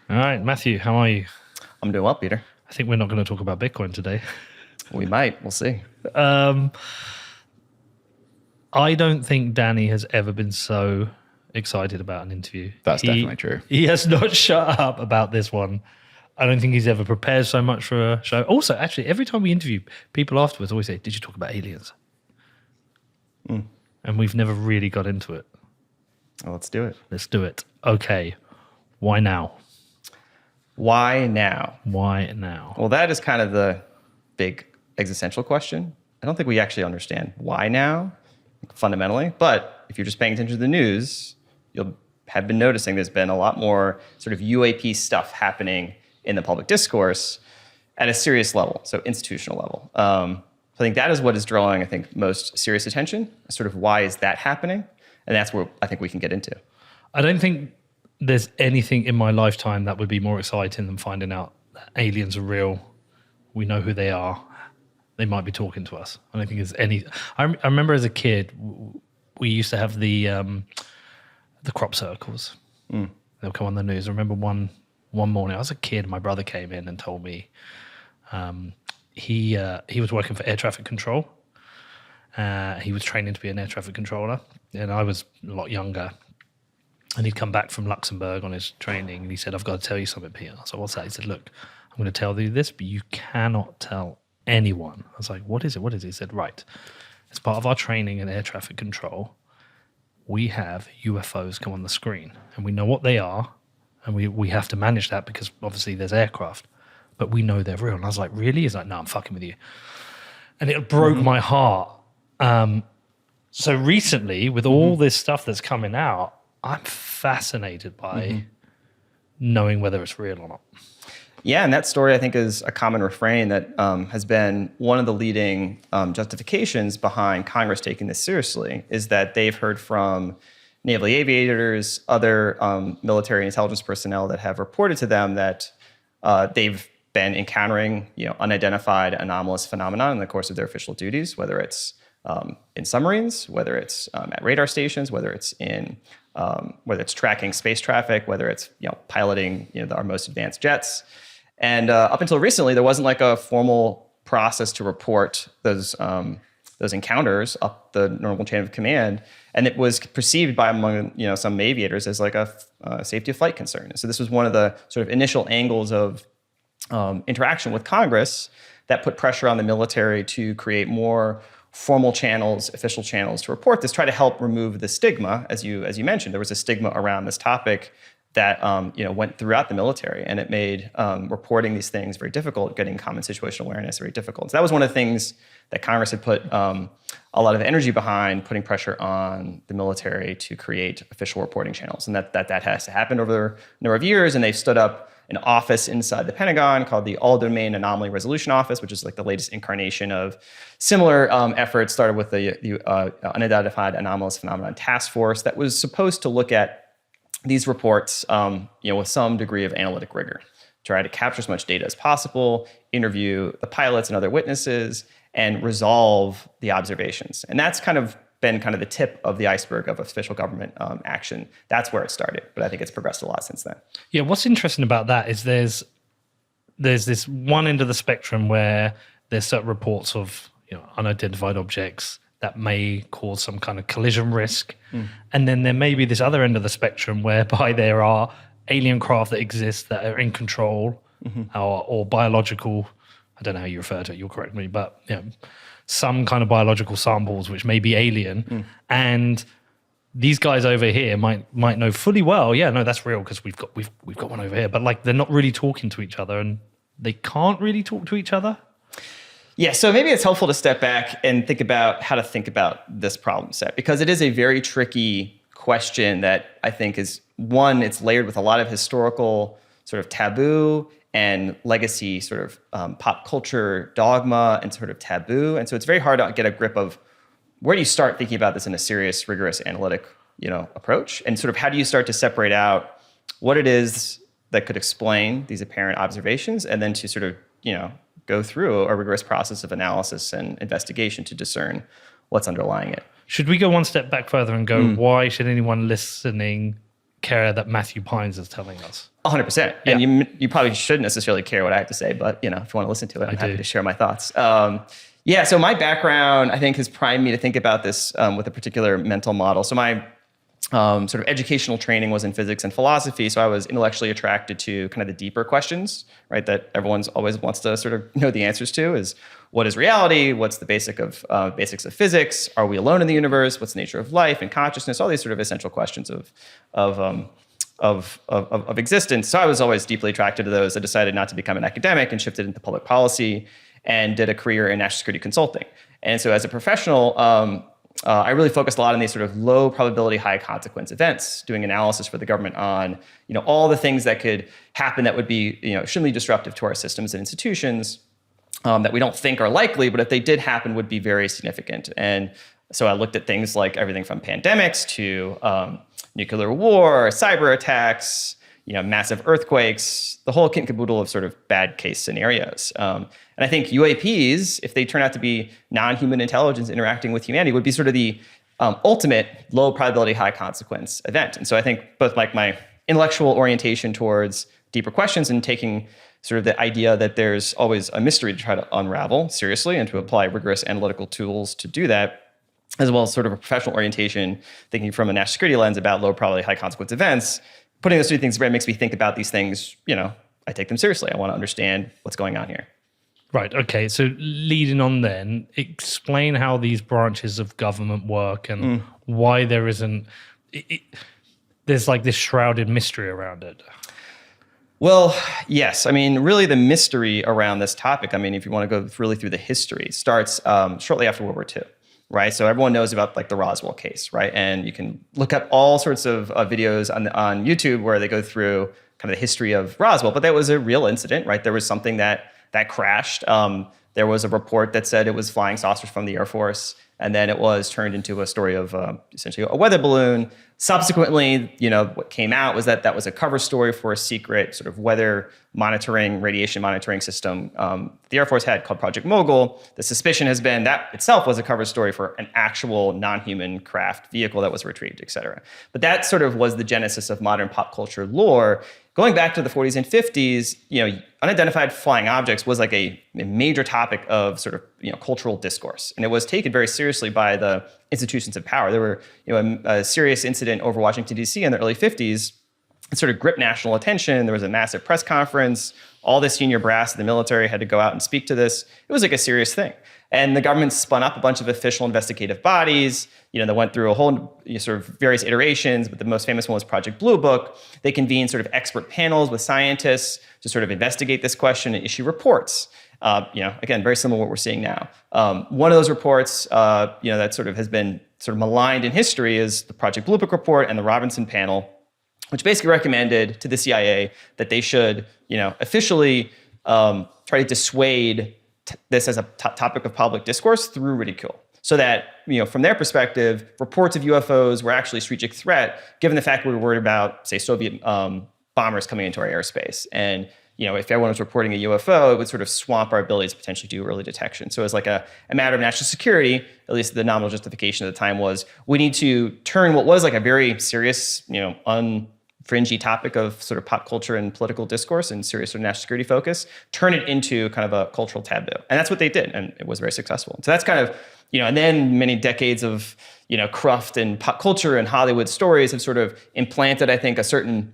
All right, Matthew, how are you? I'm doing well, Peter. I think we're not going to talk about Bitcoin today. We might. We'll see. I don't think Danny has ever been so excited about an interview. That's definitely true. He has not shut up about this one. I don't think he's ever prepared so much for a show. Also, actually, every time we interview, people afterwards always say, "Did you talk about aliens?" And we've never really got into it. Well, let's do it. Let's do it. Okay. Why now? Why now? Why now? Well, that is kind of the big existential question. I don't think we actually understand why now, fundamentally. But if you're just paying attention to the news, you'll have been noticing there's been a lot more sort of UAP stuff happening in the public discourse at a serious level, so institutional level. So I think that is what is drawing, I think, most serious attention. Sort of why is that happening? And that's where I think we can get into. I don't think there's anything in my lifetime that would be more exciting than finding out that aliens are real. We know who they are. They might be talking to us. I don't think there's any. I remember as a kid, we used to have the crop circles. They'll come on the news. I remember one morning, I was a kid. My brother came in and told me he was working for air traffic control. He was training to be an air traffic controller, and I was a lot younger. And he'd come back from Luxembourg on his training, and he said, "I've got to tell you something, Peter." So what's that? He said, "Look, I'm going to tell you this, but you cannot tell anyone." I was like, "What is it? What is it?" He said, "Right, as part of our training in air traffic control, we have UFOs come on the screen, and we know what they are, and we have to manage that because obviously there's aircraft, but we know they're real." And I was like, "Really?" He's like, "No, I'm fucking with you." And it broke my heart. So recently, with all this stuff that's coming out, I'm fascinated by knowing whether it's real or not. Yeah, and that story, I think, is a common refrain that has been one of the leading justifications behind Congress taking this seriously, is that they've heard from naval aviators, other military intelligence personnel that have reported to them that they've been encountering unidentified anomalous phenomena in the course of their official duties, whether it's in submarines, whether it's at radar stations, whether it's tracking space traffic, whether it's piloting our most advanced jets. And up until recently, there wasn't like a formal process to report those encounters up the normal chain of command, and it was perceived by among some aviators as like a safety of flight concern. So this was one of the sort of initial angles of interaction with Congress that put pressure on the military to create more formal channels, official channels to report this, try to help remove the stigma. As you mentioned, there was a stigma around this topic that went throughout the military, and it made reporting these things very difficult, getting common situational awareness very difficult. So that was one of the things that Congress had put a lot of energy behind, putting pressure on the military to create official reporting channels, and that has to happen over a number of years. And they've stood up an office inside the Pentagon called the All-Domain Anomaly Resolution Office, which is like the latest incarnation of similar efforts. Started with the Unidentified Anomalous Phenomenon Task Force that was supposed to look at these reports with some degree of analytic rigor, try to capture as much data as possible, interview the pilots and other witnesses, and resolve the observations. And that's been the tip of the iceberg of official government action. That's where it started, but I think it's progressed a lot since then. Yeah, what's interesting about that is there's this one end of the spectrum where there's certain reports of unidentified objects that may cause some kind of collision risk, and then there may be this other end of the spectrum whereby there are alien craft that exist that are in control or biological. I don't know how you refer to it. You'll correct me, but some kind of biological samples which may be alien, and these guys over here might know fully well, that's real because we've got one over here, but like they're not really talking to each other, and they can't really talk to each other. Yeah, so maybe it's helpful to step back and think about how to think about this problem set, because it is a very tricky question that I think is one, it's layered with a lot of historical sort of taboo and legacy sort of pop culture dogma and sort of taboo. And so it's very hard to get a grip of where do you start thinking about this in a serious, rigorous, analytic, approach, and sort of how do you start to separate out what it is that could explain these apparent observations, and then to sort of, go through a rigorous process of analysis and investigation to discern what's underlying it. Should we go one step back further and go, why should anyone listening care that Matthew Pines is telling us. 100%. And you probably shouldn't necessarily care what I have to say, but if you want to listen to it, I'm happy to share my thoughts. So my background, I think, has primed me to think about this with a particular mental model. So my sort of educational training was in physics and philosophy, so I was intellectually attracted to kind of the deeper questions, right, that everyone's always wants to sort of know the answers to, is what is reality? What's the basics of physics? Are we alone in the universe? What's the nature of life and consciousness? All these sort of essential questions of existence. So I was always deeply attracted to those. I decided not to become an academic and shifted into public policy and did a career in national security consulting. And so as a professional, I really focused a lot on these sort of low probability, high consequence events, doing analysis for the government on, all the things that could happen that would be, shouldn't be disruptive to our systems and institutions, that we don't think are likely, but if they did happen, would be very significant. And so I looked at things like everything from pandemics to nuclear war, cyber attacks, massive earthquakes, the whole kit and caboodle of sort of bad case scenarios. And I think UAPs, if they turn out to be non-human intelligence interacting with humanity, would be sort of the ultimate low probability, high consequence event. And so I think both like my intellectual orientation towards deeper questions and taking sort of the idea that there's always a mystery to try to unravel seriously and to apply rigorous analytical tools to do that, as well as sort of a professional orientation, thinking from a national security lens about low probability, high consequence events. Putting those two things together makes me think about these things, I take them seriously. I want to understand what's going on here. Right. Okay. So leading on then, explain how these branches of government work and why there isn't, there's like this shrouded mystery around it. Well, yes. I mean, really the mystery around this topic, if you want to go really through the history, starts shortly after World War II. Right, so everyone knows about like the Roswell case, right? And you can look up all sorts of videos on YouTube where they go through kind of the history of Roswell. But that was a real incident, right? There was something that crashed. There was a report that said it was flying saucers from the Air Force, and then it was turned into a story of essentially a weather balloon. Subsequently, what came out was that was a cover story for a secret sort of weather monitoring, radiation monitoring system the Air Force had called Project Mogul. The suspicion has been that itself was a cover story for an actual non-human craft vehicle that was retrieved, et cetera. But that sort of was the genesis of modern pop culture lore. Going back to the 40s and 50s, unidentified flying objects was like a major topic of sort of cultural discourse, and it was taken very seriously by the institutions of power. There were a serious incident over Washington D.C. in the early 50s. It sort of gripped national attention. There was a massive press conference. All the senior brass of the military had to go out and speak to this. It was like a serious thing. And the government spun up a bunch of official investigative bodies, that went through a whole sort of various iterations, but the most famous one was Project Blue Book. They convened sort of expert panels with scientists to sort of investigate this question and issue reports. Again, very similar to what we're seeing now. One of those reports, that sort of has been sort of maligned in history is the Project Blue Book report and the Robinson panel, which basically recommended to the CIA that they should, officially try to dissuade this as a topic of public discourse through ridicule. So that, from their perspective, reports of UFOs were actually a strategic threat, given the fact we were worried about, say, Soviet bombers coming into our airspace. And, if everyone was reporting a UFO, it would sort of swamp our ability to potentially do early detection. So as like a matter of national security, at least the nominal justification at the time was, we need to turn what was like a very serious, fringy topic of sort of pop culture and political discourse and serious sort of national security focus, turn it into kind of a cultural taboo. And that's what they did, and it was very successful. So that's kind of, and then many decades of, cruft and pop culture and Hollywood stories have sort of implanted, I think, a certain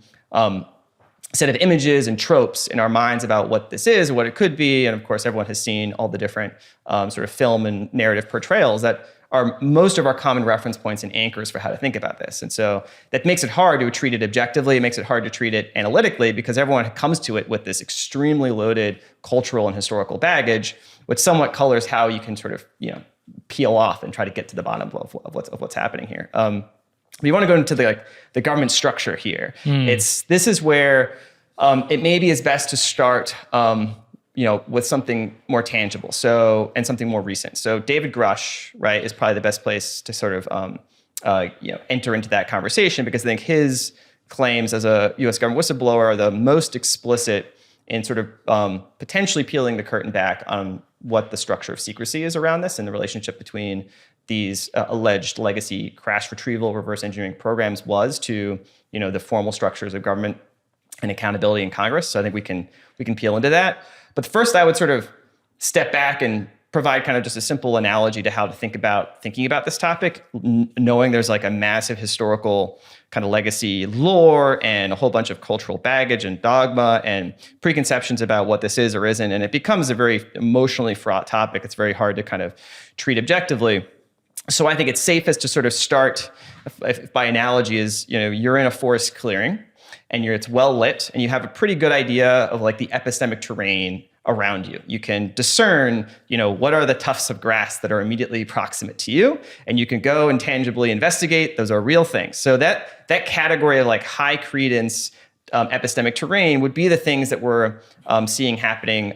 set of images and tropes in our minds about what this is, what it could be. And of course, everyone has seen all the different sort of film and narrative portrayals that are most of our common reference points and anchors for how to think about this. And so that makes it hard to treat it objectively. It makes it hard to treat it analytically because everyone comes to it with this extremely loaded cultural and historical baggage, which somewhat colors how you can sort of, peel off and try to get to the bottom of what's happening here. You want to go into the government structure here. This is where it maybe is best to start with something more tangible, and something more recent. So David Grush, right, is probably the best place to sort of enter into that conversation, because I think his claims as a U.S. government whistleblower are the most explicit in sort of potentially peeling the curtain back on what the structure of secrecy is around this and the relationship between these alleged legacy crash retrieval reverse engineering programs was to, the formal structures of government and accountability in Congress. So I think we can peel into that. But first, I would sort of step back and provide kind of just a simple analogy to how to thinking about this topic, knowing there's like a massive historical kind of legacy lore and a whole bunch of cultural baggage and dogma and preconceptions about what this is or isn't. And it becomes a very emotionally fraught topic. It's very hard to kind of treat objectively. So I think it's safest to sort of start, if by analogy, is, you're in a forest clearing and it's well lit and you have a pretty good idea of like the epistemic terrain around you. You can discern, what are the tufts of grass that are immediately proximate to you, and you can go and tangibly investigate. Those are real things. So that category of like high credence epistemic terrain would be the things that we're seeing happening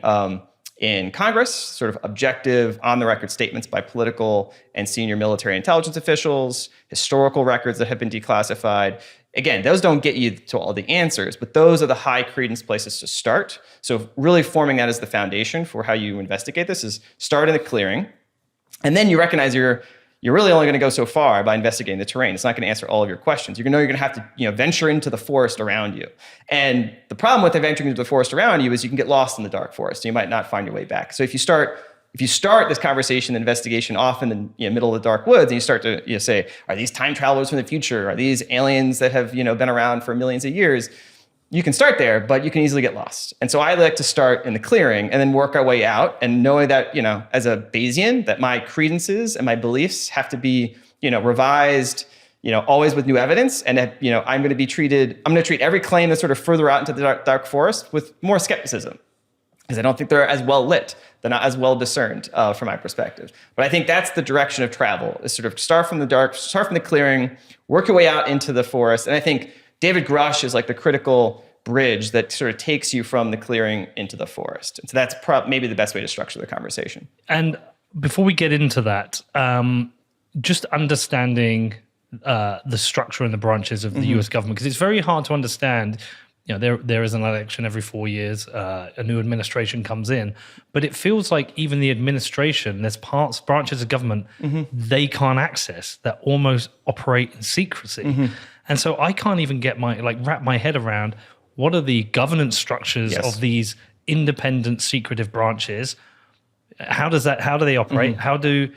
in Congress, sort of objective, on-the-record statements by political and senior military intelligence officials, historical records that have been declassified. Again, those don't get you to all the answers, but those are the high credence places to start. So really forming that as the foundation for how you investigate this is start in the clearing, and then you recognize you're really only going to go so far by investigating the terrain. It's not going to answer all of your questions. You're going to have to venture into the forest around you. And the problem with venturing into the forest around you is you can get lost in the dark forest. You might not find your way back. So if you start this conversation, investigation off in the middle of the dark woods, and you start to say, are these time travelers from the future? Are these aliens that have been around for millions of years? You can start there, but you can easily get lost. And so I like to start in the clearing and then work our way out, and knowing that, as a Bayesian, that my credences and my beliefs have to be, revised, always with new evidence. And that, I'm going to treat every claim that's sort of further out into the dark forest with more skepticism, because I don't think they're as well lit. They're not as well discerned from my perspective. But I think that's the direction of travel, is sort of start from the dark, start from the clearing, work your way out into the forest. And I think David Grush is like the critical bridge that sort of takes you from the clearing into the forest. And so that's maybe the best way to structure the conversation. And before we get into that, just understanding the structure and the branches of the US government, because it's very hard to understand. There is an election every 4 years, a new administration comes in, but it feels like even the administration, there's branches of government they can't access, that almost operate in secrecy. And so I can't even wrap my head around what are the governance structures of these independent secretive branches. How do they operate? How do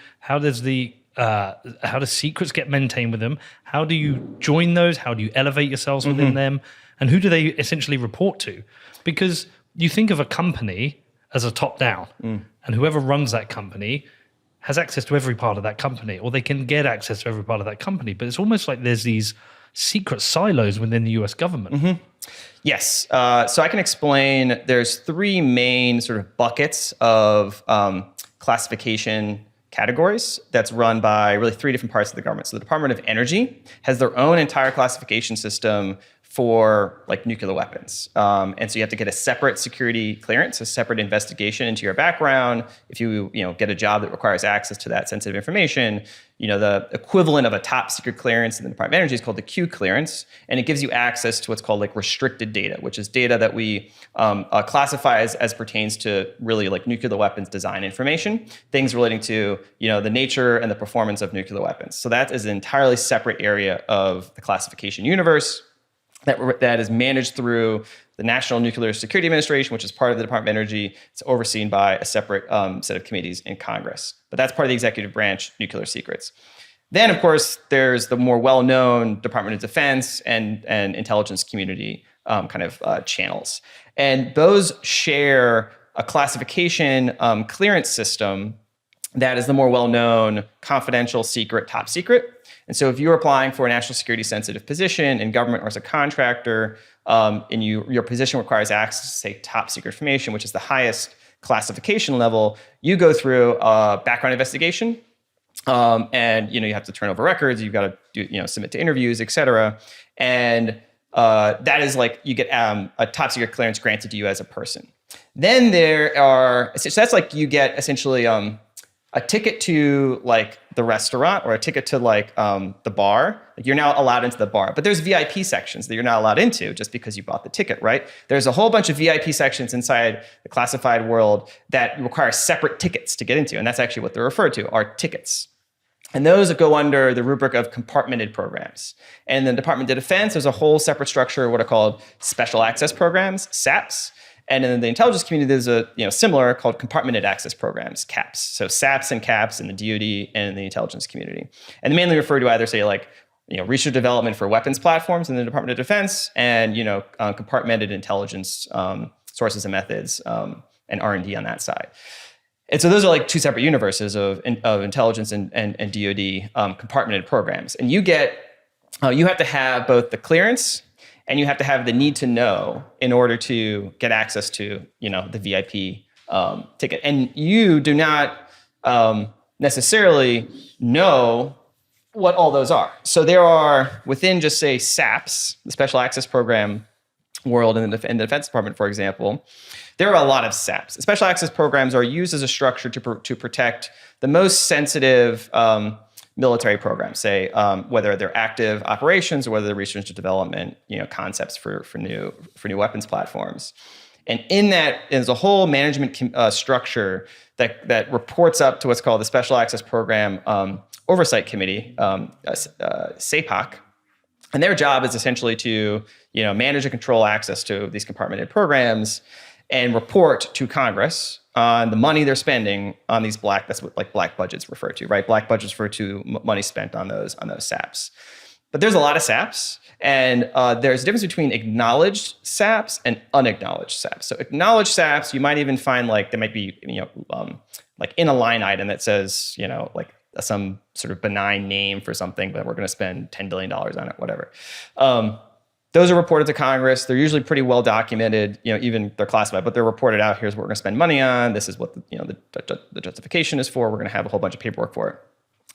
secrets get maintained with them? How do you join those? How do you elevate yourselves within them? And who do they essentially report to? Because you think of a company as a top down, and whoever runs that company has access to every part of that company, or they can get access to every part of that company. But it's almost like there's these secret silos within the US government. Yes. So I can explain, there's three main sort of buckets of classification categories that's run by really three different parts of the government. So the Department of Energy has their own entire classification system for like nuclear weapons. And so you have to get a separate security clearance, a separate investigation into your background. If you get a job that requires access to that sensitive information, the equivalent of a top secret clearance in the Department of Energy is called the Q clearance. And it gives you access to what's called like restricted data, which is data that we classify as pertains to really like nuclear weapons design information, things relating to, the nature and the performance of nuclear weapons. So that is an entirely separate area of the classification universe that is managed through the National Nuclear Security Administration, which is part of the Department of Energy. It's overseen by a separate set of committees in Congress. But that's part of the executive branch, nuclear secrets. Then, of course, there's the more well-known Department of Defense and intelligence community channels. And those share a classification clearance system that is the more well-known confidential, secret, top secret. And so if you're applying for a national security sensitive position in government or as a contractor, and your position requires access to, say, top secret information, which is the highest classification level, you go through a background investigation, and you have to turn over records, you've got to do, submit to interviews, et cetera. And that is like you get a top secret clearance granted to you as a person. Then so that's like you get essentially a ticket to like the restaurant or a ticket to like the bar. Like you're now allowed into the bar, but there's VIP sections that you're not allowed into just because you bought the ticket, right? There's a whole bunch of VIP sections inside the classified world that require separate tickets to get into. And that's actually what they're referred to, are tickets. And those go under the rubric of compartmented programs. And in the Department of Defense, there's a whole separate structure, what are called special access programs, SAPs. And in the intelligence community, there's a similar called compartmented access programs, CAPS. So SAPs and CAPS in the DoD and in the intelligence community. And they mainly refer to either say like, research development for weapons platforms in the Department of Defense and, compartmented intelligence sources and methods and R&D on that side. And so those are like two separate universes of intelligence and DoD compartmented programs. And you have to have both the clearance and you have to have the need to know in order to get access to, the VIP ticket. And you do not necessarily know what all those are. So there are within just say SAPs, the Special Access Program world in the Defense Department, for example, there are a lot of SAPs. Special access programs are used as a structure to protect the most sensitive military programs, say whether they're active operations or whether they're research and development, concepts for new weapons platforms. And in that is a whole management structure that reports up to what's called the Special Access Program Oversight Committee, SAPOC. And their job is essentially to manage and control access to these compartmented programs and report to Congress on the money they're spending on these that's what like black budgets refer to, right? Black budgets refer to money spent on those SAPs. But there's a lot of SAPs, and there's a difference between acknowledged SAPs and unacknowledged SAPs. So acknowledged SAPs, you might even find like there might be like in a line item that says like some sort of benign name for something, but we're going to spend $10 billion on it, whatever. Those are reported to Congress. They're usually pretty well documented. Even they're classified, but they're reported out. Here's what we're going to spend money on. This is what the justification is for. We're going to have a whole bunch of paperwork for it.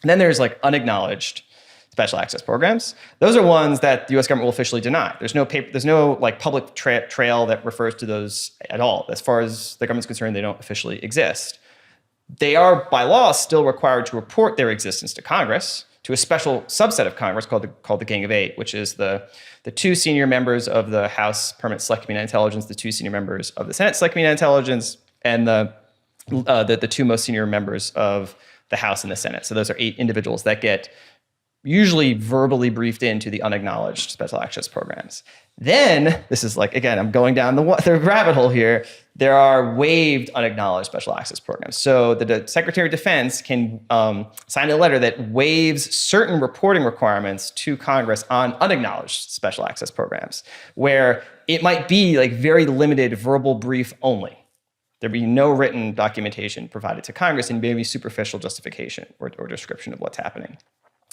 And then there's like unacknowledged special access programs. Those are ones that the U.S. government will officially deny. There's no paper. There's no like public trail that refers to those at all. As far as the government's concerned, they don't officially exist. They are by law still required to report their existence to Congress, to a special subset of Congress called the Gang of Eight, which is the two senior members of the House Permanent Select Committee on Intelligence, the two senior members of the Senate Select Committee on Intelligence, and the two most senior members of the House and the Senate. So those are 8 individuals that get usually verbally briefed into the unacknowledged special access programs. Then, this is like, again, I'm going down the rabbit hole here. There are waived unacknowledged special access programs. So the Secretary of Defense can sign a letter that waives certain reporting requirements to Congress on unacknowledged special access programs, where it might be like very limited verbal brief only. There'd be no written documentation provided to Congress and maybe superficial justification or description of what's happening.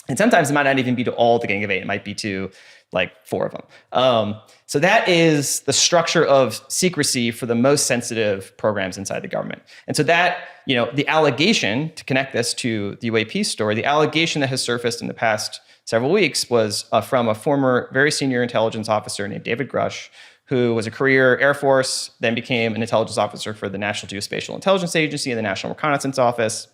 And sometimes it might not even be to all the Gang of Eight. It might be to like 4 of them. So that is the structure of secrecy for the most sensitive programs inside the government. And so that, the allegation, to connect this to the UAP story, the allegation that has surfaced in the past several weeks was from a former very senior intelligence officer named David Grush, who was a career Air Force, then became an intelligence officer for the National Geospatial Intelligence Agency and the National Reconnaissance Office.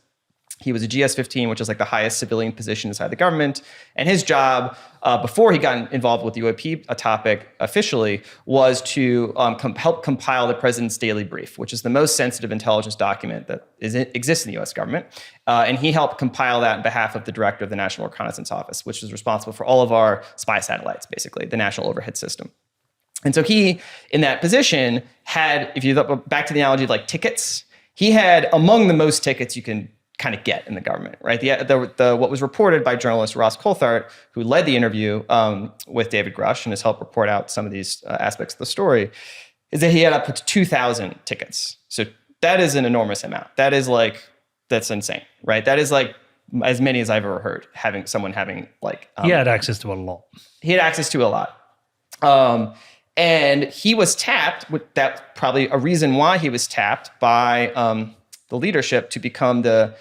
He was a GS-15, which is like the highest civilian position inside the government. And his job, before he got involved with the UAP topic officially, was to help compile the president's daily brief, which is the most sensitive intelligence document that exists in the US government. And he helped compile that on behalf of the director of the National Reconnaissance Office, which is responsible for all of our spy satellites, basically, the national overhead system. And so he, in that position, had, if you look back to the analogy of like tickets, he had among the most tickets you can kind of get in the government, right? What was reported by journalist Ross Coulthart, who led the interview with David Grush and has helped report out some of these aspects of the story, is that he had up to 2,000 tickets. So that is an enormous amount. That's insane, right? That is like as many as I've ever heard, having like... he had access to a lot. He had access to a lot. And he was tapped, with that probably a reason why he was tapped by the leadership to become the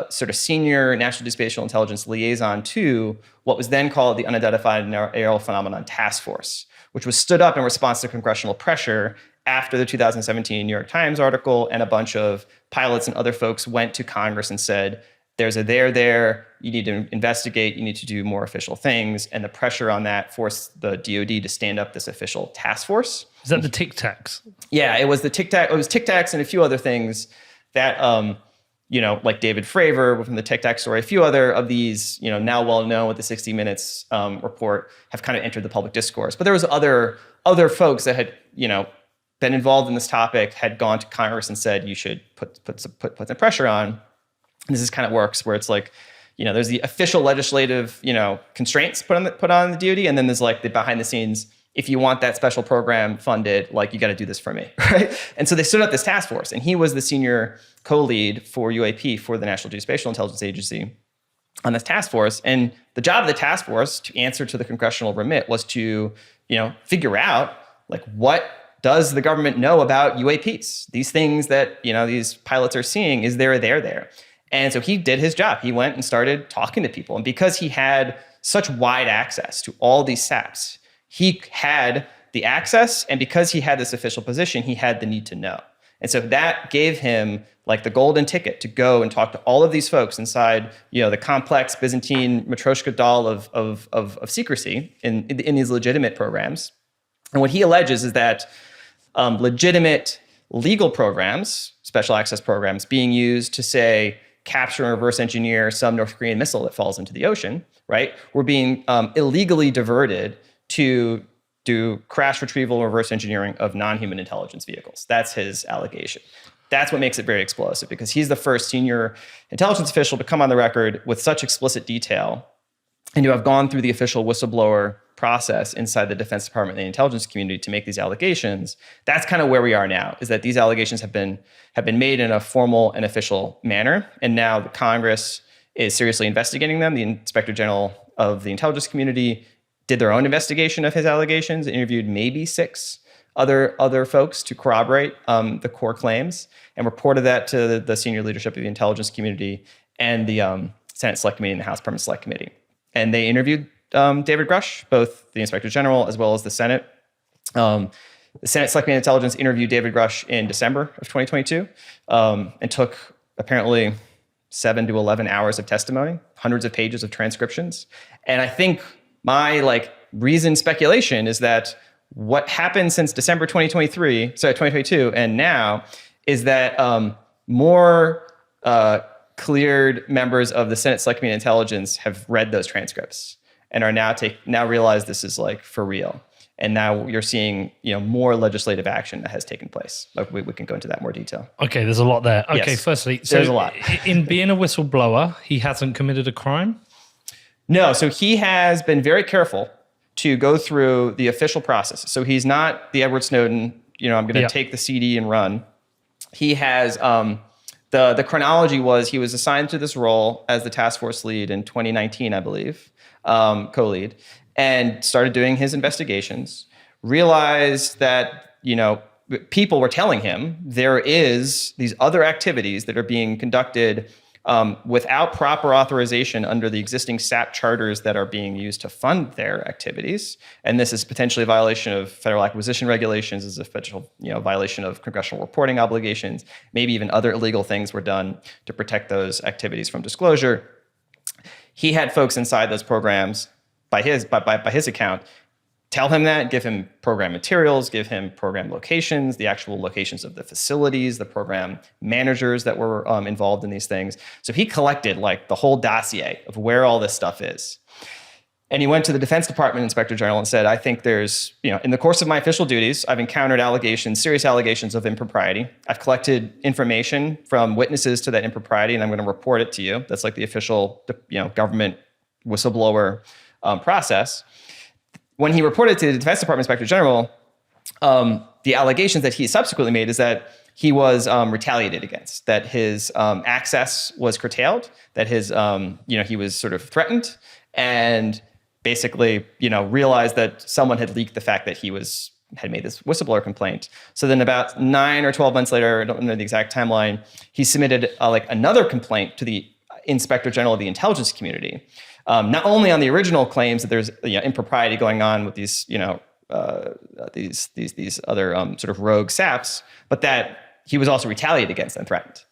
sort of senior National Geospatial Intelligence liaison to what was then called the Unidentified Aerial Phenomenon Task Force, which was stood up in response to congressional pressure after the 2017 New York Times article, and a bunch of pilots and other folks went to Congress and said, there's a there, you need to investigate, you need to do more official things. And the pressure on that forced the DoD to stand up this official task force. Is that the Tic Tacs? Yeah, it was the Tic Tac. It was Tic Tacs and a few other things that like David Fravor from the Tic Tac story, a few other of these, now well known with the 60 Minutes report have kind of entered the public discourse. But there was other folks that had, been involved in this topic, had gone to Congress and said, you should put some pressure on. And this is kind of works where it's like, there's the official legislative, constraints put on the DoD, and then there's like the behind the scenes, if you want that special program funded, like you got to do this for me, right? And so they stood up this task force, and he was the senior co-lead for UAP for the National Geospatial Intelligence Agency on this task force. And the job of the task force, to answer to the congressional remit, was to, figure out like what does the government know about UAPs? These things that these pilots are seeing, is there there? And so he did his job. He went and started talking to people, and because he had such wide access to all these SAPs, he had the access, and because he had this official position, he had the need to know. And so that gave him like the golden ticket to go and talk to all of these folks inside, the complex Byzantine Matryoshka doll of secrecy in these legitimate programs. And what he alleges is that legitimate legal programs, special access programs, being used to say capture and reverse engineer some North Korean missile that falls into the ocean, right, were being illegally diverted to do crash retrieval and reverse engineering of non-human intelligence vehicles. That's his allegation. That's what makes it very explosive, because he's the first senior intelligence official to come on the record with such explicit detail and to have gone through the official whistleblower process inside the Defense Department and the intelligence community to make these allegations. That's kind of where we are now, is that these allegations have been made in a formal and official manner. And now the Congress is seriously investigating them. The Inspector General of the intelligence community did their own investigation of his allegations, interviewed maybe 6 other folks to corroborate the core claims, and reported that to the senior leadership of the intelligence community and the Senate Select Committee and the House Permanent Select Committee. And they interviewed David Grush, both the Inspector General as well as the Senate. The Senate Select Committee on Intelligence interviewed David Grush in December of 2022 and took apparently 7 to 11 hours of testimony, hundreds of pages of transcriptions. And I think my reasoned speculation is that what happened since December 2022 and now is that more cleared members of the Senate Select Committee on Intelligence have read those transcripts and are now realize this is like for real. And now you're seeing more legislative action that has taken place. We can go into that more detail. Okay, there's a lot there. Okay, Yes, firstly, there's a lot. In being a whistleblower, he hasn't committed a crime? No, so he has been very careful to go through the official process. So he's not the Edward Snowden, I'm going to take the CD and run. He has, the chronology was he was assigned to this role as the task force lead in 2019, I believe, co-lead, and started doing his investigations, realized that, people were telling him there is these other activities that are being conducted without proper authorization under the existing SAP charters that are being used to fund their activities. And this is potentially a violation of federal acquisition regulations, is a potential violation of congressional reporting obligations. Maybe even other illegal things were done to protect those activities from disclosure. He had folks inside those programs, by his account, tell him that, give him program materials, give him program locations, the actual locations of the facilities, the program managers that were involved in these things. So he collected the whole dossier of where all this stuff is. And he went to the Defense Department Inspector General and said, I think there's, in the course of my official duties, I've encountered serious allegations of impropriety. I've collected information from witnesses to that impropriety, and I'm going to report it to you. That's like the official, government whistleblower process. When he reported to the Defense Department Inspector General, the allegations that he subsequently made is that he was retaliated against, that his access was curtailed, that his, he was sort of threatened, and basically, realized that someone had leaked the fact that he had made this whistleblower complaint. So then about 9 or 12 months later, I don't know the exact timeline, he submitted another complaint to the Inspector General of the intelligence community. Not only on the original claims that there's impropriety going on with these these other sort of rogue SAPs, but that he was also retaliated against and threatened.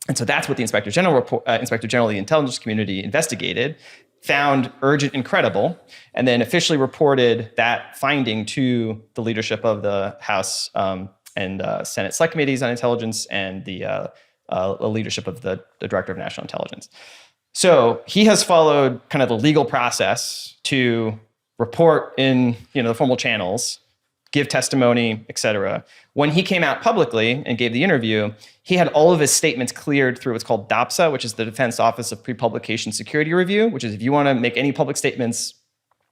And so that's what the Inspector General of the intelligence community investigated, found urgent and credible, and then officially reported that finding to the leadership of the House and Senate Select Committees on Intelligence and the leadership of the director of national intelligence. So he has followed kind of the legal process to report in the formal channels, give testimony, et cetera. When he came out publicly and gave the interview, he had all of his statements cleared through what's called DOPSA, which is the Defense Office of Pre-Publication Security Review, which is if you want to make any public statements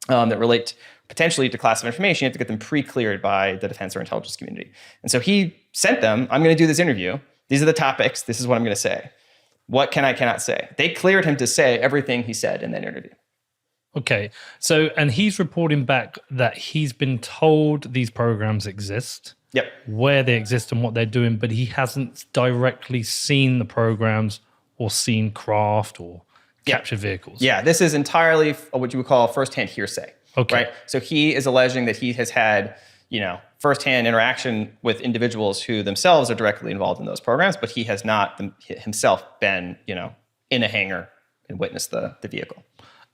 that relate potentially to classified information, you have to get them pre-cleared by the defense or intelligence community. And so he sent them, I'm going to do this interview. These are the topics. This is what I'm going to say. What cannot say? They cleared him to say everything he said in that interview. Okay. So, and he's reporting back that he's been told these programs exist, Yep. where they exist and what they're doing, but he hasn't directly seen the programs or seen craft or captured vehicles. Yeah, this is entirely what you would call firsthand hearsay. Okay. Right? So he is alleging that he has had, firsthand interaction with individuals who themselves are directly involved in those programs, but he has not himself been, in a hangar and witnessed the vehicle.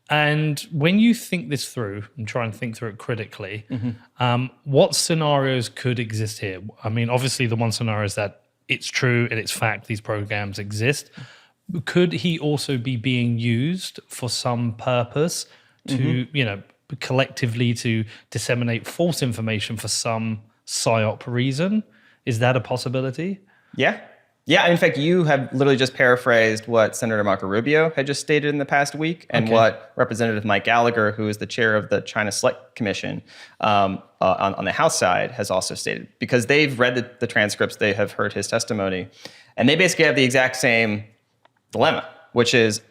And when you think this through and try and think through it critically, what scenarios could exist here? I mean, obviously the one scenario is that it's true and it's fact, these programs exist. Could he also be being used for some purpose to, collectively to disseminate false information for some psyop reason? Is that a possibility? Yeah. Yeah. In fact, you have literally just paraphrased what Senator Marco Rubio had just stated in the past week and what Representative Mike Gallagher, who is the chair of the China Select Commission on the House side, has also stated. Because they've read the transcripts, they have heard his testimony, and they basically have the exact same dilemma, which is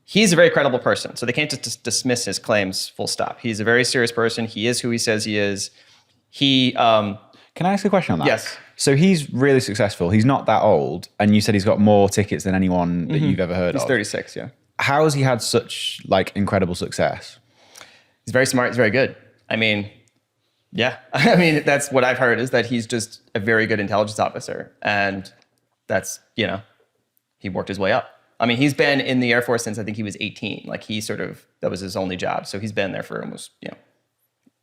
he's a very credible person. So they can't just dismiss his claims full stop. He's a very serious person. He is who he says he is. Can I ask a question on that? Yes. So he's really successful. He's not that old. And you said he's got more tickets than anyone that you've ever heard of. He's 36, yeah. How has he had such incredible success? He's very smart. He's very good. I mean, yeah. I mean, that's what I've heard is that he's just a very good intelligence officer. And that's, he worked his way up. I mean, he's been in the Air Force since I think he was 18. That was his only job. So he's been there for almost,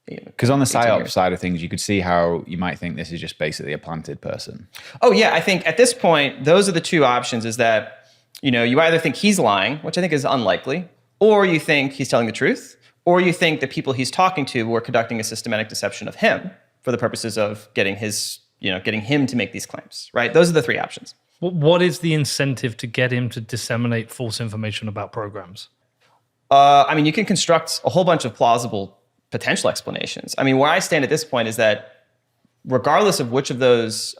Because on the psyop years. side of things, you could see how you might think this is just basically a planted person. Oh, yeah. I think at this point, those are the two options is that, you either think he's lying, which I think is unlikely, or you think he's telling the truth, or you think the people he's talking to were conducting a systematic deception of him for the purposes of getting him to make these claims, right? Those are the three options. What is the incentive to get him to disseminate false information about programs? You can construct a whole bunch of plausible potential explanations. I mean, where I stand at this point is that regardless of which of those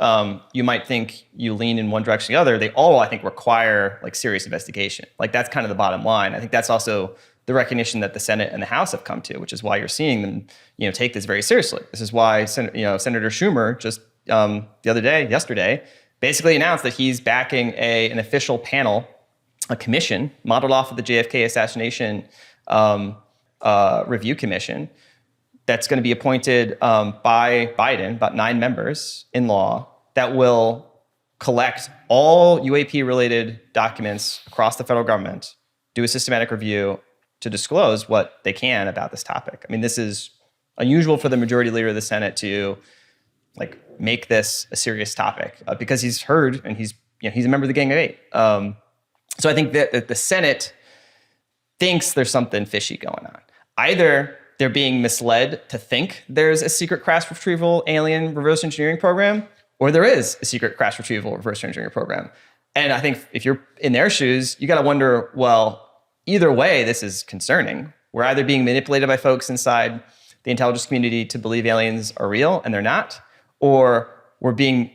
you might think you lean in one direction or the other, they all, I think, require serious investigation. That's kind of the bottom line. I think that's also the recognition that the Senate and the House have come to, which is why you're seeing them, take this very seriously. This is why, Senator Schumer just yesterday, basically announced that he's backing an official panel, a commission modeled off of the JFK assassination review commission that's going to be appointed by Biden, about 9 members in law, that will collect all UAP-related documents across the federal government, do a systematic review to disclose what they can about this topic. I mean, this is unusual for the majority leader of the Senate to make this a serious topic because he's heard and he's a member of the Gang of Eight. So I think that the Senate thinks there's something fishy going on. Either they're being misled to think there's a secret crash retrieval alien reverse engineering program, or there is a secret crash retrieval reverse engineering program. And I think if you're in their shoes, you got to wonder, well, either way, this is concerning. We're either being manipulated by folks inside the intelligence community to believe aliens are real and they're not, or we're being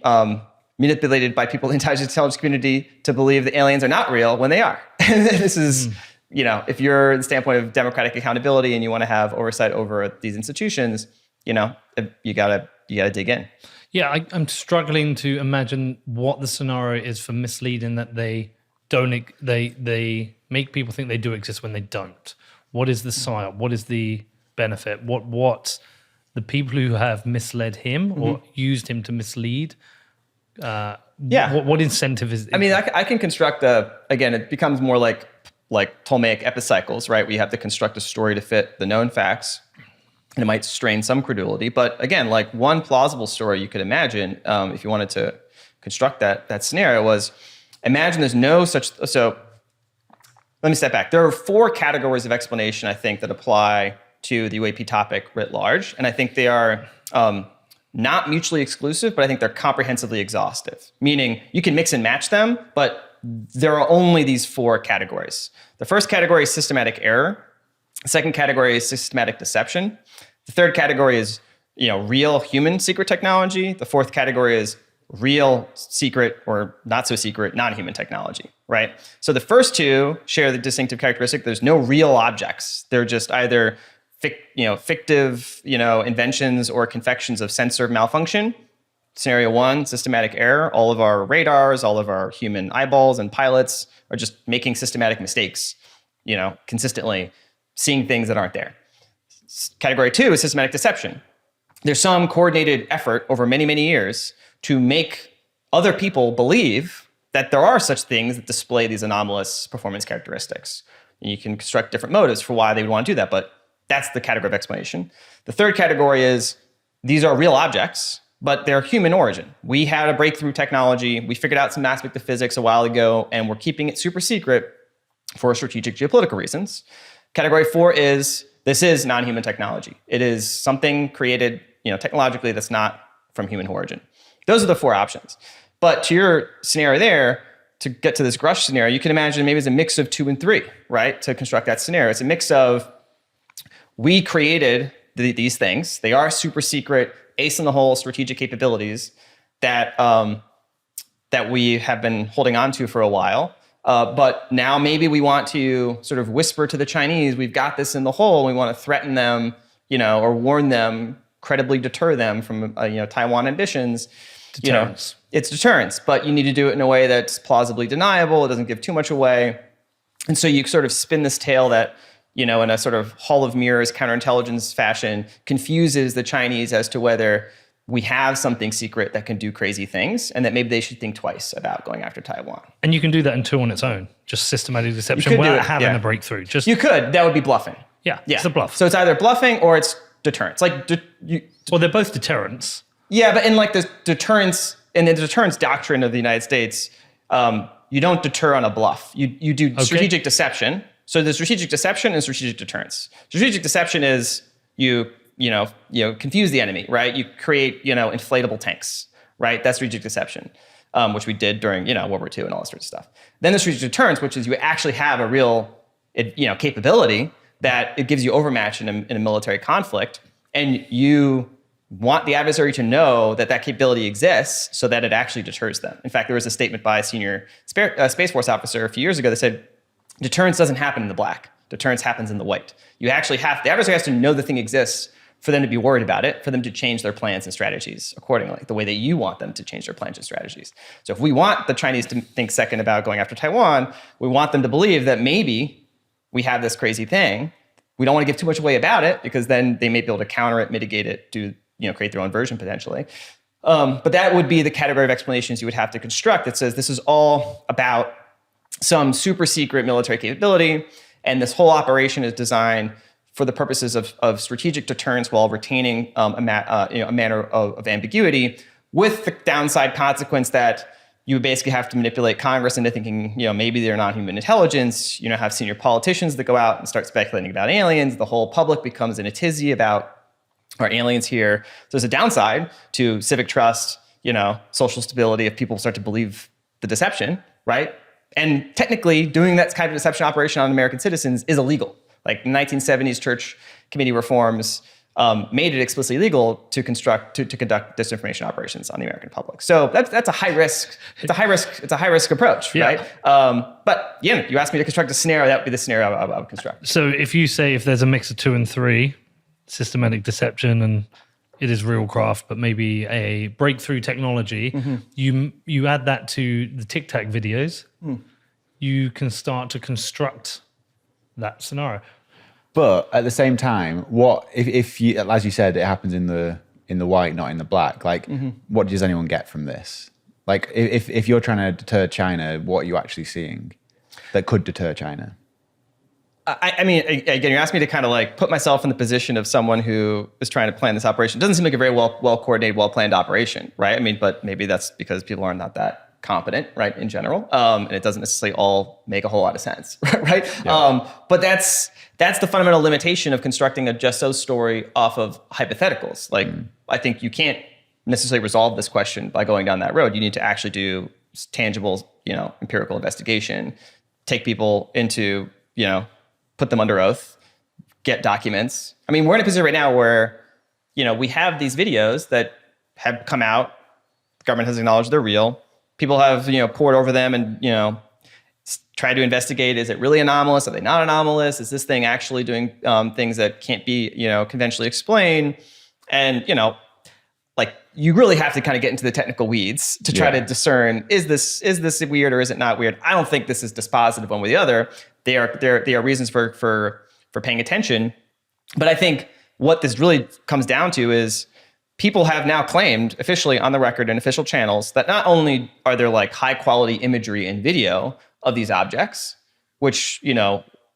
manipulated by people in the intelligence community to believe the aliens are not real when they are. This is, if you're in the standpoint of democratic accountability and you want to have oversight over these institutions, you gotta dig in. Yeah, I'm struggling to imagine what the scenario is for misleading that they make people think they do exist when they don't. What is the psyop? What is the benefit? What the people who have misled him or used him to mislead? What incentive is? I mean, I can construct again, it becomes more like Ptolemaic epicycles, right? We have to construct a story to fit the known facts, and it might strain some credulity. But again, one plausible story you could imagine, if you wanted to construct that scenario, was imagine there's no such, so let me step back. There are 4 categories of explanation, I think, that apply to the UAP topic writ large. And I think they are not mutually exclusive, but I think they're comprehensively exhaustive, meaning you can mix and match them, but there are only these 4 categories. The first category is systematic error. The second category is systematic deception. The third category is real human secret technology. The fourth category is real secret or not so secret non-human technology, right? So the first 2 share the distinctive characteristic. There's no real objects. They're just either fictive inventions or confections of sensor malfunction. Scenario 1, systematic error. All of our radars, all of our human eyeballs and pilots are just making systematic mistakes, consistently seeing things that aren't there. Category 2 is systematic deception. There's some coordinated effort over many, many years to make other people believe that there are such things that display these anomalous performance characteristics. And you can construct different motives for why they would want to do that, but that's the category of explanation. The third category is these are real objects, but they're human origin. We had a breakthrough technology. We figured out some aspect of physics a while ago, and we're keeping it super secret for strategic geopolitical reasons. Category 4 is this is non-human technology. It is something created technologically that's not from human origin. Those are the 4 options. But to your scenario there, to get to this Grush scenario, you can imagine maybe it's a mix of 2 and 3, right? To construct that scenario. It's a mix of we created these things. They are super secret, ace in the hole strategic capabilities that that we have been holding on to for a while. But now maybe we want to sort of whisper to the Chinese, we've got this in the hole. We want to threaten them, or warn them, credibly deter them from Taiwan ambitions. Deterrence. It's deterrence, but you need to do it in a way that's plausibly deniable. It doesn't give too much away. And so you sort of spin this tale that, in a sort of hall of mirrors counterintelligence fashion, confuses the Chinese as to whether we have something secret that can do crazy things and that maybe they should think twice about going after Taiwan. And you can do that in 2 on its own, just systematic deception You could do without it, having yeah. a breakthrough. Just You could. That would be bluffing. Yeah, it's a bluff. So it's either bluffing or it's deterrence. Well, they're both deterrents. Yeah, but in the deterrence doctrine of the United States, you don't deter on a bluff. You do strategic deception. So there's strategic deception and strategic deterrence. Strategic deception is you confuse the enemy, right? You create inflatable tanks, right? That's strategic deception, which we did during World War II and all that sort of stuff. Then there's strategic deterrence, which is you actually have a real capability that it gives you overmatch in a military conflict, and you want the adversary to know that capability exists so that it actually deters them. In fact, there was a statement by a senior Space Force officer a few years ago that said, deterrence doesn't happen in the black. Deterrence happens in the white. You actually the adversary has to know the thing exists for them to be worried about it, for them to change their plans and strategies accordingly, the way that you want them to change their plans and strategies. So if we want the Chinese to think second about going after Taiwan, we want them to believe that maybe we have this crazy thing. We don't want to give too much away about it because then they may be able to counter it, mitigate it, create their own version potentially. But that would be the category of explanations you would have to construct that says this is all about some super secret military capability, and this whole operation is designed for the purposes of strategic deterrence while retaining a manner of ambiguity, with the downside consequence that you basically have to manipulate Congress into thinking, maybe they're non-human intelligence. Have senior politicians that go out and start speculating about aliens. The whole public becomes in a tizzy about are aliens here. So there's a downside to civic trust, social stability if people start to believe the deception, right? And technically, doing that kind of deception operation on American citizens is illegal. Like the 1970s church committee reforms made it explicitly illegal to conduct disinformation operations on the American public. So that's a high risk. It's a high risk approach, Yeah. right? But you asked me to construct a scenario. That would be the scenario I would construct. So if there's a mix of 2 and 3, systematic deception and it is real craft, but maybe a breakthrough technology, you add that to the Tic Tac videos, you can start to construct that scenario. But at the same time, what if you, as you said, it happens in the white, not in the black? Like, what does anyone get from this? Like, if you're trying to deter China, what are you actually seeing that could deter China? I mean, again, you're asking me to kind of put myself in the position of someone who is trying to plan this operation. It doesn't seem like a very well coordinated, well planned operation, right? I mean, but maybe that's because people are not that competent, right, in general, and it doesn't necessarily all make a whole lot of sense, right? Yeah. But that's the fundamental limitation of constructing a just so story off of hypotheticals. Like, I think you can't necessarily resolve this question by going down that road. You need to actually do tangible, empirical investigation, take people into, put them under oath, get documents. I mean, we're in a position right now where, we have these videos that have come out. The government has acknowledged they're real. People have, pored over them and, tried to investigate, is it really anomalous? Are they not anomalous? Is this thing actually doing things that can't be, conventionally explained? And, like, you really have to kind of get into the technical weeds to try to discern, is this weird or is it not weird? I don't think this is dispositive one way or the other. They are reasons for paying attention. But I think what this really comes down to is people have now claimed officially on the record in official channels that not only are there like high quality imagery and video of these objects, which,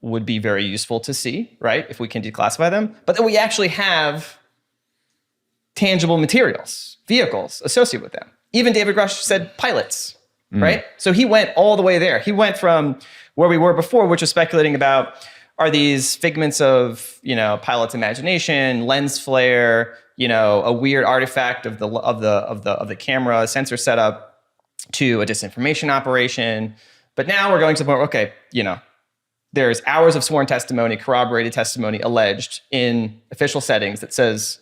would be very useful to see, right, if we can declassify them, but that we actually have tangible materials, vehicles associated with them. Even David Grush said pilots, right? So he went all the way there. He went from where we were before, which was speculating about, are these figments of, pilot's imagination, lens flare, a weird artifact of the camera sensor setup, to a disinformation operation. But now we're going to the point where, okay, there's hours of sworn testimony, corroborated testimony alleged in official settings that says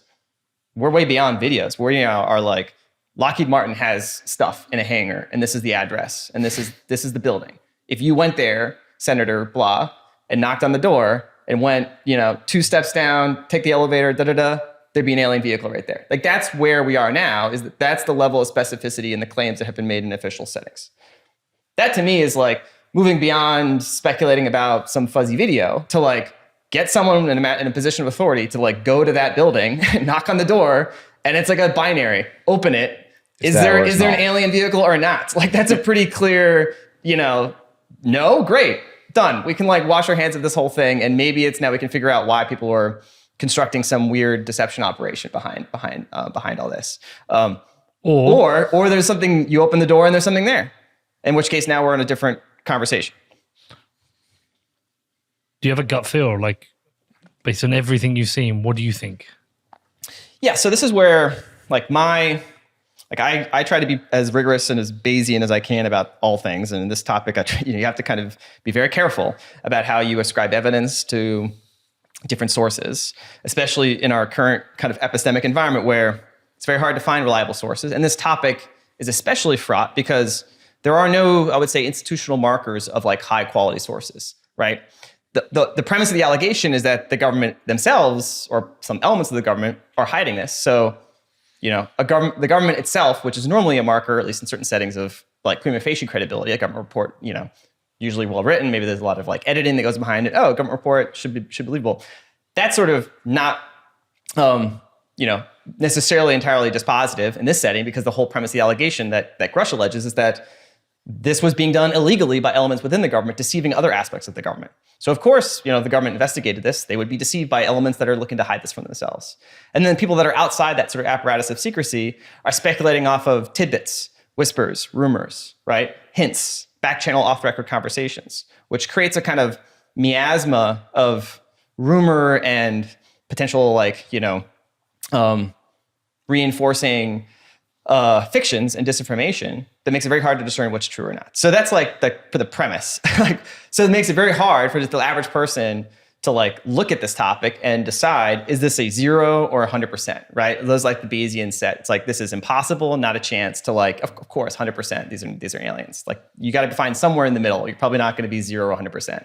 we're way beyond videos. We are like, Lockheed Martin has stuff in a hangar, and this is the address, and this is the building. If you went there, Senator blah, and knocked on the door and went, 2 steps down, take the elevator, there'd be an alien vehicle right there. Like, that's where we are now, is that's the level of specificity in the claims that have been made in official settings. That to me is like moving beyond speculating about some fuzzy video to like get someone in a position of authority to like go to that building, knock on the door, and it's like a binary. Open it. Is there an alien vehicle or not? Like, that's a pretty clear, no, great, done. We can like wash our hands of this whole thing, and maybe it's now we can figure out why people are constructing some weird deception operation behind all this. Or there's something, you open the door and there's something there. In which case now we're in a different conversation. Do you have a gut feel, like, based on everything you've seen, what do you think? Yeah, so this is where, like, I try to be as rigorous and as Bayesian as I can about all things. And in this topic, you have to kind of be very careful about how you ascribe evidence to different sources, especially in our current kind of epistemic environment where it's very hard to find reliable sources. And this topic is especially fraught because there are no, I would say, institutional markers of like high quality sources, right? The premise of the allegation is that the government themselves or some elements of the government are hiding this. So, the government itself, which is normally a marker, at least in certain settings, of like prima facie credibility, a government report, usually well written, maybe there's a lot of like editing that goes behind it. Oh, government report should be believable. That's sort of not, necessarily entirely dispositive in this setting, because the whole premise of the allegation that Grush alleges is that this was being done illegally by elements within the government, deceiving other aspects of the government. So of course, the government investigated this. They would be deceived by elements that are looking to hide this from themselves. And then people that are outside that sort of apparatus of secrecy are speculating off of tidbits, whispers, rumors, right? Hints, back-channel off-the-record conversations, which creates a kind of miasma of rumor and potential, like, reinforcing fictions and disinformation that makes it very hard to discern what's true or not. So that's like for the premise. So it makes it very hard for just the average person to like look at this topic and decide, is this a 0 or 100%, right? Those like the Bayesian set. It's like, this is impossible, not a chance, to like, of course, 100%. These are aliens. Like, you got to find somewhere in the middle. You're probably not going to be 0 or 100%.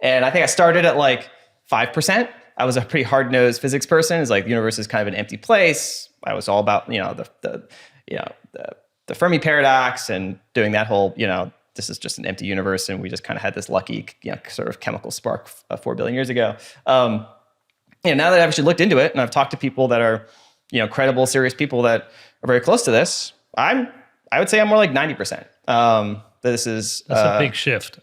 And I think I started at like 5%. I was a pretty hard-nosed physics person. It's like the universe is kind of an empty place. I was all about, the Fermi paradox and doing that whole, this is just an empty universe, and we just kind of had this lucky, sort of chemical spark 4 billion years ago. Now that I've actually looked into it and I've talked to people that are, credible, serious people that are very close to this, I would say I'm more like 90%. That's a big shift.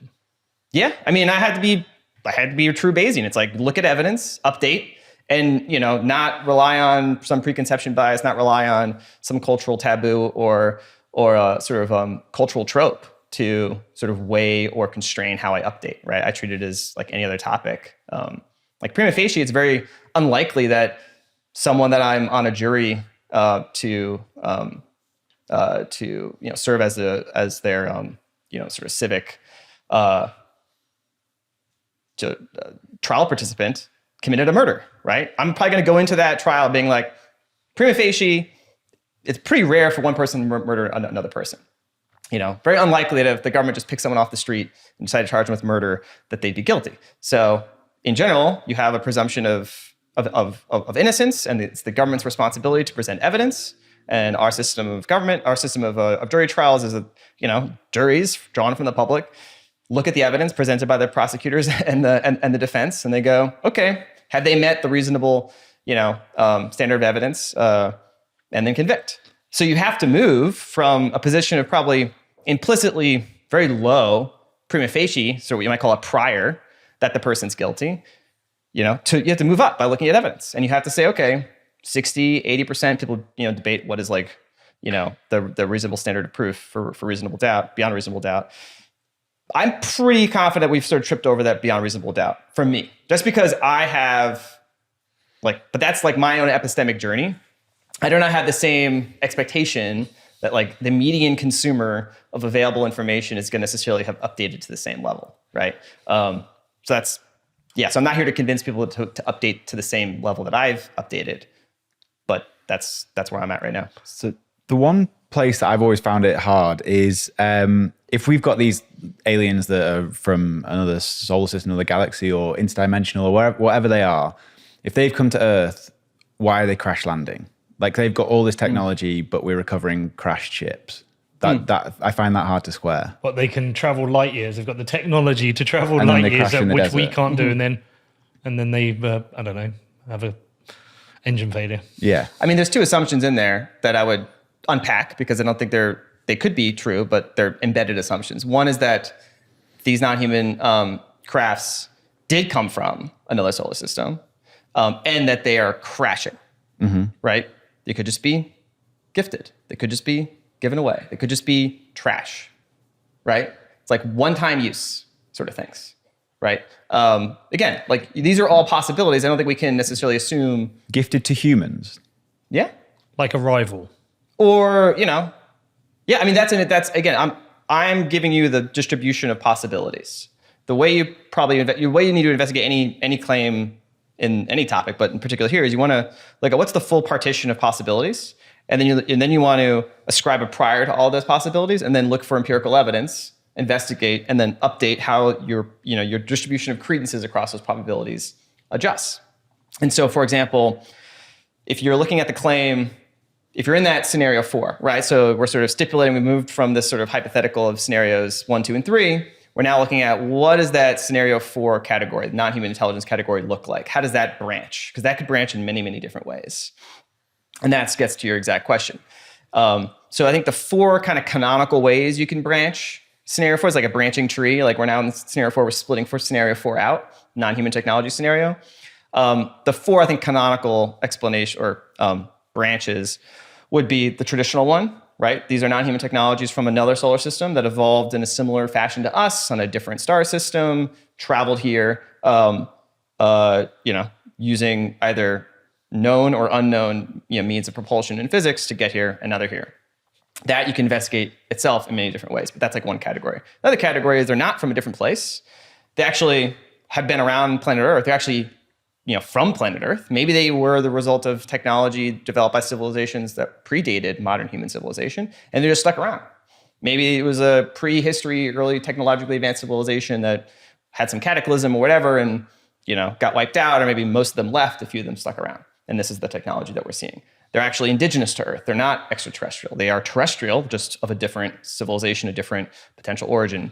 Yeah, I mean, I had to be a true Bayesian. It's like, look at evidence, update, and not rely on some preconception bias, not rely on some cultural taboo or or a sort of cultural trope to sort of weigh or constrain how I update, right? I treat it as like any other topic. Like prima facie, it's very unlikely that someone that I'm on a jury to serve as their sort of civic trial participant committed a murder, right? I'm probably going to go into that trial being like, prima facie, it's pretty rare for one person to murder another person. Very unlikely that if the government just picked someone off the street and decided to charge them with murder, that they'd be guilty. So in general, you have a presumption of innocence, and it's the government's responsibility to present evidence. And our system of government, our system of jury trials is juries drawn from the public look at the evidence presented by the prosecutors and the defense, and they go, okay, have they met the reasonable standard of evidence, and then convict. So you have to move from a position of probably implicitly very low prima facie, so what you might call a prior, that the person's guilty, you have to move up by looking at evidence. And you have to say, okay, 60, 80% people, debate what is like, the reasonable standard of proof for reasonable doubt, beyond reasonable doubt. I'm pretty confident we've sort of tripped over that beyond reasonable doubt for me, just because I have but that's like my own epistemic journey. I do not have the same expectation that like the median consumer of available information is going to necessarily have updated to the same level, right? So I'm not here to convince people to update to the same level that I've updated, but that's where I'm at right now. So the one place that I've always found it hard is if we've got these aliens that are from another solar system, another galaxy, or interdimensional, or whatever they are, if they've come to Earth, why are they crash landing? Like they've got all this technology, but we're recovering crashed ships. That I find that hard to square. But they can travel light years. They've got the technology to travel And then light they years, crash in the which we desert. can't do, and then they I don't know, have a engine failure. Yeah. I mean, there's two assumptions in there that I would unpack because I don't think they could be true, but they're embedded assumptions. One is that these non-human crafts did come from another solar system, and that they are crashing, right? They could just be gifted. They could just be given away. They could just be trash, right? It's like one-time use sort of things, right? Again, like these are all possibilities. I don't think we can necessarily assume. Gifted to humans. Yeah. Like a rival. Or, yeah, I mean, that's again, I'm giving you the distribution of possibilities. The way you need to investigate any claim in any topic, but in particular here, is you want to look at what's the full partition of possibilities, and then you want to ascribe a prior to all those possibilities, and then look for empirical evidence, investigate, and then update how your distribution of credences across those probabilities adjusts. And so, for example, if you're looking at the claim, if you're in that scenario 4, right? So we're sort of stipulating we moved from this sort of hypothetical of scenarios 1, 2, and 3. We're now looking at what does that scenario 4 category, the non-human intelligence category, look like? How does that branch? Because that could branch in many, many different ways. And that gets to your exact question. So I think the 4 kind of canonical ways you can branch scenario 4 is like a branching tree. Like we're now in scenario 4, we're splitting for scenario 4 out, non-human technology scenario. The 4, I think, canonical explanation or branches would be the traditional one, right? These are non-human technologies from another solar system that evolved in a similar fashion to us on a different star system, traveled here, using either known or unknown means of propulsion in physics to get here, and now they're here. That you can investigate itself in many different ways, but that's like one category. Another category is they're not from a different place. They actually have been around planet Earth. They're actually from planet Earth. Maybe they were the result of technology developed by civilizations that predated modern human civilization, and they're just stuck around. Maybe it was a prehistory, early technologically advanced civilization that had some cataclysm or whatever and got wiped out, or maybe most of them left, a few of them stuck around. And this is the technology that we're seeing. They're actually indigenous to Earth. They're not extraterrestrial. They are terrestrial, just of a different civilization, a different potential origin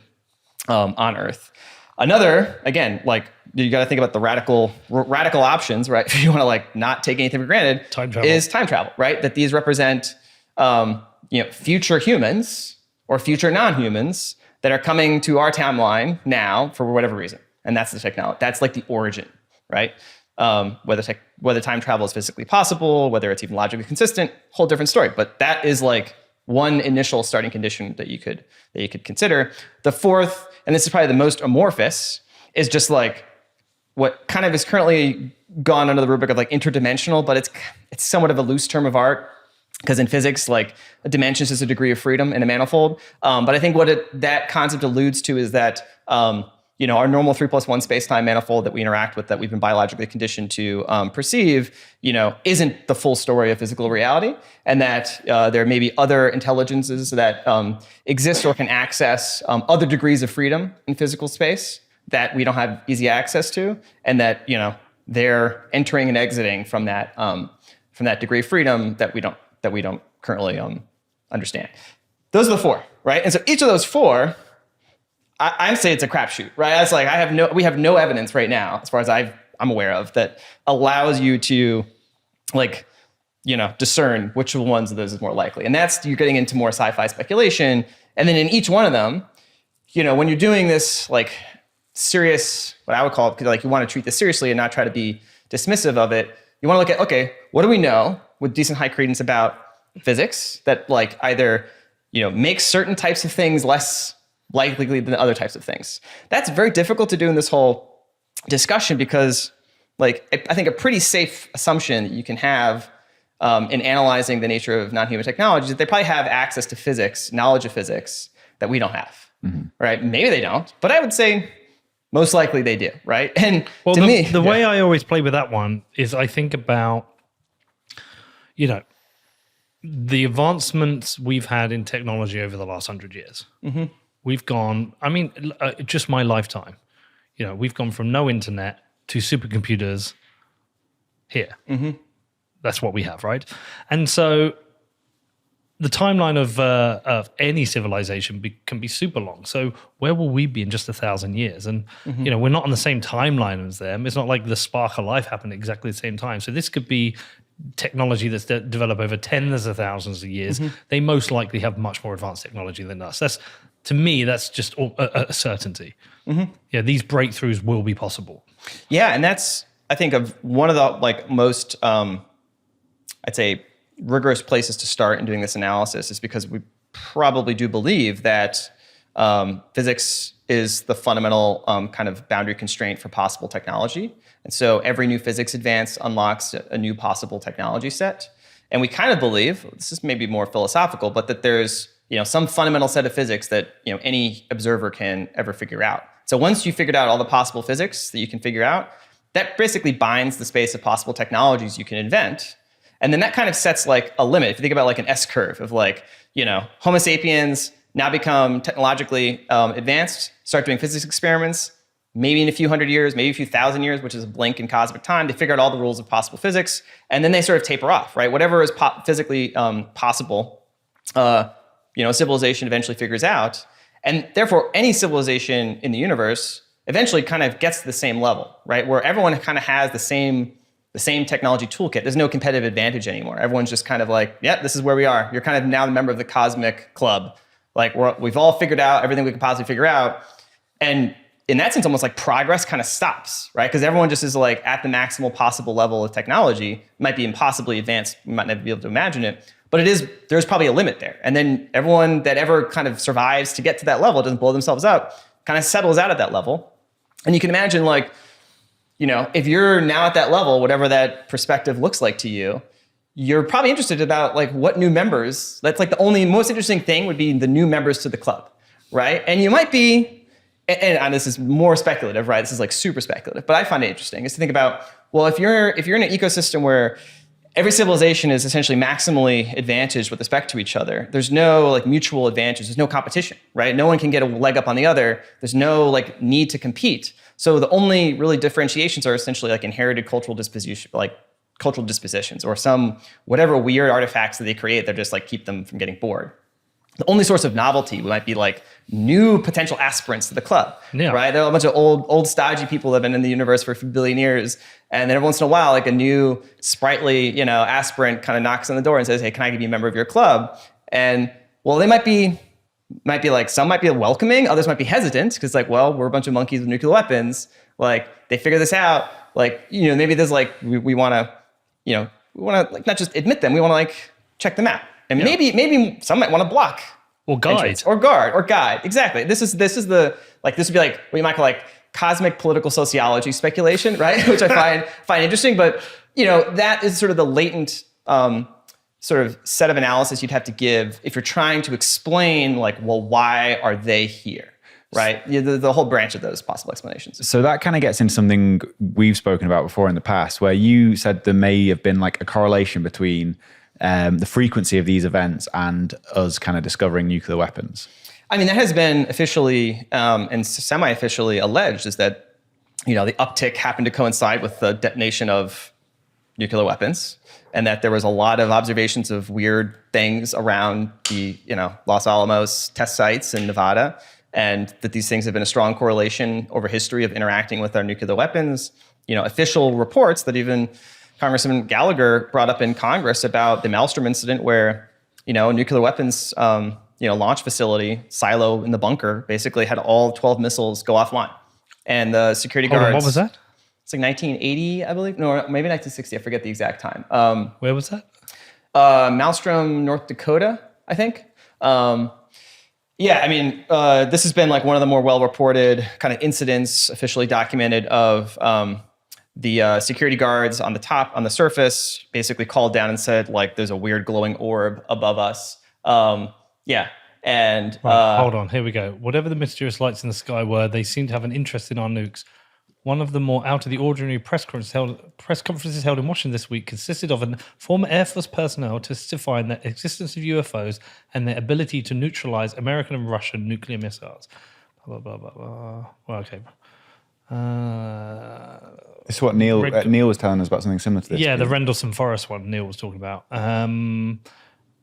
on Earth. Another, again, like you got to think about the radical options, right? If you want to like not take anything for granted, is time travel, right? That these represent, future humans or future non-humans that are coming to our timeline now for whatever reason, and that's the technology. That's like the origin, right? Whether time travel is physically possible, whether it's even logically consistent, whole different story. But that is like one initial starting condition that you could consider. The fourth, and this is probably the most amorphous, is just like what kind of is currently gone under the rubric of like interdimensional, but it's somewhat of a loose term of art, because in physics, like dimensions is a degree of freedom in a manifold. But I think what that concept alludes to is that our normal 3+1 space-time manifold that we interact with, that we've been biologically conditioned to perceive, isn't the full story of physical reality, and that there may be other intelligences that exist or can access other degrees of freedom in physical space that we don't have easy access to, and that they're entering and exiting from that degree of freedom that we don't currently understand. Those are the four, right? And so each of those four, I say it's a crapshoot, right? It's like we have no evidence right now, as far as I'm aware of, that allows you to discern which ones of those is more likely. And you're getting into more sci-fi speculation. And then in each one of them, when you're doing this serious, what I would call it, you want to treat this seriously and not try to be dismissive of it. You want to look at, okay, what do we know with decent high credence about physics that either makes certain types of things less likely than other types of things? That's very difficult to do in this whole discussion, because I think a pretty safe assumption that you can have in analyzing the nature of non-human technologies is that they probably have access to physics, knowledge of physics that we don't have, right? Maybe they don't, but I would say most likely they do, right? And the way I always play with that one is I think about, the advancements we've had in technology over the last 100 years. Mm-hmm. We've gone, just my lifetime, we've gone from no internet to supercomputers here. Mm-hmm. That's what we have, right? And so the timeline of any civilization can be super long. So where will we be in just 1,000 years? And, we're not on the same timeline as them. It's not like the spark of life happened at exactly the same time. So this could be technology that's developed over tens of thousands of years. Mm-hmm. They most likely have much more advanced technology than us. To me, that's just a certainty. Mm-hmm. Yeah, these breakthroughs will be possible. Yeah, and that's, I think, of one of the most, I'd say, rigorous places to start in doing this analysis, is because we probably do believe that physics is the fundamental kind of boundary constraint for possible technology. And so every new physics advance unlocks a new possible technology set. And we kind of believe, this is maybe more philosophical, but that there's some fundamental set of physics that any observer can ever figure out. So once you figured out all the possible physics that you can figure out, that basically binds the space of possible technologies you can invent. And then that kind of sets a limit. If you think about an S-curve of Homo sapiens now become technologically advanced, start doing physics experiments, maybe in a few hundred years, maybe a few thousand years, which is a blink in cosmic time, they figure out all the rules of possible physics, and then they sort of taper off, right? Whatever is physically possible, a civilization eventually figures out. And therefore, any civilization in the universe eventually kind of gets to the same level, right? Where everyone kind of has the same technology toolkit. There's no competitive advantage anymore. Everyone's just kind of this is where we are. You're kind of now the member of the cosmic club. We've all figured out everything we can possibly figure out. And in that sense, almost progress kind of stops, right? Because everyone just is at the maximal possible level of technology. It might be impossibly advanced. We might never be able to imagine it. But there's probably a limit there. And then everyone that ever kind of survives to get to that level, doesn't blow themselves up, kind of settles out at that level. And you can imagine if you're now at that level, whatever that perspective looks like to you, you're probably interested about what new members, that's the only most interesting thing would be the new members to the club, right? And you might be, and this is more speculative, right? This is super speculative, but I find it interesting is to think about, well, if you're in an ecosystem where every civilization is essentially maximally advantaged with respect to each other, there's no mutual advantage, there's no competition, right? No one can get a leg up on the other. There's no need to compete. So the only really differentiations are essentially inherited cultural dispositions, or some whatever weird artifacts that they create that just keep them from getting bored. The only source of novelty might be new potential aspirants to the club, right? There are a bunch of old stodgy people that have been in the universe for a few billion years, and then every once in a while, a new sprightly, aspirant kind of knocks on the door and says, "Hey, can I be a member of your club?" And well, they might be some might be welcoming, others might be hesitant because we're a bunch of monkeys with nuclear weapons. They figure this out. Maybe there's we want to not just admit them, we want to check them out, And maybe some might want to block Or guide. entrance, or guide. Exactly. This would be like what you might call like cosmic political sociology speculation, right? Which I find interesting. But that is sort of the latent sort of set of analysis you'd have to give if you're trying to explain like, well, why are they here? Right? The whole branch of those possible explanations. So that kind of gets into something we've spoken about before in the past, where you said there may have been like a correlation between the frequency of these events and us kind of discovering nuclear weapons. I mean, that has been officially and semi-officially alleged, is that, the uptick happened to coincide with the detonation of nuclear weapons, and that there was a lot of observations of weird things around the, Los Alamos test sites in Nevada, and that these things have been a strong correlation over history of interacting with our nuclear weapons. Official reports that even Congressman Gallagher brought up in Congress about the Maelstrom incident, where, a nuclear weapons, launch facility, silo in the bunker, basically had all 12 missiles go offline. And the security guards... What was that? It's like 1980, I believe. No, maybe 1960. I forget the exact time. Where was that? Maelstrom, North Dakota, I think. Yeah, I mean, this has been like one of the more well-reported kind of incidents, officially documented, of the security guards on the surface, basically called down and said, like, there's a weird glowing orb above us. Yeah, and... Right, hold on, here we go. Whatever the mysterious lights in the sky were, they seem to have an interest in our nukes. One of the more out-of-the-ordinary press conferences held in Washington this week consisted of a former Air Force personnel testifying the existence of UFOs and their ability to neutralize American and Russian nuclear missiles. Blah, blah, blah, blah, blah. Well, okay. It's what Neil was telling us about something similar to this. Yeah, the Rendlesham Forest one Neil was talking about.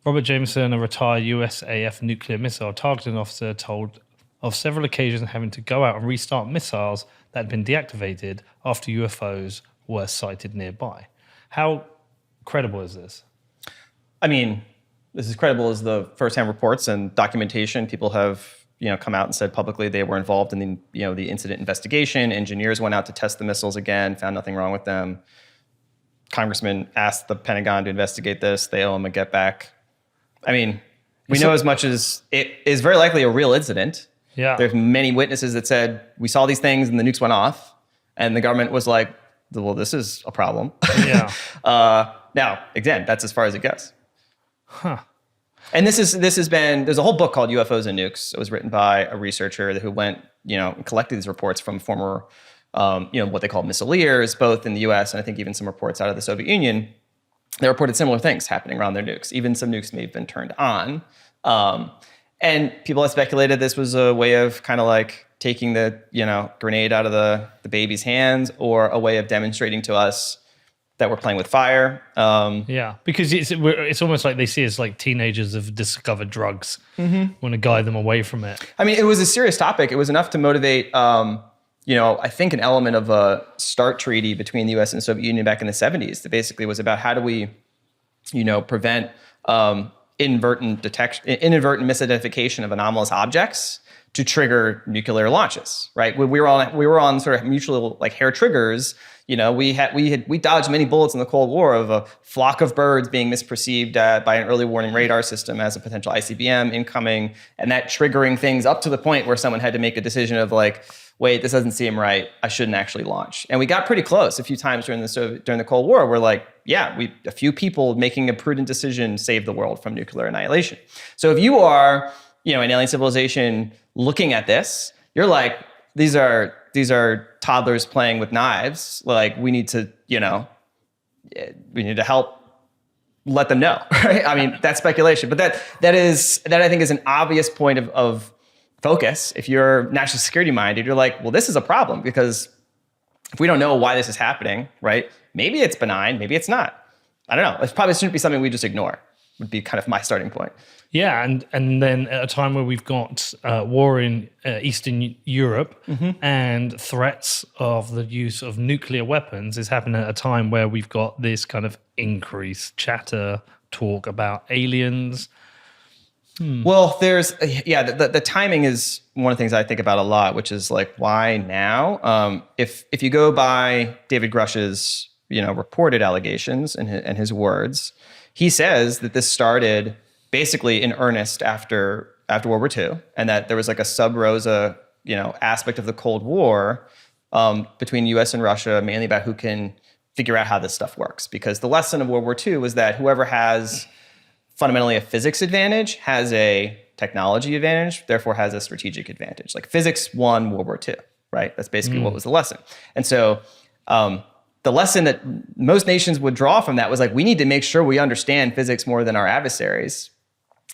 Robert Jameson, a retired USAF nuclear missile targeting officer, told of several occasions having to go out and restart missiles that had been deactivated after UFOs were sighted nearby. How credible is this? I mean, this is credible as the first-hand reports and documentation. People have, come out and said publicly they were involved in the incident investigation. Engineers went out to test the missiles again, found nothing wrong with them. Congressman asked the Pentagon to investigate this. They owe him a get back. I mean, we know as much as it is very likely a real incident. Yeah. There's many witnesses that said, we saw these things and the nukes went off. And the government was like, well, this is a problem. Yeah. Now, again, that's as far as it goes. Huh. And this has been, there's a whole book called UFOs and Nukes. It was written by a researcher who went, and collected these reports from former, what they call missileers, both in the US and I think even some reports out of the Soviet Union. They reported similar things happening around their nukes. Even some nukes may have been turned on. And people have speculated this was a way of kind of like taking the, grenade out of the baby's hands, or a way of demonstrating to us that we're playing with fire. Yeah, because it's almost like they see us like teenagers have discovered drugs. Mm-hmm. Want to guide them away from it. I mean, it was a serious topic. It was enough to motivate, I think an element of a START treaty between the US and the Soviet Union back in the 70s that basically was about how do we, prevent inadvertent misidentification of anomalous objects to trigger nuclear launches, right? We were on sort of mutual like hair triggers. We dodged many bullets in the Cold War of a flock of birds being misperceived by an early warning radar system as a potential ICBM incoming, and that triggering things up to the point where someone had to make a decision of like, wait, this doesn't seem right. I shouldn't actually launch. And we got pretty close a few times during the Cold War. We're like, yeah, a few people making a prudent decision saved the world from nuclear annihilation. So if you are, an alien civilization looking at this, you're like, these are toddlers playing with knives. Like we need to help let them know, right? I mean, that's speculation, but that I think is an obvious point of focus. If you're national security minded, you're like, well, this is a problem because if we don't know why this is happening, right? Maybe it's benign, maybe it's not. I don't know. It probably shouldn't be something we just ignore, would be kind of my starting point. Yeah, and then at a time where we've got war in Eastern Europe, mm-hmm. and threats of the use of nuclear weapons is happening at a time where we've got this kind of increased chatter, talk about aliens. Well, there's, the timing is one of the things I think about a lot, which is like, why now? If you go by David Grush's, reported allegations and his words, he says that this started basically in earnest after World War II, and that there was like a sub rosa, aspect of the Cold War between U.S. and Russia, mainly about who can figure out how this stuff works. Because the lesson of World War II was that whoever has fundamentally a physics advantage has a technology advantage, therefore has a strategic advantage. Like physics won World War II, right? That's basically what was the lesson. And so the lesson that most nations would draw from that was like, we need to make sure we understand physics more than our adversaries.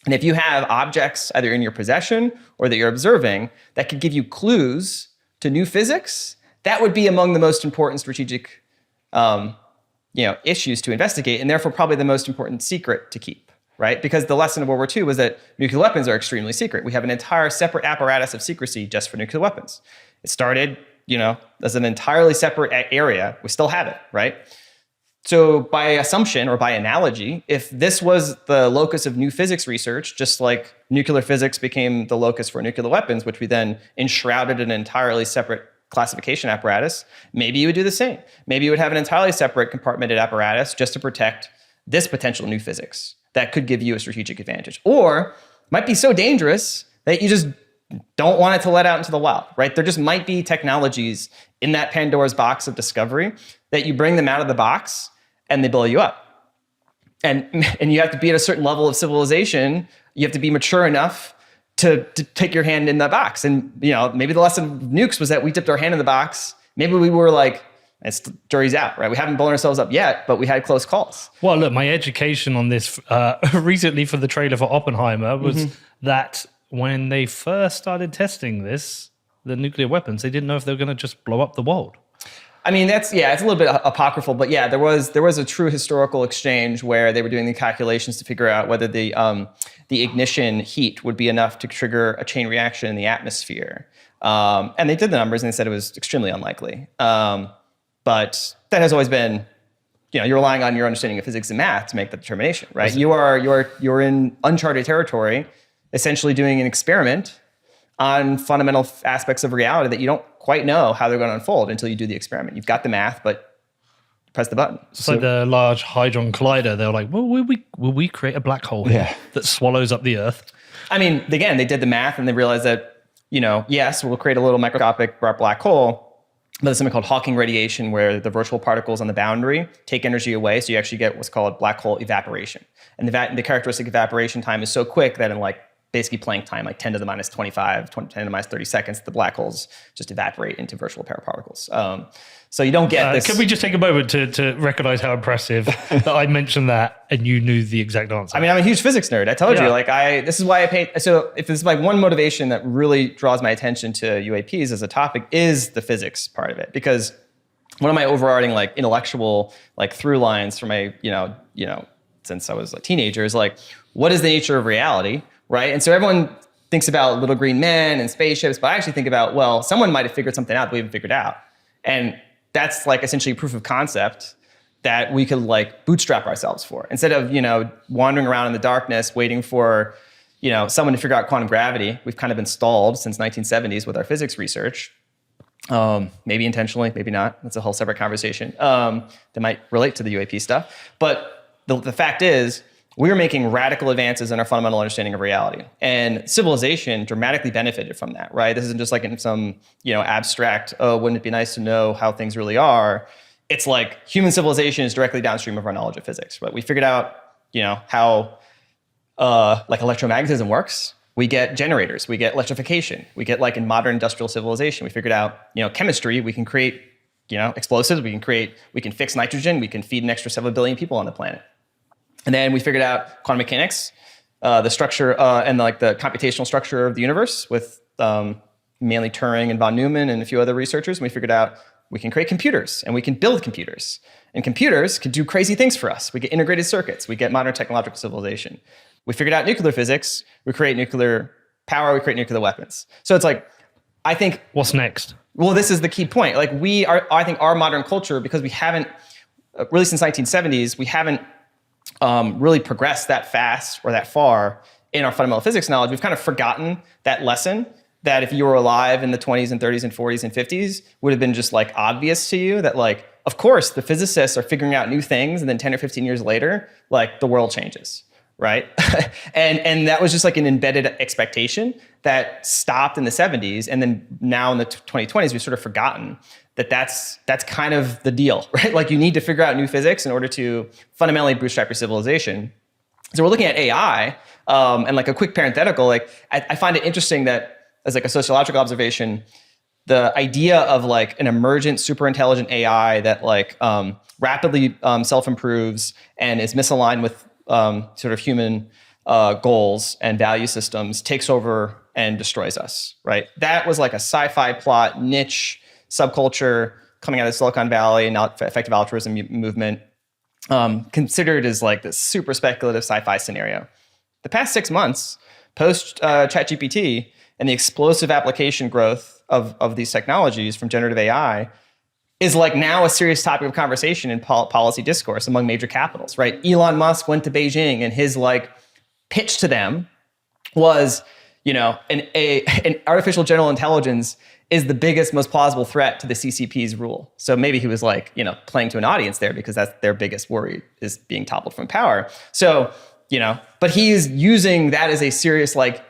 And if you have objects either in your possession or that you're observing that could give you clues to new physics, that would be among the most important strategic issues to investigate, and therefore probably the most important secret to keep, right? Because the lesson of World War II was that nuclear weapons are extremely secret. We have an entire separate apparatus of secrecy just for nuclear weapons. It started, as an entirely separate area. We still have it, right? So by assumption or by analogy, if this was the locus of new physics research, just like nuclear physics became the locus for nuclear weapons, which we then enshrouded in an entirely separate classification apparatus, maybe you would do the same. Maybe you would have an entirely separate compartmented apparatus just to protect this potential new physics that could give you a strategic advantage. Or might be so dangerous that you just don't want it to let out into the wild, right? There just might be technologies in that Pandora's box of discovery that you bring them out of the box and they blow you up. And you have to be at a certain level of civilization. You have to be mature enough to take your hand in the box. And maybe the lesson of nukes was that we dipped our hand in the box. Maybe we were like, it's jury's out, right? We haven't blown ourselves up yet, but we had close calls. Well, look, my education on this recently for the trailer for Oppenheimer was that when they first started testing the nuclear weapons, they didn't know if they were going to just blow up the world. I mean, it's a little bit apocryphal, but yeah, there was a true historical exchange where they were doing the calculations to figure out whether the ignition heat would be enough to trigger a chain reaction in the atmosphere. And they did the numbers and they said it was extremely unlikely. But that has always been, you're relying on your understanding of physics and math to make that determination, right? You're in uncharted territory, essentially doing an experiment on fundamental aspects of reality that you don't quite know how they're going to unfold until you do the experiment. You've got the math, but press the button. It's like the Large Hadron Collider. They're like, well, will we create a black hole that swallows up the Earth? I mean, again, they did the math and they realized that, yes, we'll create a little microscopic black hole, but there's something called Hawking radiation where the virtual particles on the boundary take energy away. So you actually get what's called black hole evaporation. And the characteristic evaporation time is so quick that in basically Planck time, like 10 to the minus 25, 10 to the minus 30 seconds, the black holes just evaporate into virtual particles. So you don't get this. Can we just take a moment to recognize how impressive that I mentioned that and you knew the exact answer? I mean, I'm a huge physics nerd. I told you, this is why I paid. So if there's one motivation that really draws my attention to UAPs as a topic is the physics part of it. Because one of my overarching intellectual through lines for my, since I was a teenager is what is the nature of reality? Right. And so everyone thinks about little green men and spaceships, but I actually think about, well, someone might have figured something out that we haven't figured out. And that's essentially proof of concept that we could bootstrap ourselves for. Instead of, wandering around in the darkness, waiting for, someone to figure out quantum gravity. We've kind of been stalled since 1970s with our physics research. Maybe intentionally, maybe not. That's a whole separate conversation that might relate to the UAP stuff. But the fact is, we were making radical advances in our fundamental understanding of reality. And civilization dramatically benefited from that, right? This isn't just in some, abstract, wouldn't it be nice to know how things really are? It's human civilization is directly downstream of our knowledge of physics, right? We figured out, how electromagnetism works. We get generators, we get electrification. We get in modern industrial civilization, we figured out, chemistry, we can create, explosives, we can fix nitrogen, we can feed an extra 7 billion people on the planet. And then we figured out quantum mechanics, the structure and the computational structure of the universe with mainly Turing and von Neumann and a few other researchers. And we figured out we can create computers and we can build computers. And computers can do crazy things for us. We get integrated circuits. We get modern technological civilization. We figured out nuclear physics. We create nuclear power. We create nuclear weapons. So it's I think... What's next? Well, this is the key point. I think our modern culture, because we haven't, really since 1970s, we haven't really progressed that fast or that far in our fundamental physics knowledge. We've kind of forgotten that lesson that if you were alive in the 20s and 30s and 40s and 50s would have been just obvious to you that of course the physicists are figuring out new things and then 10 or 15 years later, the world changes, right? and that was just like an embedded expectation that stopped in the 70s. And then now in the 2020s, we've sort of forgotten that that's kind of the deal, right? Like you need to figure out new physics in order to fundamentally bootstrap your civilization. So we're looking at AI, and like a quick parenthetical, like I find it interesting that as like a sociological observation, the idea of like an emergent super intelligent AI that like rapidly self-improves and is misaligned with sort of human goals and value systems takes over and destroys us, right? That was like a sci-fi plot, niche subculture coming out of Silicon Valley and effective altruism movement, considered as like this super speculative sci-fi scenario. The past 6 months, post ChatGPT and the explosive application growth of these technologies from generative AI is like now a serious topic of conversation in policy discourse among major capitals, right? Elon Musk went to Beijing and his like pitch to them was, you know, an artificial general intelligence is the biggest, most plausible threat to the CCP's rule. So maybe he was like, you know, playing to an audience there because that's their biggest worry is being toppled from power. So, you know, but he's using that as a serious like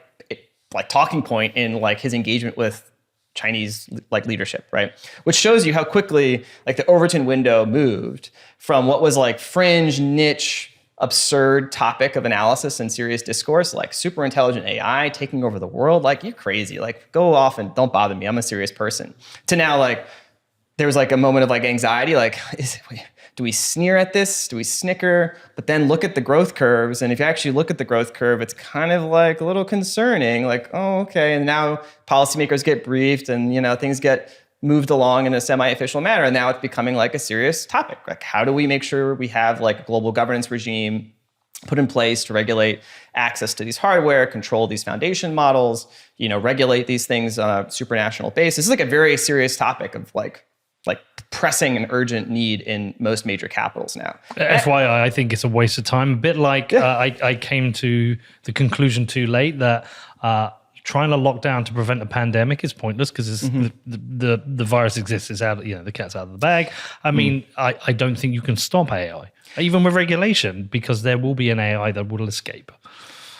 talking point in like his engagement with Chinese like leadership, right? Which shows you how quickly like the Overton window moved from what was like fringe, niche, absurd topic of analysis and serious discourse, like super intelligent AI taking over the world. Like you're crazy, like go off and don't bother me. I'm a serious person. To now like, there was like a moment of like anxiety, like do we sneer at this? Do we snicker? But then look at the growth curves. And if you actually look at the growth curve, it's kind of like a little concerning, like, oh, okay. And now policymakers get briefed and, you know, things get moved along in a semi-official manner. And now it's becoming like a serious topic. Like, how do we make sure we have like a global governance regime put in place to regulate access to these hardware, control these foundation models, you know, regulate these things on a supranational basis? It's like a very serious topic of like pressing and urgent need in most major capitals now. FYI, I think it's a waste of time. A bit like I came to the conclusion too late that trying to lock down to prevent a pandemic is pointless because the virus exists. It's out, you know, the cat's out of the bag. I mean, I don't think you can stop AI, even with regulation, because there will be an AI that will escape.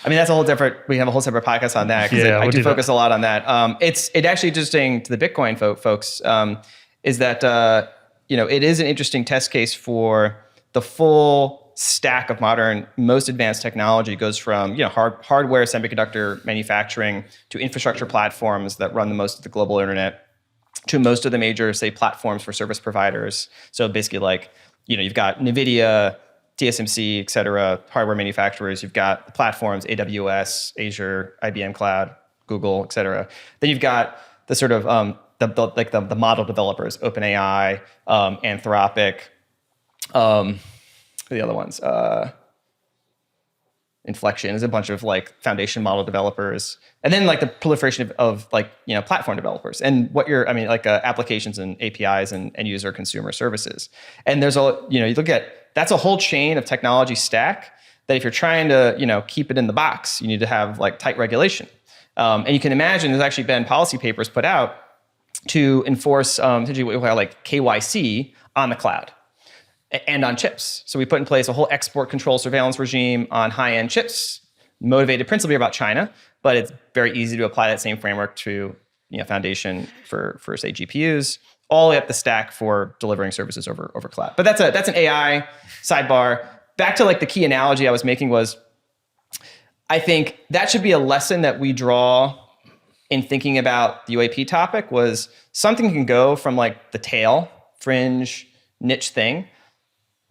I mean, that's a whole different, we have a whole separate podcast on that because I do focus a lot on that. It's actually interesting to the Bitcoin folks, is that, you know, it is an interesting test case for the full stack of modern, most advanced technology. Goes from, you know, hardware, semiconductor manufacturing to infrastructure platforms that run the most of the global internet to most of the major, say, platforms for service providers. So basically like, you know, you've got NVIDIA, TSMC, et cetera, hardware manufacturers. You've got the platforms, AWS, Azure, IBM Cloud, Google, et cetera. Then you've got the sort of, the model developers, OpenAI, Anthropic, the other ones, Inflection. There's a bunch of like foundation model developers, and then like the proliferation of like, you know, platform developers and applications and APIs and end user consumer services. And there's you look at, that's a whole chain of technology stack that if you're trying to, you know, keep it in the box, you need to have like tight regulation. And you can imagine there's actually been policy papers put out to enforce essentially what we call like KYC on the cloud and on chips. So we put in place a whole export control surveillance regime on high-end chips, motivated principally about China, but it's very easy to apply that same framework to, you know, foundation for say GPUs, all the way up the stack for delivering services over cloud. But that's an AI sidebar. Back to like the key analogy I was making was, I think that should be a lesson that we draw in thinking about the UAP topic, was something can go from like the tail, fringe, niche thing,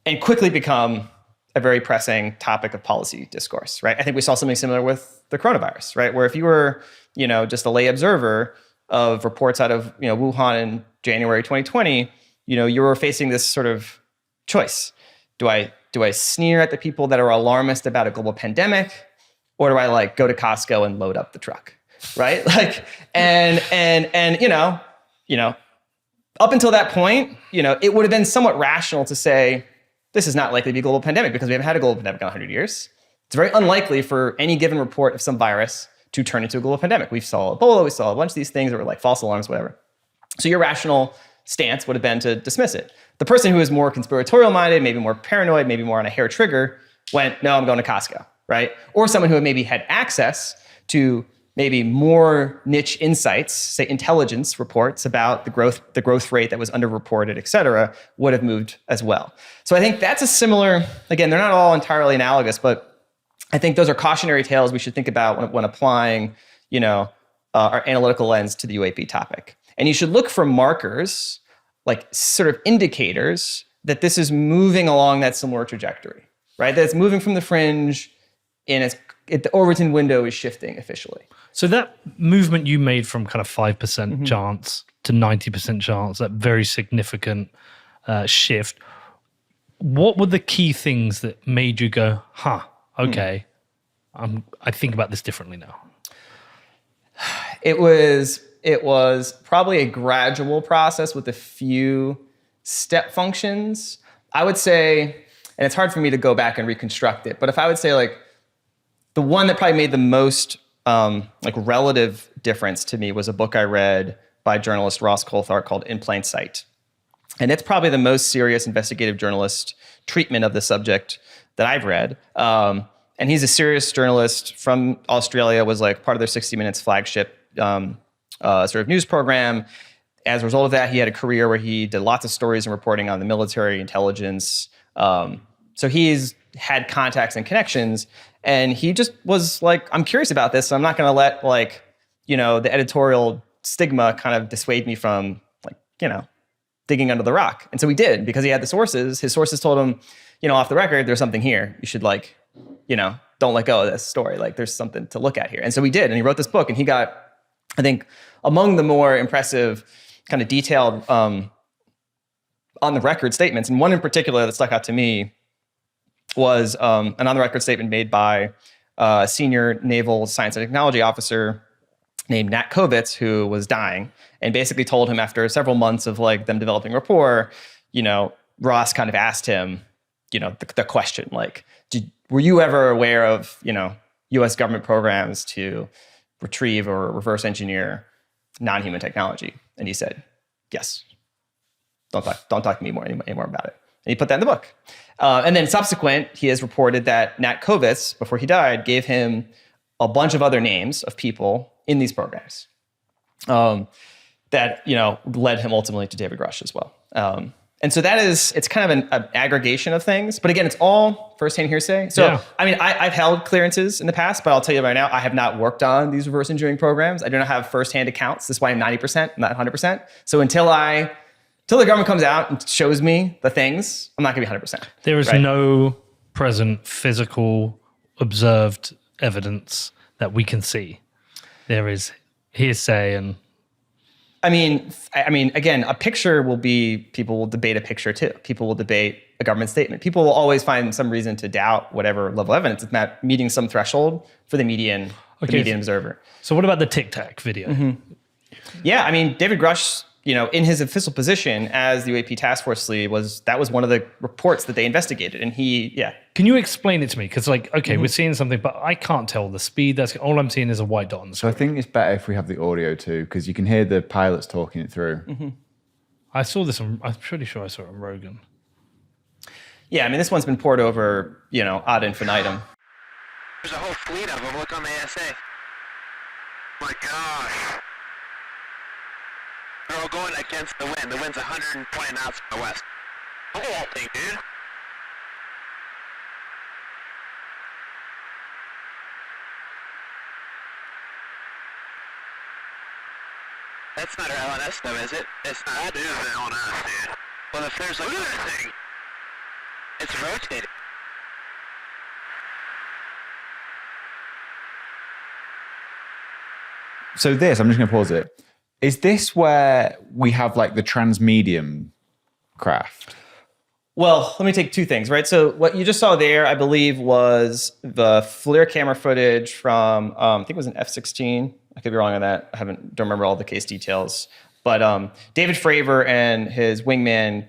and quickly become a very pressing topic of policy discourse, right? I think we saw something similar with the coronavirus, right? Where if you were, you know, just a lay observer of reports out of, you know, Wuhan in January 2020, you know, you were facing this sort of choice. Do I sneer at the people that are alarmist about a global pandemic, or do I like go to Costco and load up the truck? Right? Like, and you know, up until that point, you know, it would have been somewhat rational to say, this is not likely to be a global pandemic because we haven't had a global pandemic in 100 years. It's very unlikely for any given report of some virus to turn into a global pandemic. We saw Ebola, we saw a bunch of these things that were like false alarms, whatever. So your rational stance would have been to dismiss it. The person who is more conspiratorial minded, maybe more paranoid, maybe more on a hair trigger, went, no, I'm going to Costco. right? Or someone who maybe had access to maybe more niche insights, say intelligence reports about the growth rate that was underreported, et cetera, would have moved as well. So I think that's a similar, again, they're not all entirely analogous, but I think those are cautionary tales we should think about when applying, our analytical lens to the UAP topic. And you should look for markers, like sort of indicators that this is moving along that similar trajectory, right? That it's moving from the fringe and the Overton window is shifting officially. So that movement you made from kind of 5% chance to 90% chance, that very significant shift, what were the key things that made you go, okay, I think about this differently now? It was probably a gradual process with a few step functions. I would say, and it's hard for me to go back and reconstruct it, but if I would say like the one that probably made the most relative difference to me was a book I read by journalist Ross Coulthart called In Plain Sight. And it's probably the most serious investigative journalist treatment of the subject that I've read. And he's a serious journalist from Australia, was like part of their 60 Minutes flagship sort of news program. As a result of that, he had a career where he did lots of stories and reporting on the military, intelligence. So he's had contacts and connections. And he just was like, I'm curious about this, so I'm not going to let the editorial stigma kind of dissuade me from digging under the rock. And so we did, because he had the sources. His sources told him, off the record, there's something here. You should don't let go of this story. Like there's something to look at here. And so we did, and he wrote this book, and he got, I think, among the more impressive kind of detailed on the record statements. And one in particular that stuck out to me was an on-the-record statement made by a senior naval science and technology officer named Nat Kovitz, who was dying, and basically told him after several months of them developing rapport, Ross kind of asked him, the question, were you ever aware of, U.S. government programs to retrieve or reverse engineer non-human technology? And he said, yes. Don't talk to me anymore about it. And he put that in the book. And then subsequent, he has reported that Nat Kovitz, before he died, gave him a bunch of other names of people in these programs that, led him ultimately to David Grush as well. And so it's kind of an aggregation of things. But again, it's all firsthand hearsay. So, yeah. I mean, I've held clearances in the past, but I'll tell you right now, I have not worked on these reverse engineering programs. I do not have firsthand accounts. This is why I'm 90%, not 100%. So until the government comes out and shows me the things, I'm not going to be 100%. There is no present physical observed evidence that we can see. There is hearsay and... I mean, again, a picture people will debate a picture too. People will debate a government statement. People will always find some reason to doubt whatever level of evidence. It's not meeting some threshold for the median observer. So what about the Tic Tac video? Mm-hmm. Yeah, I mean, David Grush, in his official position as the UAP task force lead, that was one of the reports that they investigated. And Can you explain it to me? Because we're seeing something, but I can't tell the speed. That's all I'm seeing is a white dot on the screen. So I think it's better if we have the audio too, because you can hear the pilots talking it through. Mm-hmm. I saw this I'm pretty sure I saw it on Rogan. Yeah, I mean, this one's been poured over, ad infinitum. There's a whole fleet of them. Look on the ASA. My gosh. They're all going against the wind. The wind's 120 knots from the west. Look at that thing, dude. That's not our LNS though, is it? It's not. That is the LNS, dude. Well, if there's look at that thing. It's rotating. So I'm just going to pause it. Is this where we have the transmedium craft? Well, let me take two things, right? So what you just saw there, I believe, was the FLIR camera footage from, I think it was an F-16. I could be wrong on that. Don't remember all the case details. But David Fravor and his wingman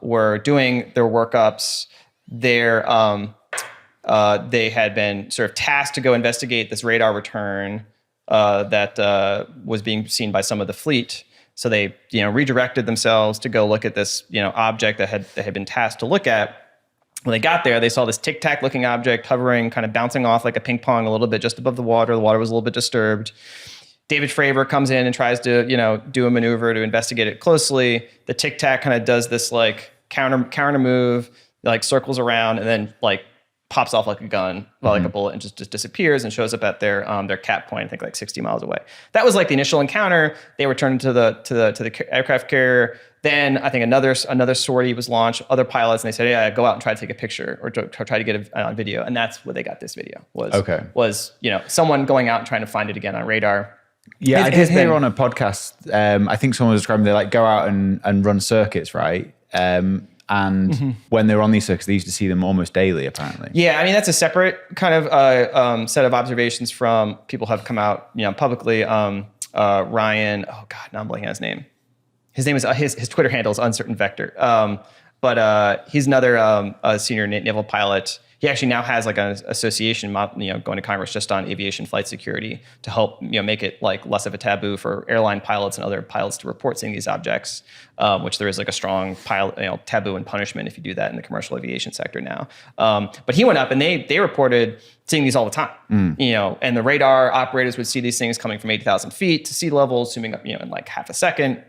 were doing their workups. They had been sort of tasked to go investigate this radar return that was being seen by some of the fleet. So they, redirected themselves to go look at this, object that had been tasked to look at. When they got there, they saw this tic-tac looking object hovering, kind of bouncing off like a ping pong a little bit just above the water. The water was a little bit disturbed. David Fravor comes in and tries to, do a maneuver to investigate it closely. The tic-tac kind of does this like counter move, like circles around and then like pops off like a gun, like a bullet, and just disappears and shows up at their cap point, I think like 60 miles away. That was like the initial encounter. They returned to the aircraft carrier. Then I think another sortie was launched, other pilots, and they said, yeah, go out and try to take a picture or try to get a video. And that's where they got this video was someone going out and trying to find it again on radar. Yeah, I did hear on a podcast, I think someone was describing, they like go out and run circuits, right? And when they were on these circuits, they used to see them almost daily, apparently. Yeah, I mean, that's a separate kind of set of observations from people who have come out, publicly. Ryan, oh God, now I'm blanking on his name. His name is, his Twitter handle is Uncertain Vector. But he's another senior naval pilot. He actually now has like an association, going to Congress just on aviation flight security to help, make it like less of a taboo for airline pilots and other pilots to report seeing these objects, which there is like a strong taboo and punishment if you do that in the commercial aviation sector now. But he went up and they reported seeing these all the time, and the radar operators would see these things coming from 80,000 feet to sea level, zooming up, in like half a second.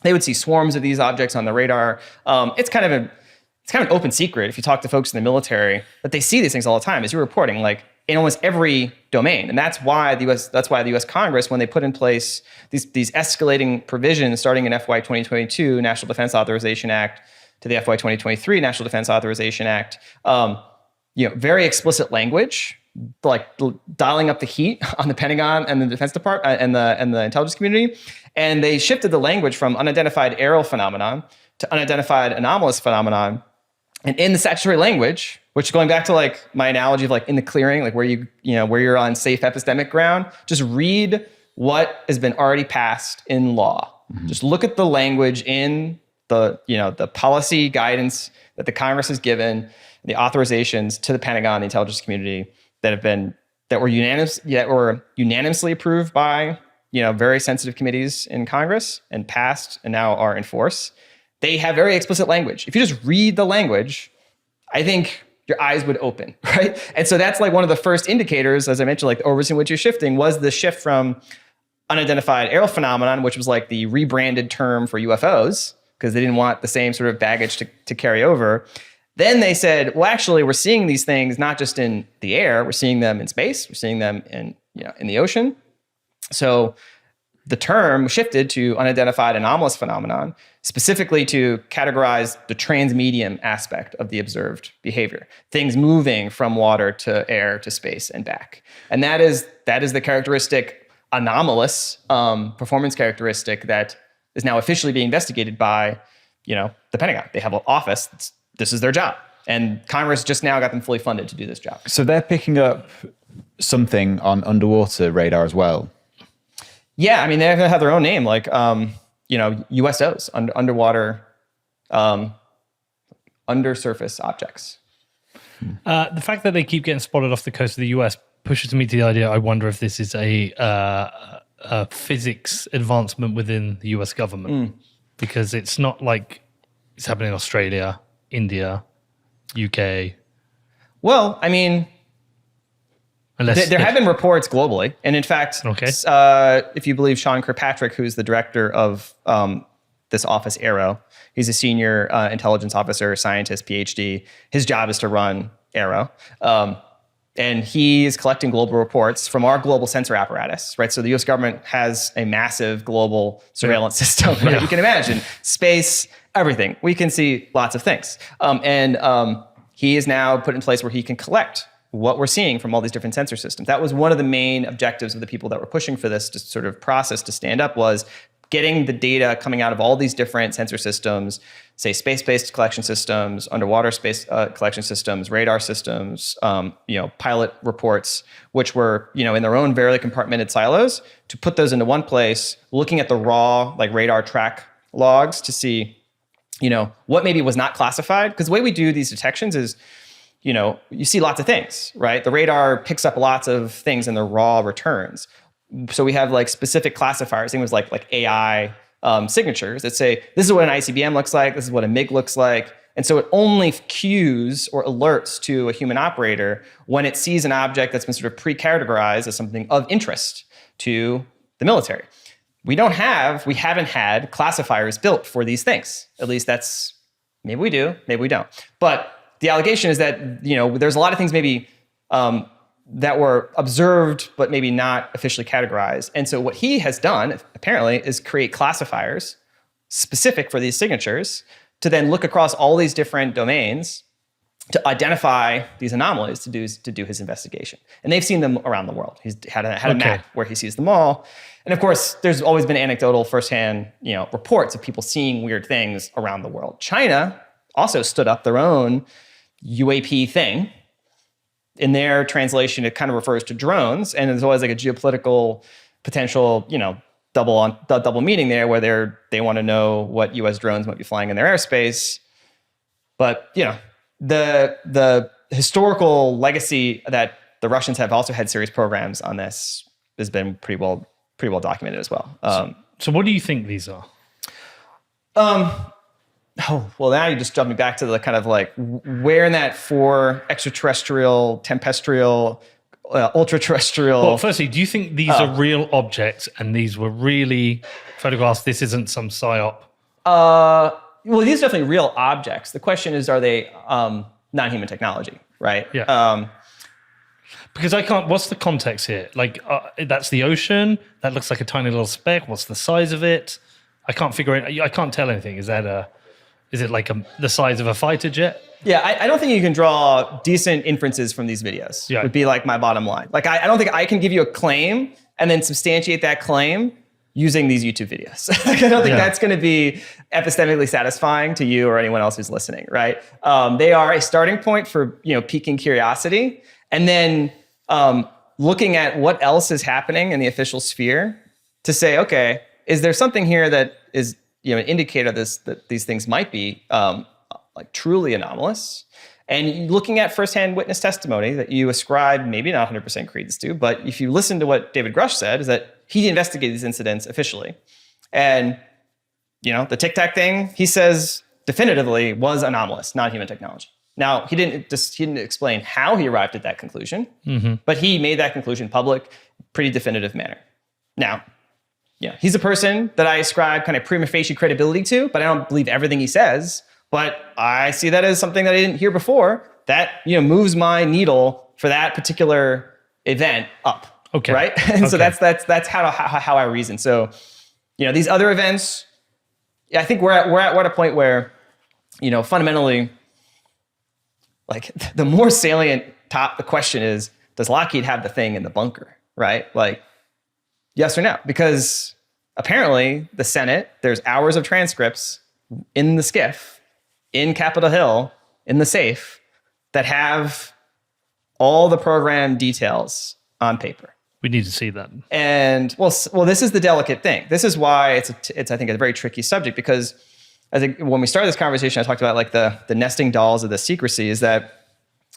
They would see swarms of these objects on the radar. It's kind of an open secret if you talk to folks in the military that they see these things all the time, as you're reporting, like in almost every domain. And that's why the U.S. Congress, when they put in place these escalating provisions starting in FY 2022 National Defense Authorization Act to the FY 2023 National Defense Authorization Act, very explicit language, like dialing up the heat on the Pentagon and the Defense Department and the intelligence community. And they shifted the language from unidentified aerial phenomenon to unidentified anomalous phenomenon. And in the statutory language, which going back to like my analogy of like in the clearing, like where you're on safe epistemic ground, just read what has been already passed in law. Just look at the language in the policy guidance that the Congress has given, the authorizations to the Pentagon, the intelligence community that were unanimously approved by very sensitive committees in Congress and passed and now are in force. They have very explicit language. If you just read the language, I think your eyes would open, right? And so that's like one of the first indicators, as I mentioned, like the orbits in which you're shifting was the shift from unidentified aerial phenomenon, which was like the rebranded term for UFOs, because they didn't want the same sort of baggage to carry over. Then they said, well, actually, we're seeing these things not just in the air, we're seeing them in space, we're seeing them in the ocean. So the term shifted to unidentified anomalous phenomenon, specifically to categorize the transmedium aspect of the observed behavior, things moving from water to air to space and back. And that is the characteristic, anomalous performance characteristic that is now officially being investigated by the Pentagon. They have an office. This is their job. And Congress just now got them fully funded to do this job. So they're picking up something on underwater radar as well. Yeah, I mean, they have their own name, like, USOs, underwater, undersurface objects. The fact that they keep getting spotted off the coast of the US pushes me to the idea, I wonder if this is a physics advancement within the US government. Because it's not like it's happening in Australia, India, UK. Well, I mean... There have been reports globally. And in fact, if you believe Sean Kirkpatrick, who's the director of this office, Aero, he's a senior intelligence officer, scientist, PhD. His job is to run Aero. And he is collecting global reports from our global sensor apparatus, right? So the US government has a massive global surveillance system, right? Yeah. You can imagine space, everything. We can see lots of things. And he is now put in place where he can collect what we're seeing from all these different sensor systems. That was one of the main objectives of the people that were pushing for this sort of process to stand up, was getting the data coming out of all these different sensor systems, say space-based collection systems, underwater space collection systems, radar systems, pilot reports, which were in their own very compartmented silos, to put those into one place, looking at the raw like radar track logs to see what maybe was not classified. Because the way we do these detections is, you see lots of things, right? The radar picks up lots of things in the raw returns. So we have like specific classifiers, things like AI signatures that say, this is what an ICBM looks like, this is what a MiG looks like, And so it only cues or alerts to a human operator when it sees an object that's been sort of pre-categorized as something of interest to the military. We haven't had classifiers built for these things. At least that's, maybe we do, maybe we don't. But the allegation is that, there's a lot of things maybe that were observed, but maybe not officially categorized. And so what he has done, apparently, is create classifiers specific for these signatures to then look across all these different domains to identify these anomalies to do his investigation. And they've seen them around the world. He's had a map where he sees them all. And of course, there's always been anecdotal firsthand, reports of people seeing weird things around the world. China also stood up their own UAP thing. In their translation, it kind of refers to drones, and there's always like a geopolitical potential, double meaning there, where they want to know what U.S. drones might be flying in their airspace. But the historical legacy that the Russians have also had serious programs on this has been pretty well documented as well. So what do you think these are? Oh, well, now you just jumped me back to the kind of like where in that for extraterrestrial, tempestrial, ultra-terrestrial. Well, firstly, do you think these are real objects and these were really photographs? This isn't some psyop? Well, these are definitely real objects. The question is, are they non-human technology, right? Yeah. Because I can't, what's the context here? Like, that's the ocean. That looks like a tiny little speck. What's the size of it? I can't figure it. I can't tell anything. Is it like the size of a fighter jet? Yeah, I don't think you can draw decent inferences from these videos. Yeah. Would be like my bottom line. Like, I don't think I can give you a claim and then substantiate that claim using these YouTube videos. Like, I don't think that's going to be epistemically satisfying to you or anyone else who's listening, right? They are a starting point for piquing curiosity, and then looking at what else is happening in the official sphere to say, okay, is there something here that is an indicator that these things might be like truly anomalous? And looking at firsthand witness testimony that you ascribe maybe not 100% credence to, but if you listen to what David Grush said, is that he investigated these incidents officially. And the Tic Tac thing, he says definitively was anomalous, non-human technology. Now, he didn't explain how he arrived at that conclusion, but he made that conclusion public, pretty definitive manner. Now, he's a person that I ascribe kind of prima facie credibility to, but I don't believe everything he says. But I see that as something that I didn't hear before that moves my needle for that particular event up. Okay. Right. And so that's how I reason. So these other events, I think we're at a point where fundamentally, like, the more salient the question is, does Lockheed have the thing in the bunker? Right. Like, yes or no? Because apparently the Senate, there's hours of transcripts in the SCIF, in Capitol Hill, in the safe, that have all the program details on paper. We need to see that. And well, this is the delicate thing. This is why it's I think a very tricky subject, because I think when we started this conversation, I talked about like the nesting dolls of the secrecy, is that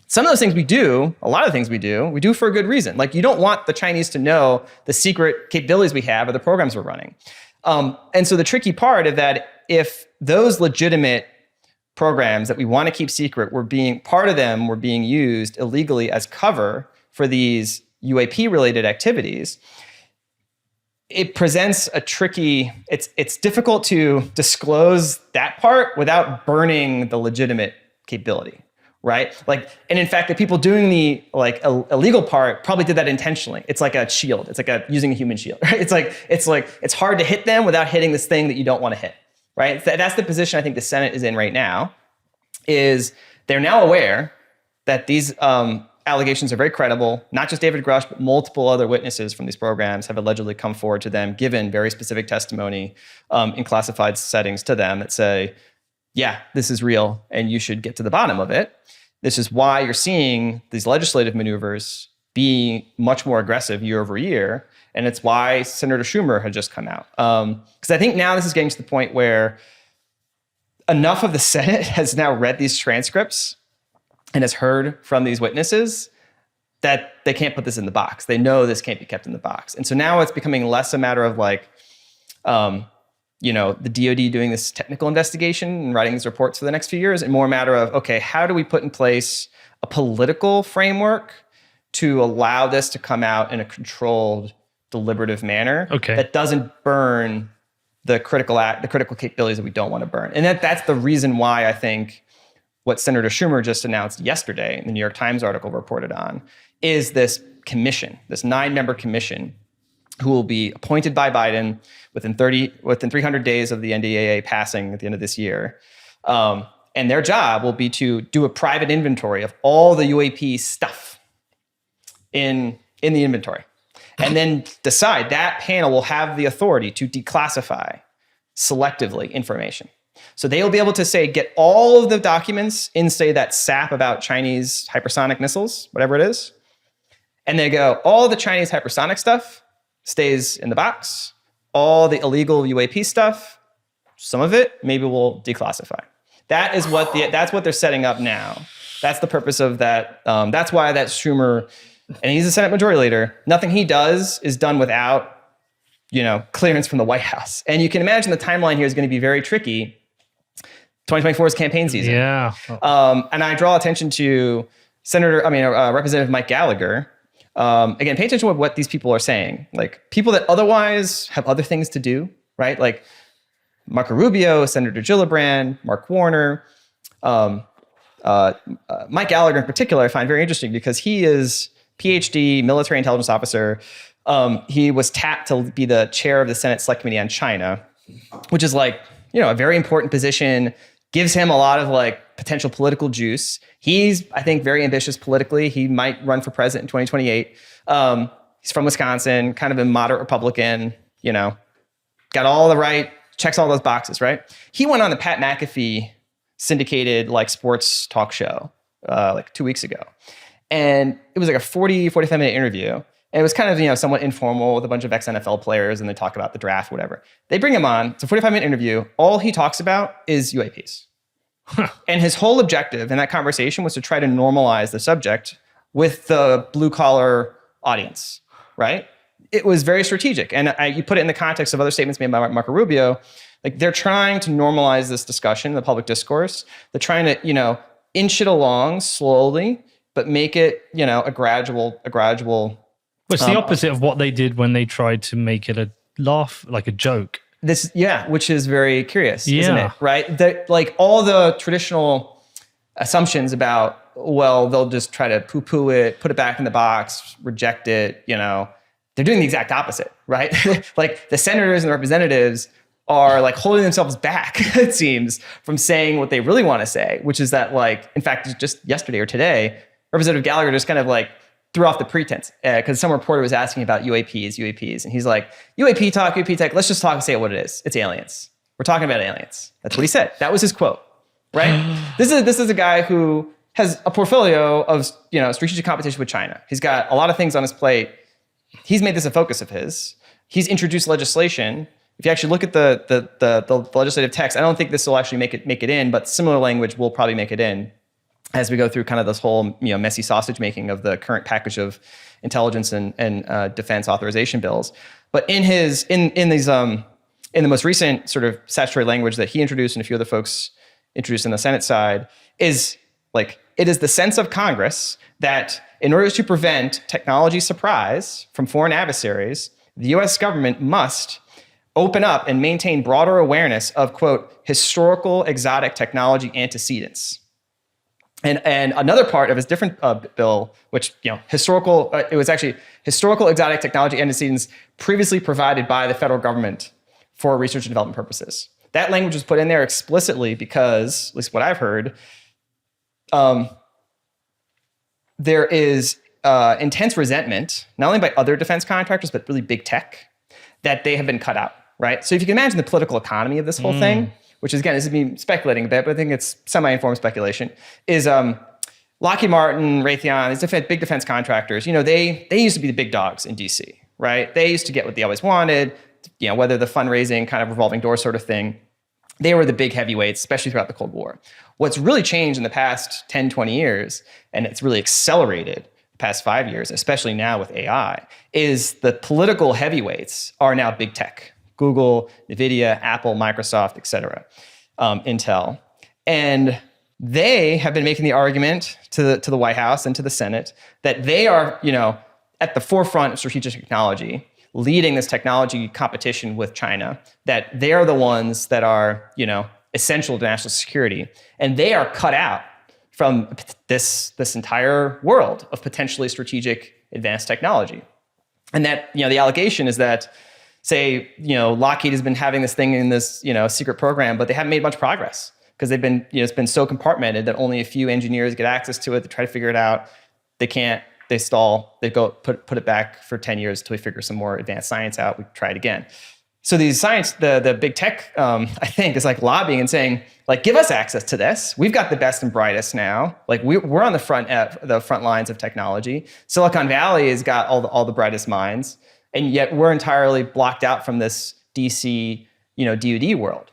some of those things we do, a lot of the things we do for a good reason. Like, you don't want the Chinese to know the secret capabilities we have or the programs we're running. And so the tricky part of that, if those legitimate programs that we want to keep secret were being used illegally as cover for these UAP related activities, it presents a tricky, it's difficult to disclose that part without burning the legitimate capability, right? Like, and in fact, the people doing the illegal part probably did that intentionally. It's like a shield. It's like using a human shield, right? It's hard to hit them without hitting this thing that you don't want to hit, right? That's the position I think the Senate is in right now, is they're now aware that these allegations are very credible. Not just David Grush, but multiple other witnesses from these programs have allegedly come forward to them, given very specific testimony in classified settings to them that say, yeah, this is real and you should get to the bottom of it. This is why you're seeing these legislative maneuvers be much more aggressive year over year. And it's why Senator Schumer had just come out. Because I think now this is getting to the point where enough of the Senate has now read these transcripts and has heard from these witnesses that they can't put this in the box. They know this can't be kept in the box. And so now it's becoming less a matter of like, the DoD doing this technical investigation and writing these reports for the next few years, and more a matter of, okay, how do we put in place a political framework to allow this to come out in a controlled, deliberative manner that doesn't burn the critical capabilities that we don't want to burn. And that's the reason why I think what Senator Schumer just announced yesterday in the New York Times article reported on is this commission, this 9-member commission who will be appointed by Biden within 300 days of the NDAA passing at the end of this year. And their job will be to do a private inventory of all the UAP stuff in the inventory. And then decide, that panel will have the authority to declassify selectively information. So they will be able to say, get all of the documents in, say, that SAP about Chinese hypersonic missiles, whatever it is. And they go, all the Chinese hypersonic stuff stays in the box. All the illegal UAP stuff, some of it, maybe we'll declassify. That's what they're setting up now. That's the purpose of that. That's why that Schumer, and he's a Senate Majority Leader, nothing he does is done without, clearance from the White House. And you can imagine the timeline here is going to be very tricky. 2024 is campaign season. Yeah. And I draw attention to Representative Mike Gallagher. Again, pay attention to what these people are saying. Like people that otherwise have other things to do, right? Like Marco Rubio, Senator Gillibrand, Mark Warner, Mike Gallagher in particular, I find very interesting because he is PhD, military intelligence officer. He was tapped to be the chair of the Senate Select Committee on China, which is a very important position, gives him a lot of potential political juice. He's, I think, very ambitious politically. He might run for president in 2028. He's from Wisconsin, kind of a moderate Republican, got all the right, checks all those boxes, right? He went on the Pat McAfee syndicated sports talk show 2 weeks ago. And it was a 45 minute interview. And it was kind of, somewhat informal with a bunch of ex-NFL players, and they talk about the draft, whatever. They bring him on. It's a 45-minute interview. All he talks about is UAPs. And his whole objective in that conversation was to try to normalize the subject with the blue-collar audience, right? It was very strategic. And you put it in the context of other statements made by Marco Rubio. They're trying to normalize this discussion in the public discourse. They're trying to, inch it along slowly, but make it, a gradual. Well, it's the opposite of what they did when they tried to make it a laugh, like a joke. Which is very curious, isn't it? Right? All the traditional assumptions about, well, they'll just try to poo-poo it, put it back in the box, reject it, they're doing the exact opposite, right? The senators and the representatives are holding themselves back, it seems, from saying what they really want to say, which is that in fact, just yesterday or today, Representative Gallagher just kind of threw off the pretense because some reporter was asking about UAPs. And he's like, UAP talk, let's just talk and say what it is. It's aliens. We're talking about aliens. That's what he said. That was his quote, right? This is a guy who has a portfolio of, strategic competition with China. He's got a lot of things on his plate. He's made this a focus of his. He's introduced legislation. If you actually look at the legislative text, I don't think this will actually make it in, but similar language will probably make it in as we go through kind of this whole messy sausage making of the current package of intelligence and defense authorization bills. But in the most recent sort of statutory language that he introduced and a few other folks introduced in the Senate side is it is the sense of Congress that in order to prevent technology surprise from foreign adversaries, the U.S. government must open up and maintain broader awareness of, quote, historical exotic technology antecedents. And another part of his different bill, which, it was actually historical exotic technology antecedents previously provided by the federal government for research and development purposes. That language was put in there explicitly because, at least what I've heard, there is intense resentment, not only by other defense contractors, but really big tech, that they have been cut out, right? So if you can imagine the political economy of this whole thing, which is, again, this is me speculating a bit, but I think it's semi-informed speculation, is Lockheed Martin, Raytheon, these big defense contractors, they used to be the big dogs in DC, right? They used to get what they always wanted, whether the fundraising kind of revolving door sort of thing. They were the big heavyweights, especially throughout the Cold War. What's really changed in the past 10, 20 years, and it's really accelerated the past 5 years, especially now with AI, is the political heavyweights are now big tech. Google, NVIDIA, Apple, Microsoft, et cetera, Intel. And they have been making the argument to the White House and to the Senate that they are, at the forefront of strategic technology, leading this technology competition with China, that they're the ones that are, essential to national security. And they are cut out from this entire world of potentially strategic advanced technology. And that, the allegation is that, say, Lockheed has been having this thing in this, secret program, but they haven't made much progress because they've been, it's been so compartmented that only a few engineers get access to it to try to figure it out. They can't, they stall, they go put it back for 10 years until we figure some more advanced science out. We try it again. So these science, the big tech, I think, is like lobbying and saying, like, give us access to this. We've got the best and brightest now. Like we're on the front lines of technology. Silicon Valley has got all the brightest minds, and yet we're entirely blocked out from this DC, DoD world.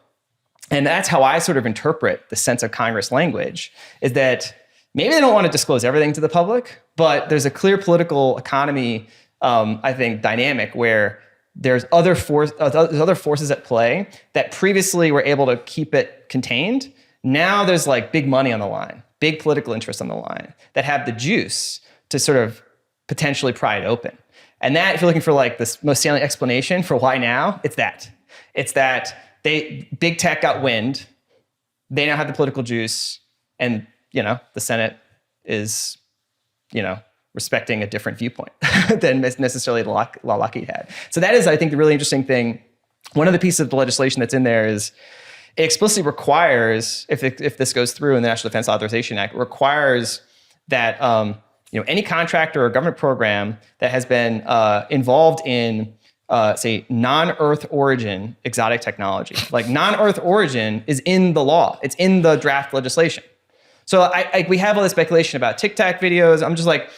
And that's how I sort of interpret the sense of Congress language, is that maybe they don't want to disclose everything to the public, but there's a clear political economy, I think, dynamic where there's other forces at play that previously were able to keep it contained. Now there's like big money on the line, big political interest on the line that have the juice to sort of potentially pry it open. And that, if you're looking for like this most salient explanation for why now, it's that. It's that big tech got wind. They now have the political juice, and the Senate is, respecting a different viewpoint than necessarily Lockheed had. So that is, I think, the really interesting thing. One of the pieces of the legislation that's in there is it explicitly requires, if this goes through in the National Defense Authorization Act, requires that any contractor or government program that has been involved in say non-Earth origin exotic technology, like non-Earth origin is in the law. It's in the draft legislation. So we have all this speculation about Tic Tac videos. I'm just like,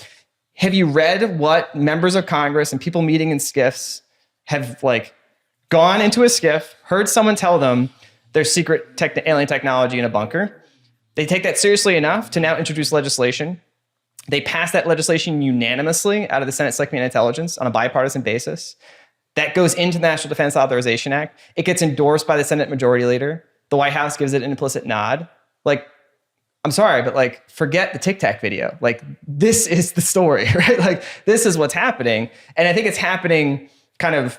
have you read what members of Congress and people meeting in SCIFs have like gone into a SCIF, heard someone tell them there's secret alien technology in a bunker? They take that seriously enough to now introduce legislation. They pass that legislation unanimously out of the Senate Subcommittee on Intelligence on a bipartisan basis. That goes into the National Defense Authorization Act. It gets endorsed by the Senate Majority Leader. The White House gives it an implicit nod. Like, I'm sorry, but like, forget the Tic Tac video. Like, this is the story, right? Like, this is what's happening. And I think it's happening kind of,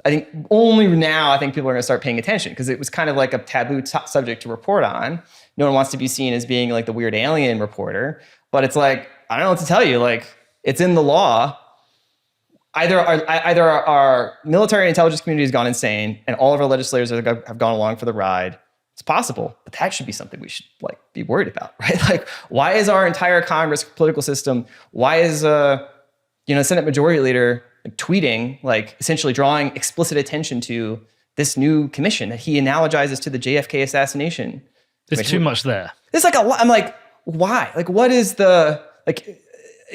I think only now I think people are going to start paying attention, because it was kind of like a taboo subject to report on. No one wants to be seen as being like the weird alien reporter, but it's like, I don't know what to tell you. Like, it's in the law. Either our military and intelligence community has gone insane and all of our legislators have gone along for the ride. It's possible, but that should be something we should like be worried about, right? Like, why is our entire Congress political system, why is Senate Majority Leader tweeting, like essentially drawing explicit attention to this new commission that he analogizes to the JFK assassination? There's too much there. There's like a lot. I'm like, why? Like, what is the, like,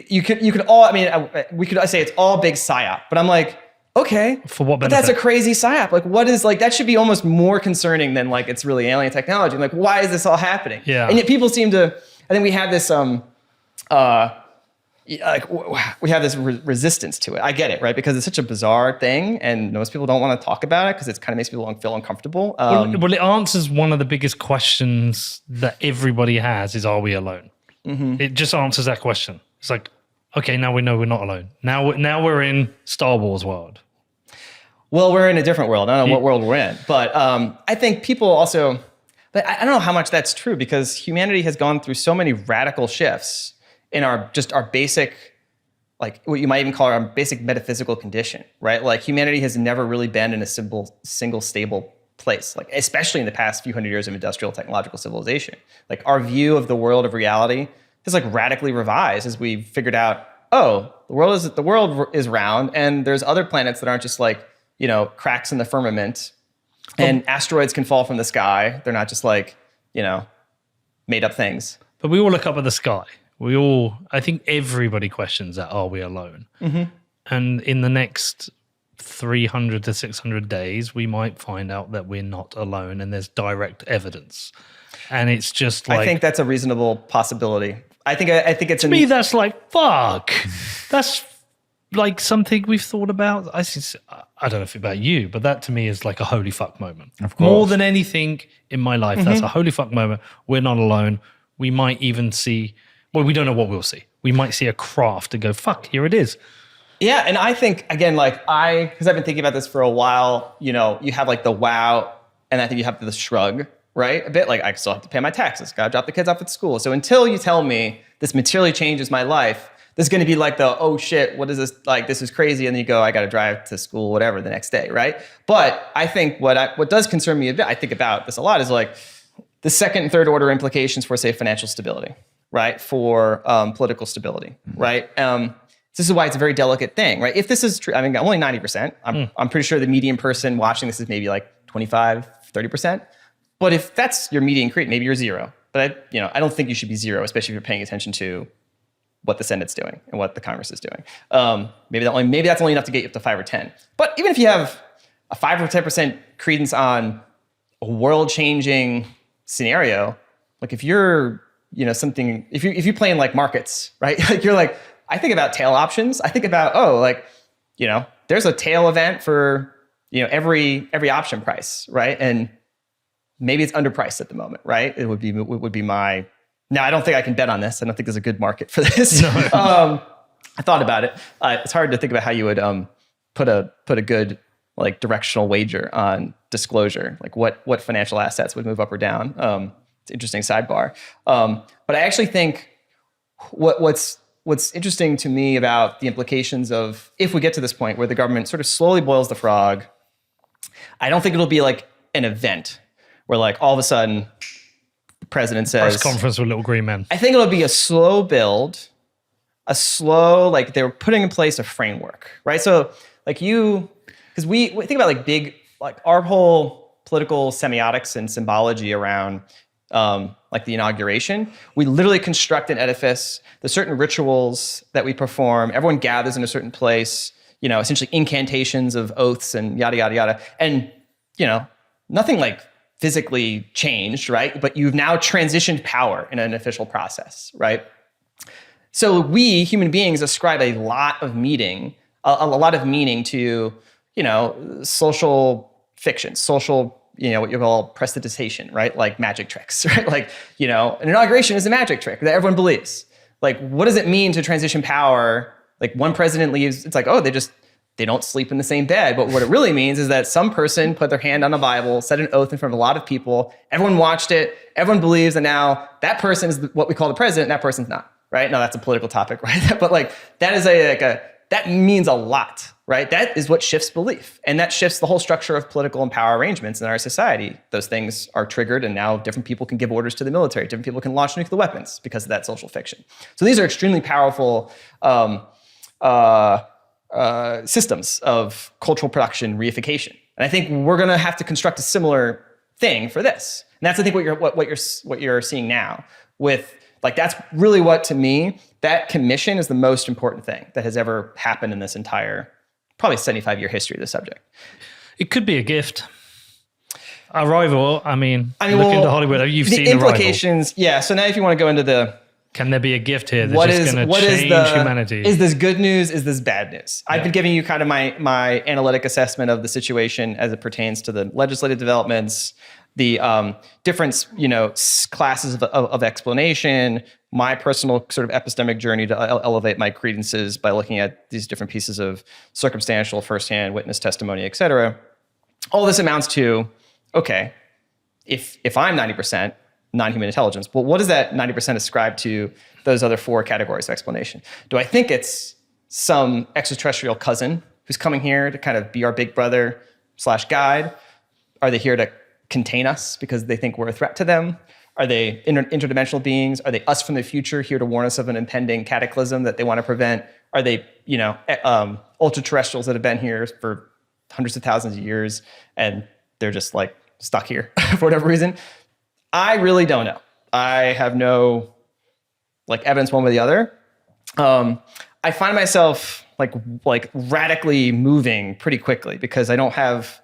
you could all, I mean, we could say it's all big psyop, but I'm like, okay, for what benefit? But that's a crazy psyop. Like, what is, like, that should be almost more concerning than like it's really alien technology. Like, why is this all happening? Yeah. And yet people seem to, I think we have this we have this resistance to it. I get it, right? Because it's such a bizarre thing, and most people don't want to talk about it because it kind of makes people feel uncomfortable. Well, it answers one of the biggest questions that everybody has: is are we alone? Mm-hmm. It just answers that question. It's like, okay, now we know we're not alone. Now we're in Star Wars world. Well, we're in a different world. I don't know what world we're in, but I think people also. But I don't know how much that's true, because humanity has gone through so many radical shifts in our basic, like what you might even call our basic metaphysical condition, right? Like, humanity has never really been in a single stable place, like especially in the past few hundred years of industrial technological civilization. Like, our view of the world of reality is like radically revised as we figured out, oh, the world is round, and there's other planets that aren't just like, cracks in the firmament, and asteroids can fall from the sky. They're not just like, made up things. But we all look up at the sky. I think everybody questions that, are we alone? Mm-hmm. And in the next 300 to 600 days, we might find out that we're not alone, and there's direct evidence. And it's just like, I think that's a reasonable possibility. I think it's to me, that's like, fuck. That's like something we've thought about. I don't know if it's about you, but that to me is like a holy fuck moment. Of course. More than anything in my life, that's a holy fuck moment. We're not alone. We might even see, well, we don't know what we'll see. We might see a craft and go, fuck, here it is. Yeah, and I think, again, because I've been thinking about this for a while, you have like the wow, and I think you have the shrug, right? A bit like, I still have to pay my taxes, gotta drop the kids off at school. So until you tell me this materially changes my life, there's going to be like the, oh shit, what is this? Like, this is crazy. And then you go, I got to drive to school, whatever, the next day, right? But I think what does concern me a bit, I think about this a lot, is like the second and third order implications for, say, financial stability, right? For political stability, right? This is why it's a very delicate thing, right? If this is true, I mean, only 90%. I'm pretty sure the median person watching this is maybe like 25, 30%. But if that's your median creed, maybe you're zero. But I don't think you should be zero, especially if you're paying attention to what the Senate's doing and what the Congress is doing. Maybe that's only enough to get you up to 5 or 10. But even if you have a 5 or 10% credence on a world-changing scenario, like if you're, if you play in like markets, right? Like you're like, I think about tail options. I think about, there's a tail event for, every option price, right? And maybe it's underpriced at the moment, right? It would be my. Now, I don't think I can bet on this. I don't think there's a good market for this. No. I thought about it. It's hard to think about how you would put a good like directional wager on disclosure, like what financial assets would move up or down. It's an interesting sidebar. But I actually think what's interesting to me about the implications of if we get to this point where the government sort of slowly boils the frog, I don't think it'll be like an event where like all of a sudden the president says Press conference with little green men. I think it'll be a slow build, like they're putting in place a framework, right? So like because we think about like big, like our whole political semiotics and symbology around like the inauguration, we literally construct an edifice. There's certain rituals that we perform. Everyone gathers in a certain place, essentially incantations of oaths and yada, yada, yada. And, nothing like physically changed, right? But you've now transitioned power in an official process, right? So we, human beings, ascribe a lot of meaning to, social fiction, social, what you call prestidigitation, right? Like magic tricks, right? Like, an inauguration is a magic trick that everyone believes. Like, what does it mean to transition power? Like one president leaves, it's like, oh, they don't sleep in the same bed. But what it really means is that some person put their hand on a Bible, said an oath in front of a lot of people. Everyone watched it. Everyone believes that now that person is what we call the president. And that person's not, right? Now that's a political topic, right? But like that is that means a lot, right? That is what shifts belief. And that shifts the whole structure of political and power arrangements in our society. Those things are triggered and now different people can give orders to the military. Different people can launch nuclear weapons because of that social fiction. So these are extremely powerful systems of cultural production reification. And I think we're going to have to construct a similar thing for this. And that's, I think, what you're seeing now with, like, that's really what, to me, that commission is the most important thing that has ever happened in this entire, probably 75-year history of the subject. It could be a gift. Arrival, look into Hollywood. You've seen the implications. Arrival. Yeah. So now if you want to go into can there be a gift here that's just going to change humanity? Is this good news? Is this bad news? Yeah. I've been giving you kind of my analytic assessment of the situation as it pertains to the legislative developments, the different classes of explanation, my personal sort of epistemic journey to elevate my credences by looking at these different pieces of circumstantial, firsthand witness testimony, et cetera. All this amounts to, okay, if I'm 90%, non-human intelligence. But what does that 90% ascribe to those other 4 categories of explanation? Do I think it's some extraterrestrial cousin who's coming here to kind of be our big brother / guide? Are they here to contain us because they think we're a threat to them? Are they interdimensional beings? Are they us from the future here to warn us of an impending cataclysm that they want to prevent? Are they, ultra-terrestrials that have been here for hundreds of thousands of years and they're just like stuck here for whatever reason? I really don't know. I have no evidence one way or the other. I find myself like radically moving pretty quickly because I don't have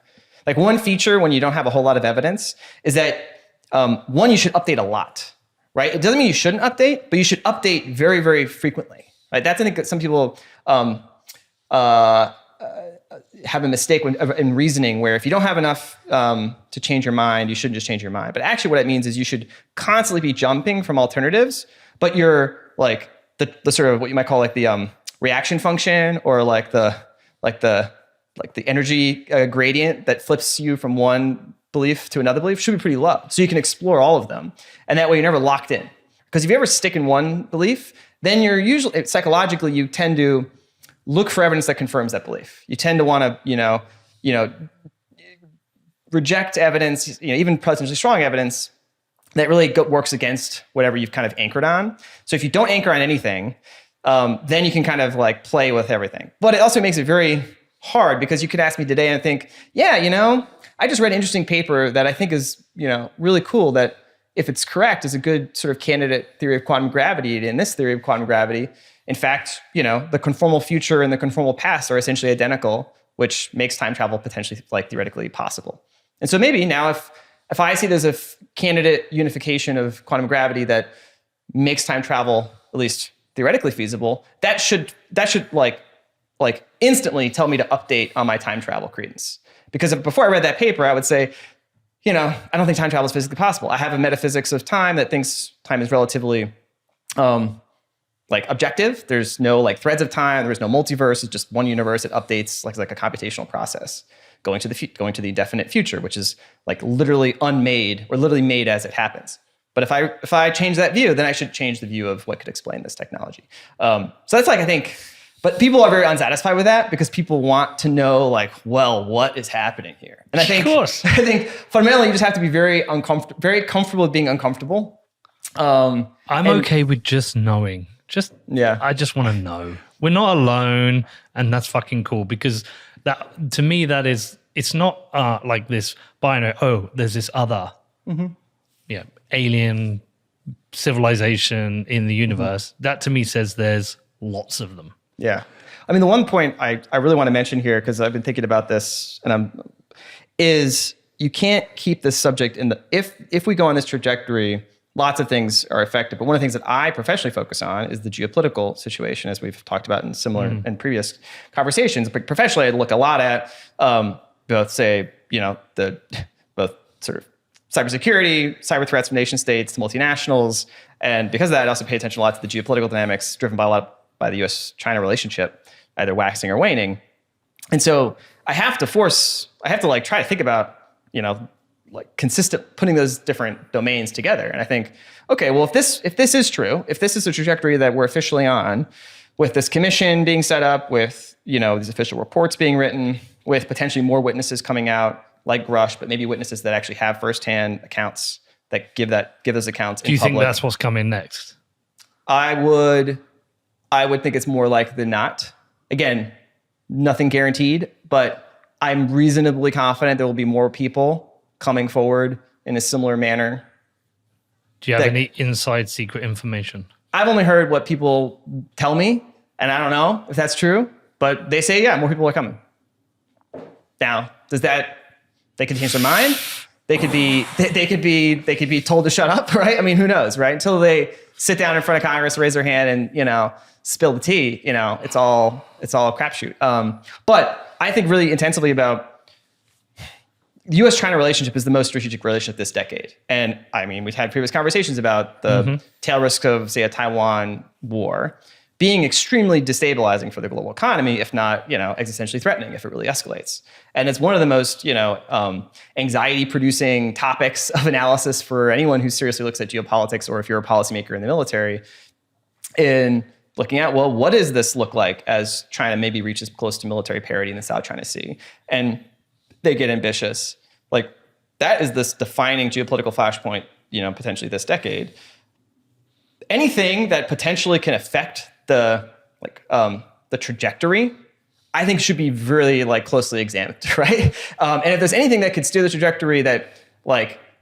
one feature when you don't have a whole lot of evidence is that one, you should update a lot, right? It doesn't mean you shouldn't update, but you should update very, very frequently, right? That's, I think, that some people have a mistake in reasoning where if you don't have enough to change your mind, you shouldn't just change your mind. But actually what it means is you should constantly be jumping from alternatives, but you're like the sort of what you might call like the reaction function or like the energy gradient that flips you from one belief to another belief should be pretty low. So you can explore all of them. And that way you're never locked in. Because if you ever stick in one belief, then you're usually, psychologically, you tend to look for evidence that confirms that belief. You tend to want to, reject evidence, even potentially strong evidence that really works against whatever you've kind of anchored on. So if you don't anchor on anything, then you can kind of like play with everything. But it also makes it very hard because you could ask me today and think, yeah, I just read an interesting paper that I think is, really cool that if it's correct is a good sort of candidate theory of quantum gravity. In this theory of quantum gravity, in fact, the conformal future and the conformal past are essentially identical, which makes time travel potentially like theoretically possible. And so maybe now if I see there's a candidate unification of quantum gravity that makes time travel at least theoretically feasible, that should like instantly tell me to update on my time travel credence. Because before I read that paper, I would say, I don't think time travel is physically possible. I have a metaphysics of time that thinks time is relatively objective. There's no like threads of time. There's no multiverse. It's just one universe. It updates like a computational process going to the indefinite future, which is like literally unmade or literally made as it happens. But if I change that view, then I should change the view of what could explain this technology. So that's I think. But people are very unsatisfied with that because people want to know, what is happening here? And I think fundamentally you just have to be very comfortable with being uncomfortable. I'm okay with just knowing. I just want to know. We're not alone, and that's fucking cool because that to me it's not like this binary. Oh, there's this other, alien civilization in the universe. That to me says there's lots of them. Yeah. I mean, the one point I really want to mention here, because I've been thinking about this is you can't keep this subject if we go on this trajectory, lots of things are affected. But one of the things that I professionally focus on is the geopolitical situation, as we've talked about in similar and previous conversations. But professionally, I look a lot at both sort of cybersecurity, cyber threats from nation states, multinationals. And because of that, I also pay attention a lot to the geopolitical dynamics driven by the US-China relationship, either waxing or waning. And so I have to try to think about, consistent putting those different domains together. And I think, okay, well, if this is true, if this is the trajectory that we're officially on, with this commission being set up, with, these official reports being written, with potentially more witnesses coming out like Rush, but maybe witnesses that actually have firsthand accounts that give those accounts in public. Do you think that's what's coming next? I would think it's more likely than not. Again, nothing guaranteed, but I'm reasonably confident there will be more people coming forward in a similar manner. Do you have any inside secret information? I've only heard what people tell me, and I don't know if that's true, but they say, more people are coming. Now, they could change their mind. They could be told to shut up, right? I mean, who knows, right? Until they sit down in front of Congress, raise their hand, and spill the tea. It's all a crapshoot. But I think really intensively about the U.S.-China relationship is the most strategic relationship this decade, and I mean, we've had previous conversations about the tail risk of, say, a Taiwan war being extremely destabilizing for the global economy, if not, existentially threatening if it really escalates. And it's one of the most, anxiety-producing topics of analysis for anyone who seriously looks at geopolitics, or if you're a policymaker in the military, in looking at, well, what does this look like as China maybe reaches close to military parity in the South China Sea? And they get ambitious. Like, that is this defining geopolitical flashpoint, potentially this decade. Anything that potentially can affect the trajectory, I think should be really closely examined, right? And if there's anything that could steer the trajectory that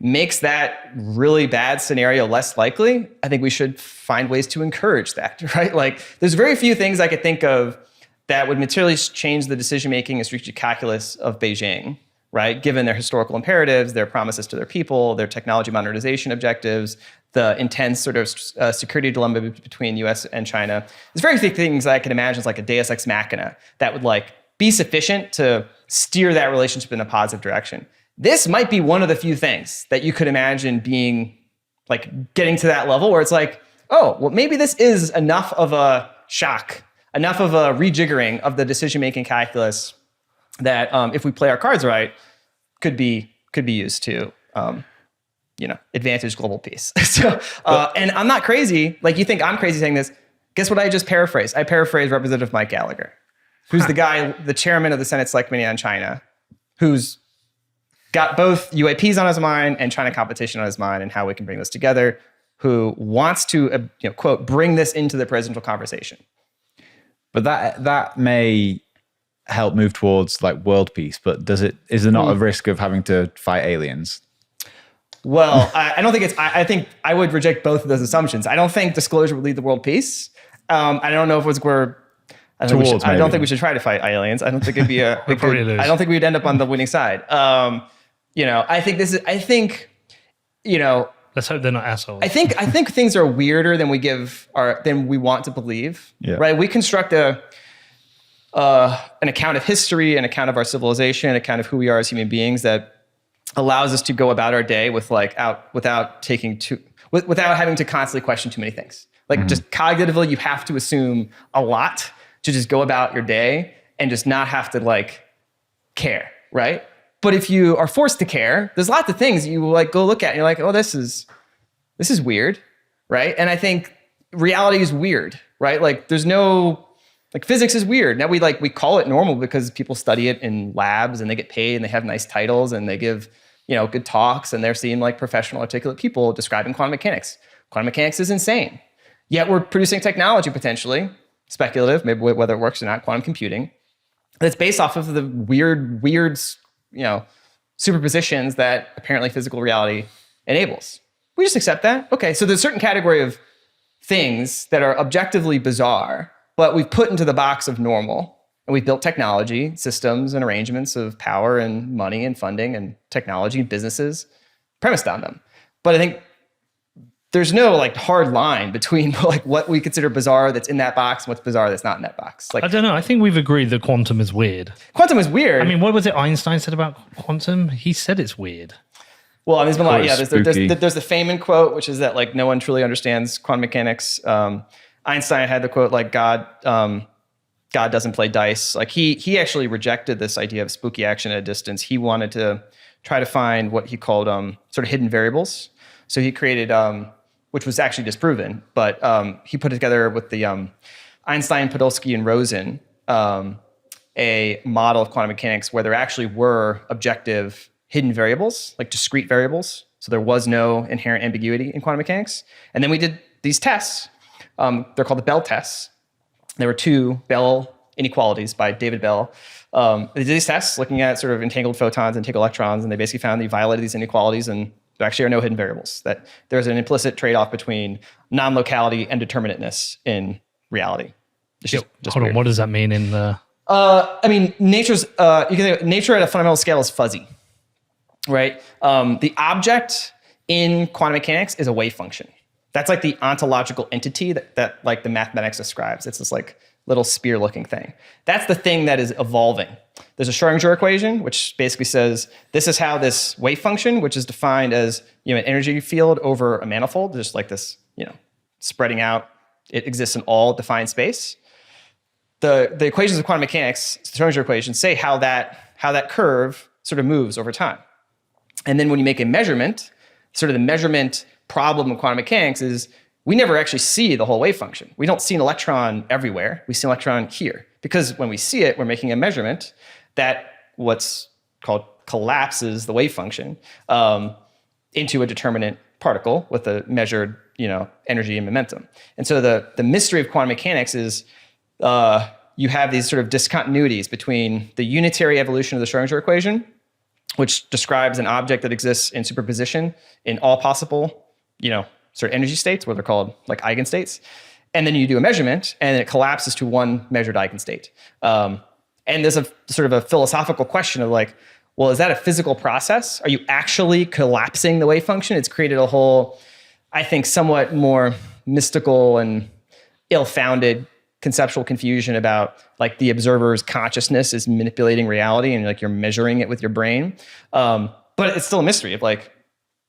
makes that really bad scenario less likely, I think we should find ways to encourage that, right? There's very few things I could think of that would materially change the decision-making and strategic calculus of Beijing, right? Given their historical imperatives, their promises to their people, their technology modernization objectives, the intense sort of security dilemma between US and China. There's very few things I can imagine as like a deus ex machina that would like be sufficient to steer that relationship in a positive direction. This might be one of the few things that you could imagine being like getting to that level where it's like, oh, well, maybe this is enough of a shock, enough of a rejiggering of the decision-making calculus that if we play our cards right, could be used to advantage global peace. So, and I'm not crazy. Like you think I'm crazy saying this. Guess what I just paraphrased? I paraphrased Representative Mike Gallagher, who's the guy, the chairman of the Senate Select Committee on China, who's got both UAPs on his mind and China competition on his mind and how we can bring this together, who wants to, quote, bring this into the presidential conversation. But that may help move towards like world peace, but is there not a risk of having to fight aliens? Well, I don't think I think I would reject both of those assumptions. I don't think disclosure would lead to world peace. I don't know if I don't think we should try to fight aliens. I don't think it'd be I don't think we'd end up on the winning side. Let's hope they're not assholes. I think things are weirder than we want to believe. Yeah. Right? We construct an account of history, an account of our civilization, an account of who we are as human beings that allows us to go about our day without having to constantly question too many things. Like just cognitively, you have to assume a lot to just go about your day and just not have to like care, right? But if you are forced to care, there's lots of things you like go look at and you're like, oh, this is weird, right? And I think reality is weird, right? Like there's no, like physics is weird. Now we call it normal because people study it in labs and they get paid and they have nice titles and they give, good talks and they're seeing like professional articulate people describing quantum mechanics. Quantum mechanics is insane. Yet we're producing technology potentially, speculative, maybe whether it works or not, quantum computing, that's based off of the weird, superpositions that apparently physical reality enables. We just accept that. Okay, so there's a certain category of things that are objectively bizarre, but we've put into the box of normal, and we've built technology, systems, and arrangements of power and money and funding and technology and businesses premised on them. But I think there's no like hard line between like what we consider bizarre that's in that box and what's bizarre that's not in that box. Like I don't know. I think we've agreed that quantum is weird. Quantum is weird. I mean, what was it Einstein said about quantum? He said it's weird. Well, there's been a lot. Yeah, there's the Feynman quote, which is that like no one truly understands quantum mechanics. Einstein had the quote like God doesn't play dice. Like he actually rejected this idea of spooky action at a distance. He wanted to try to find what he called sort of hidden variables. So he created, which was actually disproven, but he put it together with the Einstein, Podolsky, and Rosen, a model of quantum mechanics where there actually were objective hidden variables, like discrete variables. So there was no inherent ambiguity in quantum mechanics. And then we did these tests. They're called the Bell tests. There were 2 Bell inequalities by David Bell. They did these tests looking at sort of entangled photons and entangled electrons, and they basically found that you violated these inequalities and there actually are no hidden variables, that there's an implicit trade-off between non-locality and determinateness in reality. Hold on, what does that mean in the... I mean, nature at a fundamental scale is fuzzy, right? The object in quantum mechanics is a wave function. That's like the ontological entity that like the mathematics describes. It's this like little spear-looking thing. That's the thing that is evolving. There's a Schrodinger equation, which basically says this is how this wave function, which is defined as an energy field over a manifold, just like this, spreading out. It exists in all defined space. The equations of quantum mechanics, the Schrodinger equations, say how that curve sort of moves over time. And then when you make a measurement, sort of the measurement problem of quantum mechanics is we never actually see the whole wave function. We don't see an electron everywhere. We see an electron here. Because when we see it, we're making a measurement that what's called collapses the wave function into a determinate particle with a measured energy and momentum. And so the mystery of quantum mechanics is you have these sort of discontinuities between the unitary evolution of the Schrodinger equation, which describes an object that exists in superposition in all possible sort of energy states, what they're called like eigenstates. And then you do a measurement and it collapses to one measured eigenstate. And there's a sort of a philosophical question of like, well, is that a physical process? Are you actually collapsing the wave function? It's created a whole, I think, somewhat more mystical and ill-founded conceptual confusion about like the observer's consciousness is manipulating reality and like you're measuring it with your brain. But it's still a mystery of like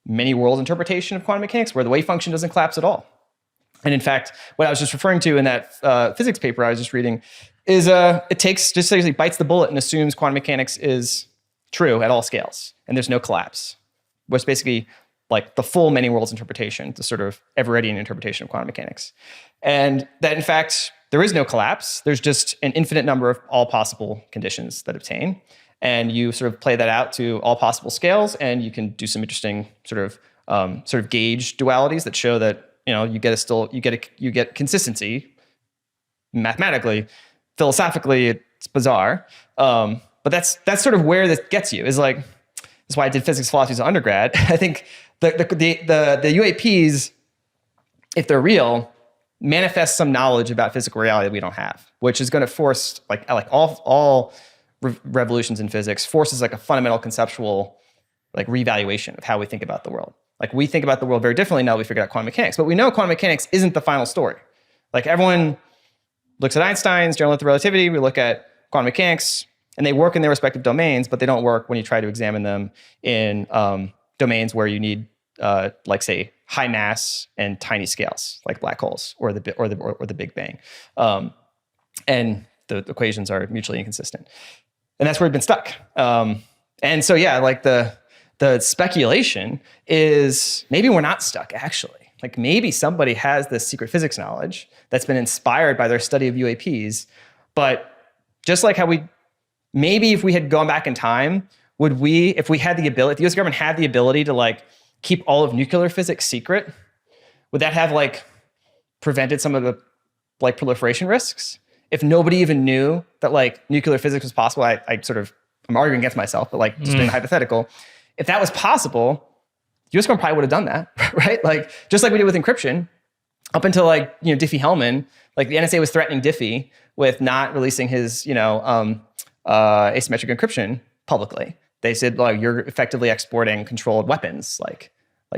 many world interpretation of quantum mechanics where the wave function doesn't collapse at all. And in fact, what I was just referring to in that physics paper I was just reading is it takes, just basically bites the bullet and assumes quantum mechanics is true at all scales and there's no collapse. Which basically like the full many worlds interpretation, the sort of Everettian interpretation of quantum mechanics. And that in fact, there is no collapse. There's just an infinite number of all possible conditions that obtain. And you sort of play that out to all possible scales and you can do some interesting sort of gauge dualities that show that, you know, you get consistency mathematically. Philosophically, it's bizarre. But that's sort of where this gets you is like, that's why I did physics philosophy as an undergrad. I think the UAPs, if they're real, manifest some knowledge about physical reality that we don't have, which is going to force like all revolutions in physics forces like a fundamental conceptual like reevaluation of how we think about the world. Like we think about the world very differently now that we figured out quantum mechanics, but we know quantum mechanics isn't the final story. Like everyone looks at Einstein's general theory of relativity, we look at quantum mechanics, and they work in their respective domains, but they don't work when you try to examine them in domains where you need, like say, high mass and tiny scales, like black holes or the Big Bang, and the equations are mutually inconsistent, and that's where we've been stuck. And so, yeah, like the speculation is maybe we're not stuck actually. Like maybe somebody has this secret physics knowledge that's been inspired by their study of UAPs, but just like how maybe if we had gone back in time, if we had the ability, if the US government had the ability to like keep all of nuclear physics secret, would that have like prevented some of the like proliferation risks? If nobody even knew that like nuclear physics was possible, I'm arguing against myself, but like just being hypothetical. If that was possible, the US government probably would have done that, right? Like just like we did with encryption, up until like, you know, Diffie-Hellman, like the NSA was threatening Diffie with not releasing his, asymmetric encryption publicly. They said, well, you're effectively exporting controlled weapons. Like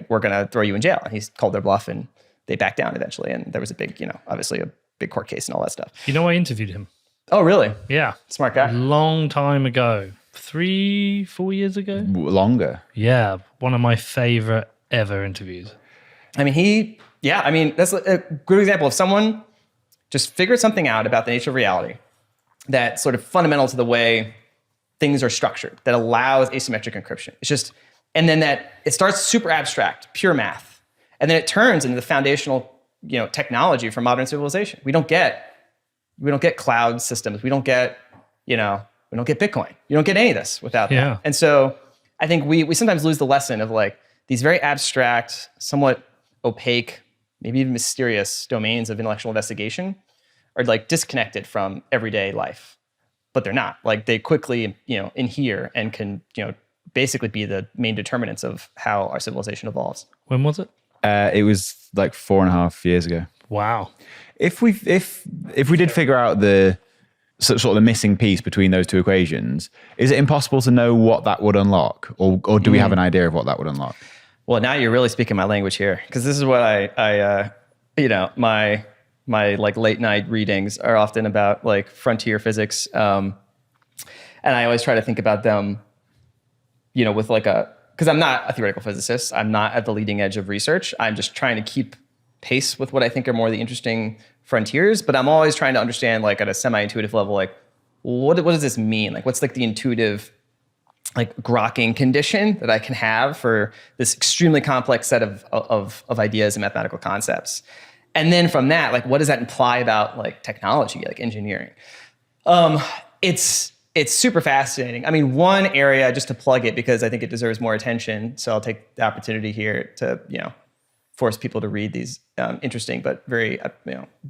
we're going to throw you in jail. And he's called their bluff and they backed down eventually. And there was a big, obviously a big court case and all that stuff. You know, I interviewed him. Oh, really? Yeah. Smart guy. A long time ago. 3-4 years ago? Longer. Yeah. One of my favorite ever interviews. I mean, that's a good example of someone just figured something out about the nature of reality that's sort of fundamental to the way things are structured, that allows asymmetric encryption. It's just, and then that it starts super abstract, pure math, and then it turns into the foundational, technology for modern civilization. We don't get cloud systems. We don't get Bitcoin. You don't get any of this without that. And so I think we sometimes lose the lesson of like these very abstract, somewhat opaque, maybe even mysterious domains of intellectual investigation are like disconnected from everyday life, but they're not. Like they quickly, inhere and can, basically be the main determinants of how our civilization evolves. When was it? It was like 4.5 years ago. Wow. If we did figure out the sort of the missing piece between those two equations, is it impossible to know what that would unlock, or do we have an idea of what that would unlock? Well, now you're really speaking my language here, because this is what my like late night readings are often about, like frontier physics, and I always try to think about them, with like because I'm not a theoretical physicist, I'm not at the leading edge of research. I'm just trying to keep pace with what I think are more the interesting frontiers, but I'm always trying to understand, like at a semi-intuitive level, like what does this mean? Like what's like the intuitive like grokking condition that I can have for this extremely complex set of ideas and mathematical concepts. And then from that, like what does that imply about like technology, like engineering? It's super fascinating. I mean, one area, just to plug it because I think it deserves more attention, so I'll take the opportunity here to, force people to read these interesting but very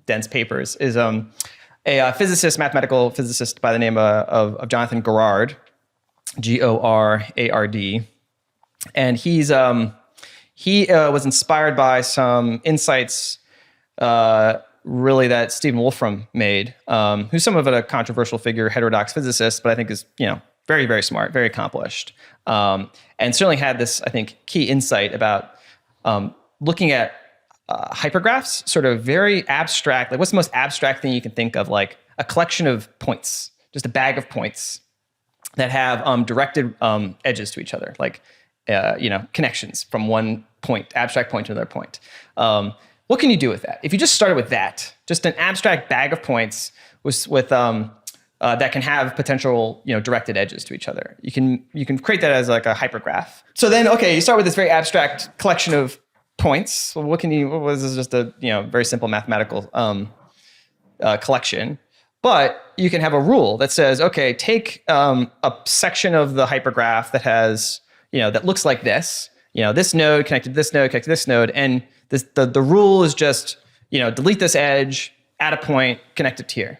dense papers, is a mathematical physicist by the name of Jonathan Garrard, Gorard, and he was inspired by some insights really that Stephen Wolfram made, who's somewhat of a controversial figure, heterodox physicist, but I think is very, very smart, very accomplished, and certainly had this, I think, key insight about looking at hypergraphs, sort of very abstract. Like, what's the most abstract thing you can think of? Like a collection of points, just a bag of points that have directed edges to each other, like connections from one point, abstract point to another point. What can you do with that? If you just started with that, just an abstract bag of points with that can have potential, directed edges to each other, you can create that as like a hypergraph. So then, okay, you start with this very abstract collection of points. Well, this is just a very simple mathematical collection. But you can have a rule that says, okay, take a section of the hypergraph that has, that looks like this. This node connected to this node, connected to this node, and the rule is just, delete this edge, add a point, connect it here.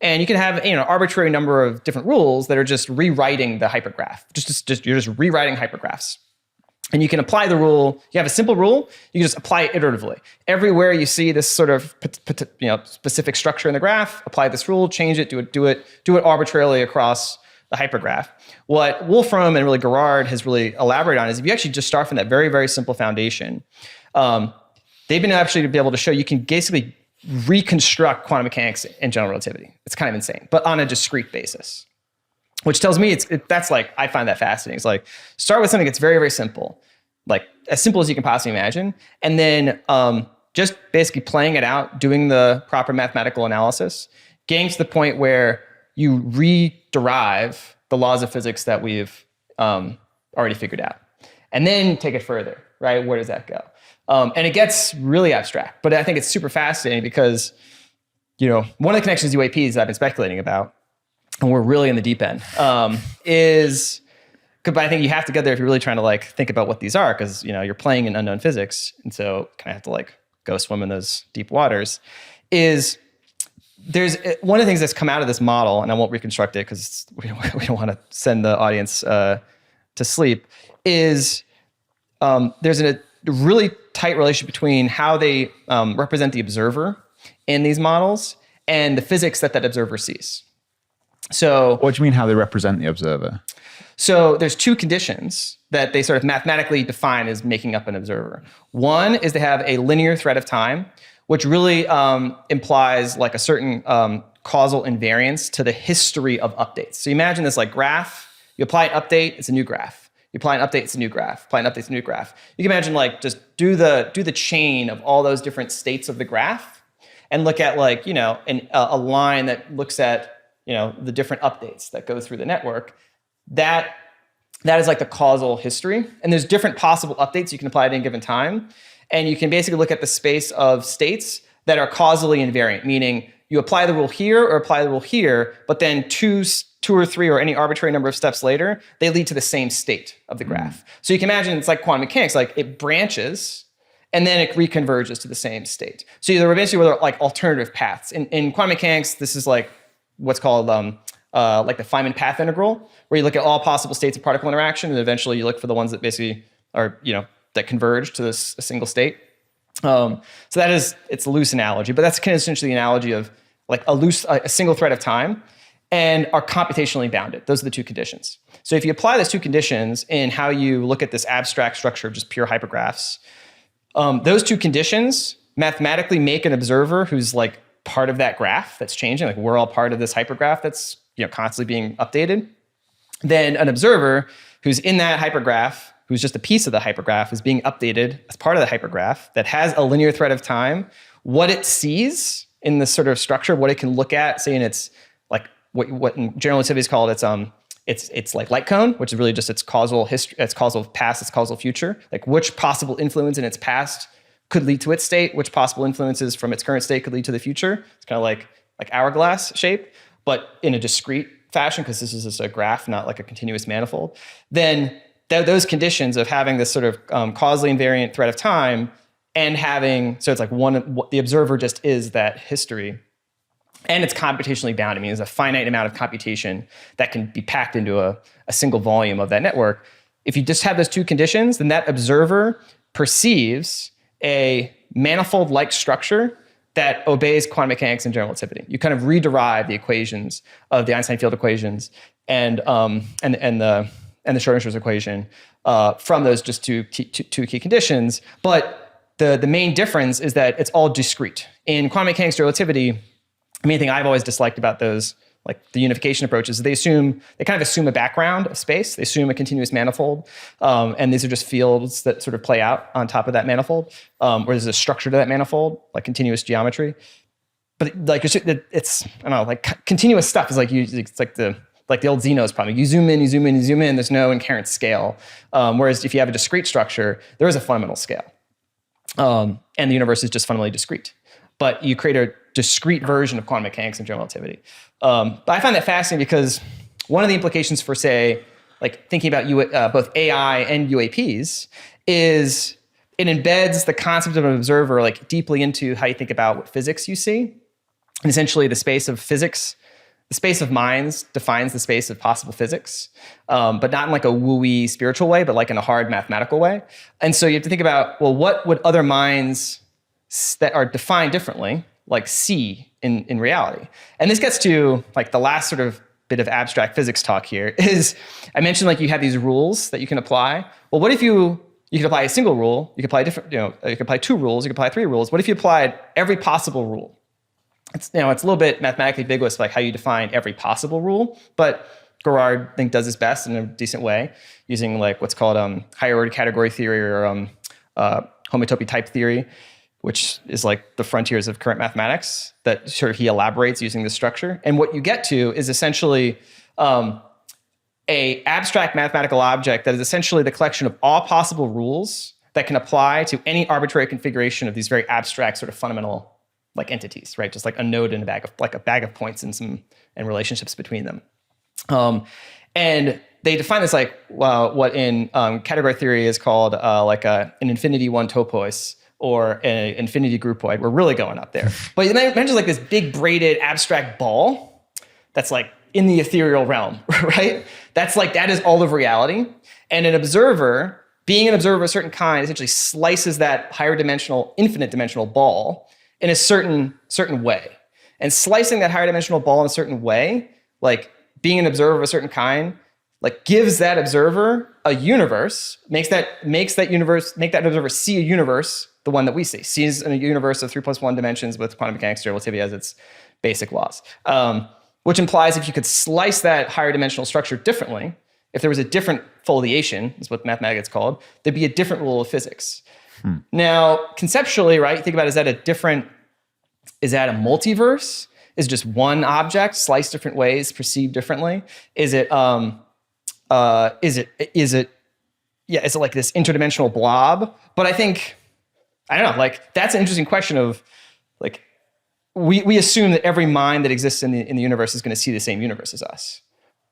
And you can have, an arbitrary number of different rules that are just rewriting the hypergraph. You're just rewriting hypergraphs. And you can apply the rule. You have a simple rule. You can just apply it iteratively. Everywhere you see this sort of specific structure in the graph, apply this rule, change it, do it arbitrarily across the hypergraph. What Wolfram and really Gerard has really elaborated on is if you actually just start from that very, very simple foundation, they've been actually to be able to show you can basically reconstruct quantum mechanics and general relativity. It's kind of insane, but on a discrete basis. Which tells me that's like, I find that fascinating. It's like, start with something that's very, very simple, like as simple as you can possibly imagine. And then just basically playing it out, doing the proper mathematical analysis, getting to the point where you rederive the laws of physics that we've already figured out. And then take it further, right? Where does that go? And it gets really abstract, but I think it's super fascinating because, one of the connections UAPs that I've been speculating about, and we're really in the deep end, but I think you have to get there if you're really trying to think about what these are, because you're playing in unknown physics, and so kind of have to go swim in those deep waters. There's one of the things that's come out of this model, and I won't reconstruct it because we don't want to send the audience to sleep. There's a really tight relationship between how they represent the observer in these models and the physics that observer sees. So what do you mean how they represent the observer? So there's two conditions that they sort of mathematically define as making up an observer. One is they have a linear thread of time, which really implies a certain causal invariance to the history of updates. So you imagine this graph, you apply an update, it's a new graph. You apply an update, it's a new graph. Apply an update, it's a new graph. You can imagine just do the chain of all those different states of the graph and look at a line that looks at the different updates that go through the network. That is the causal history. And there's different possible updates you can apply at any given time. And you can basically look at the space of states that are causally invariant, meaning you apply the rule here or apply the rule here, but then two or three or any arbitrary number of steps later, they lead to the same state of the graph. So you can imagine it's like quantum mechanics, it branches and then it reconverges to the same state. So there are basically alternative paths. In quantum mechanics, this is what's called the Feynman path integral, where you look at all possible states of particle interaction, and eventually you look for the ones that basically are, that converge to a single state. So it's a loose analogy, but that's kind of essentially the analogy of a single thread of time and are computationally bounded. Those are the two conditions. So if you apply those two conditions in how you look at this abstract structure of just pure hypergraphs, those two conditions mathematically make an observer who's part of that graph that's changing. We're all part of this hypergraph that's constantly being updated. Then an observer who's in that hypergraph, who's just a piece of the hypergraph, is being updated as part of the hypergraph that has a linear thread of time. What it sees in this sort of structure, what it can look at, say in its what in general relativity is called it's light cone, which is really just its causal history, its causal past, its causal future. Which possible influence in its past could lead to its state, which possible influences from its current state could lead to the future. It's kind of like hourglass shape, but in a discrete fashion, because this is just a graph, not a continuous manifold. Then those conditions of having this sort of causally invariant thread of time and having, so it's the observer just is that history, and it's computationally bound. I mean, there's a finite amount of computation that can be packed into a single volume of that network. If you just have those two conditions, then that observer perceives a manifold-like structure that obeys quantum mechanics and general relativity. You kind of rederive the equations of the Einstein field equations and the Schrödinger's equation from those just two key conditions. But the main difference is that it's all discrete. In quantum mechanics and relativity, the main thing I've always disliked about those, like the unification approaches, they kind of assume a background of space. They assume a continuous manifold, and these are just fields that sort of play out on top of that manifold, where there's a structure to that manifold, like continuous geometry. But like it's I don't know, like continuous stuff is it's like the old Zeno's problem. You zoom in, you zoom in, you zoom in. There's no inherent scale. Whereas if you have a discrete structure, there is a fundamental scale, and the universe is just fundamentally discrete. But you create a discrete version of quantum mechanics and general relativity. But I find that fascinating because one of the implications for, say, like thinking about both AI and UAPs is it embeds the concept of an observer like deeply into how you think about what physics you see. And essentially the space of physics, the space of minds defines the space of possible physics, but not in like a wooey spiritual way, but like in a hard mathematical way. And so you have to think about, well, what would other minds that are defined differently like see in reality? And this gets to like the last sort of bit of abstract physics talk here is I mentioned like you have these rules that you can apply. Well, what if you could apply a single rule, you could apply you could apply 2 rules, you could apply 3 rules. What if you applied every possible rule? It's a little bit mathematically ambiguous, like how you define every possible rule, but Girard, I think, does this best in a decent way using like what's called higher order category theory or homotopy type theory, which is like the frontiers of current mathematics that sort of he elaborates using this structure. And what you get to is essentially a abstract mathematical object that is essentially the collection of all possible rules that can apply to any arbitrary configuration of these very abstract sort of fundamental like entities, right? Just like a node in a bag of points and relationships between them. And they define this like what in category theory is called like an infinity one topoise or an infinity groupoid. We're really going up there. But it mentions like this big braided abstract ball that's like in the ethereal realm, right? That is all of reality. And an observer, being an observer of a certain kind, essentially slices that higher dimensional, infinite dimensional ball in a certain way. And slicing that higher dimensional ball in a certain way, like being an observer of a certain kind, like gives that observer a universe, make that observer see a universe, the one that we see, sees a universe of 3+1 dimensions with quantum mechanics relativity as its basic laws. Which implies if you could slice that higher dimensional structure differently, if there was a different foliation, is what mathematics is called, there'd be a different rule of physics. Now, conceptually, right, think about, is that a multiverse? Is it just one object sliced different ways, perceived differently? Is it like this interdimensional blob? But I think, I don't know, like that's an interesting question of like, we assume that every mind that exists in the universe is going to see the same universe as us,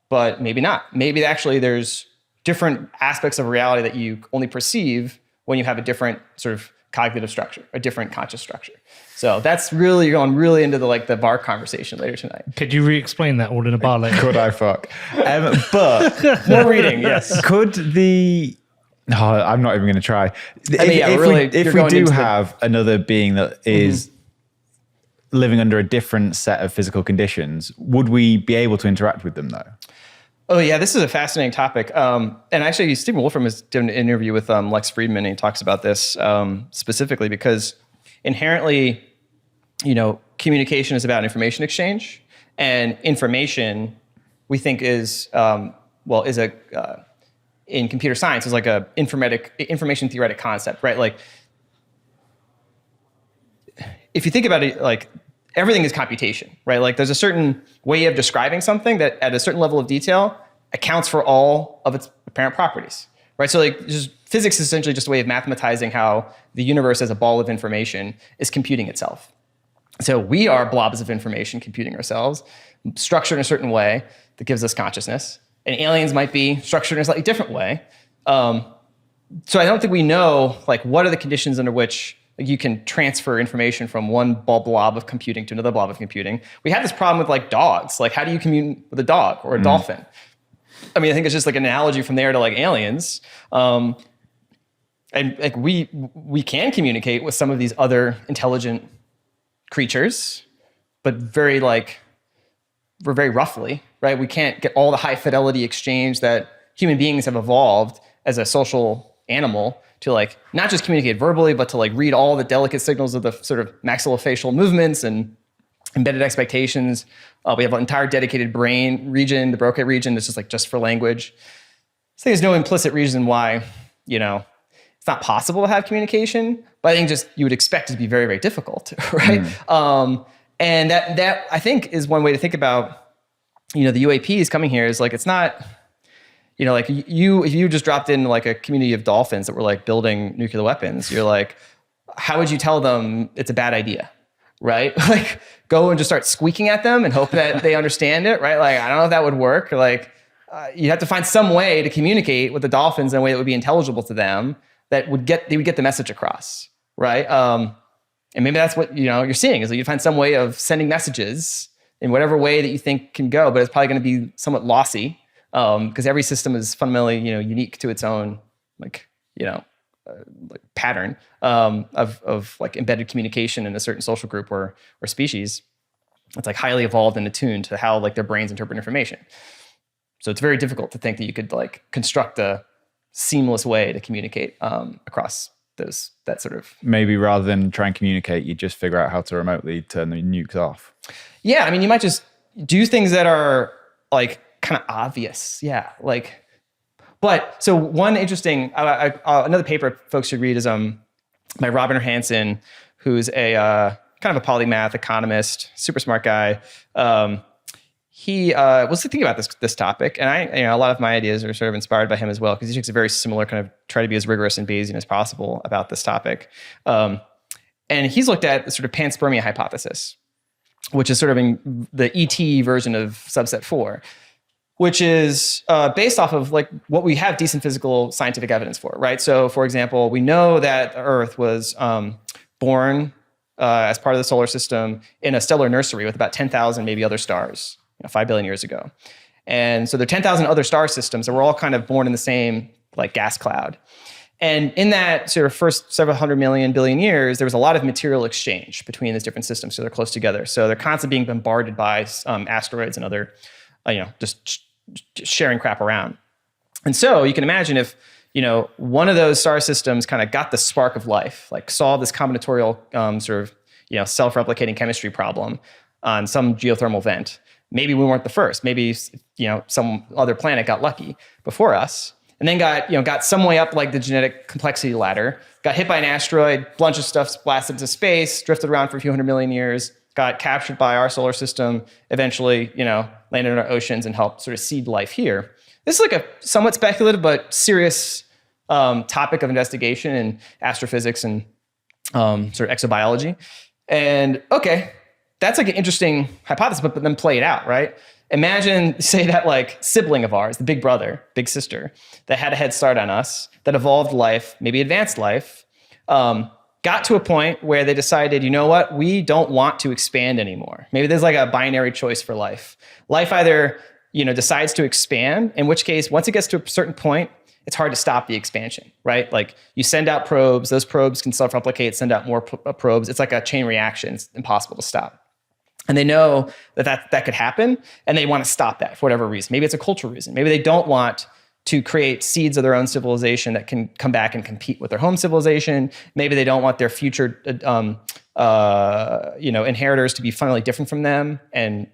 but maybe not. Maybe actually there's different aspects of reality that you only perceive when you have a different sort of cognitive structure, a different conscious structure. So that's really, you're going really into the bar conversation later tonight. Could you re-explain that all in a bar later? Could I fuck? But more reading, yes. Could the... No, I'm not even going to try. If we do have another being that is living under a different set of physical conditions, would we be able to interact with them though? Oh yeah, this is a fascinating topic. And actually, Stephen Wolfram has done an interview with Lex Friedman, and he talks about this specifically because inherently, communication is about information exchange, and information we think is in computer science is like a information theoretic concept, right? Like if you think about it, like everything is computation, right? Like there's a certain way of describing something that at a certain level of detail accounts for all of its apparent properties, right? So like physics is essentially just a way of mathematizing how the universe as a ball of information is computing itself. So we are blobs of information computing ourselves, structured in a certain way that gives us consciousness. And aliens might be structured in a slightly different way. So I don't think we know like what are the conditions under which you can transfer information from one blob of computing to another blob of computing. We have this problem with like dogs. Like how do you commune with a dog or a dolphin? I mean, I think it's just like an analogy from there to like aliens. And like we can communicate with some of these other intelligent creatures, but very we're very roughly, right? We can't get all the high fidelity exchange that human beings have evolved as a social animal to not just communicate verbally, but to read all the delicate signals of the sort of maxillofacial movements and embedded expectations. We have an entire dedicated brain region, the Broca region, that's just for language. So there's no implicit reason why, it's not possible to have communication, but I think just you would expect it to be very, very difficult, right? And that I think is one way to think about, the UAPs coming here is it's not, if you just dropped in a community of dolphins that were building nuclear weapons, you're how would you tell them it's a bad idea, right? Go and just start squeaking at them and hope that they understand it, right? I don't know if that would work. You have to find some way to communicate with the dolphins in a way that would be intelligible to them, that they would get the message across, right? And maybe that's what you're seeing is you find some way of sending messages in whatever way that you think can go, but it's probably going to be somewhat lossy because every system is fundamentally unique to its own pattern of embedded communication in a certain social group or species. It's highly evolved and attuned to how their brains interpret information. So it's very difficult to think that you could construct a seamless way to communicate across that sort of. Maybe rather than try and communicate, you just figure out how to remotely turn the nukes off. Yeah, I mean, you might just do things that are kind of obvious. Yeah, but so one interesting another paper folks should read is by Robin Hansen, who's a kind of a polymath economist, super smart guy. He was thinking about this topic, and a lot of my ideas are sort of inspired by him as well, because he takes a very similar kind of try to be as rigorous and Bayesian as possible about this topic. And he's looked at the sort of panspermia hypothesis, which is sort of in the ET version of subset 4, which is based off of what we have decent physical scientific evidence for, right? So, for example, we know that the Earth was born as part of the solar system in a stellar nursery with about 10,000 maybe other stars. 5 billion years ago. And so there are 10,000 other star systems that were all kind of born in the same gas cloud. And in that sort of first several hundred billion years, there was a lot of material exchange between these different systems. So they're close together. So they're constantly being bombarded by asteroids and other, just sharing crap around. And so you can imagine if, one of those star systems kind of got the spark of life, solved this combinatorial self-replicating chemistry problem on some geothermal vent. Maybe we weren't the first. Maybe some other planet got lucky before us, and then got some way up the genetic complexity ladder. Got hit by an asteroid, bunch of stuff blasted into space, drifted around for a few 100 million years. Got captured by our solar system. Eventually, landed in our oceans and helped sort of seed life here. This is a somewhat speculative but serious topic of investigation in astrophysics and sort of exobiology. And okay. That's an interesting hypothesis, but then play it out, right? Imagine, say that sibling of ours, the big brother, big sister, that had a head start on us, that evolved life, maybe advanced life, got to a point where they decided, what, we don't want to expand anymore. Maybe there's a binary choice for life. Life either, decides to expand, in which case, once it gets to a certain point, it's hard to stop the expansion, right? You send out probes, those probes can self-replicate, send out more probes. It's like a chain reaction. It's impossible to stop. And they know that could happen, and they want to stop that for whatever reason. Maybe it's a cultural reason. Maybe they don't want to create seeds of their own civilization that can come back and compete with their home civilization. Maybe they don't want their future, inheritors to be fundamentally different from them, and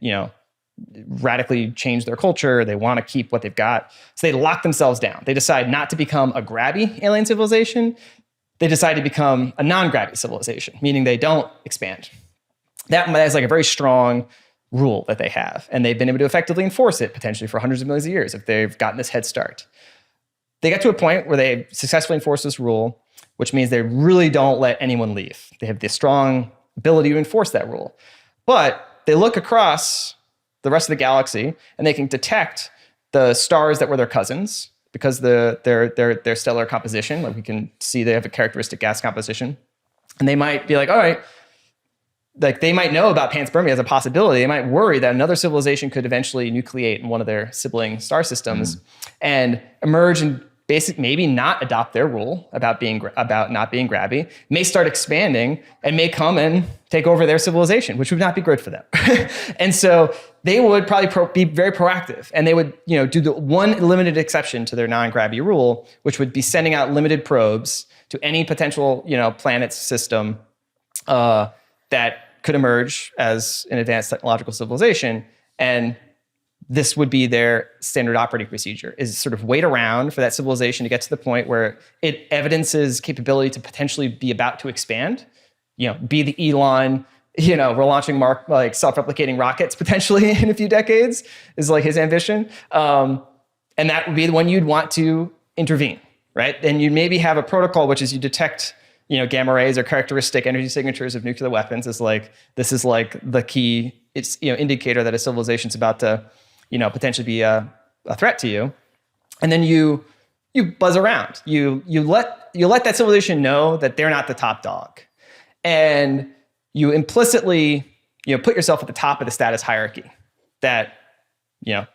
radically change their culture. They want to keep what they've got, so they lock themselves down. They decide not to become a grabby alien civilization. They decide to become a non-grabby civilization, meaning they don't expand. That is a very strong rule that they have, and they've been able to effectively enforce it potentially for hundreds of millions of years if they've gotten this head start. They get to a point where they successfully enforce this rule, which means they really don't let anyone leave. They have this strong ability to enforce that rule. But they look across the rest of the galaxy, and they can detect the stars that were their cousins because their stellar composition, we can see they have a characteristic gas composition. And they might be all right, they might know about panspermia as a possibility. They might worry that another civilization could eventually nucleate in one of their sibling star systems and emerge and maybe not adopt their rule about not being grabby, may start expanding and may come and take over their civilization, which would not be good for them. And so they would probably be very proactive, and they would do the one limited exception to their non-grabby rule, which would be sending out limited probes to any potential planet system that could emerge as an advanced technological civilization. And this would be their standard operating procedure, is sort of wait around for that civilization to get to the point where it evidences capability to potentially be about to expand, be the Elon, we're launching self-replicating rockets potentially in a few decades is like his ambition. And that would be the one you'd want to intervene, right? And you maybe have a protocol, which is you detect gamma rays or characteristic energy signatures of nuclear weapons this is like the key indicator that a civilization's about to potentially be a threat to you. And then you buzz around. You let that civilization know that they're not the top dog. And you implicitly put yourself at the top of the status hierarchy, that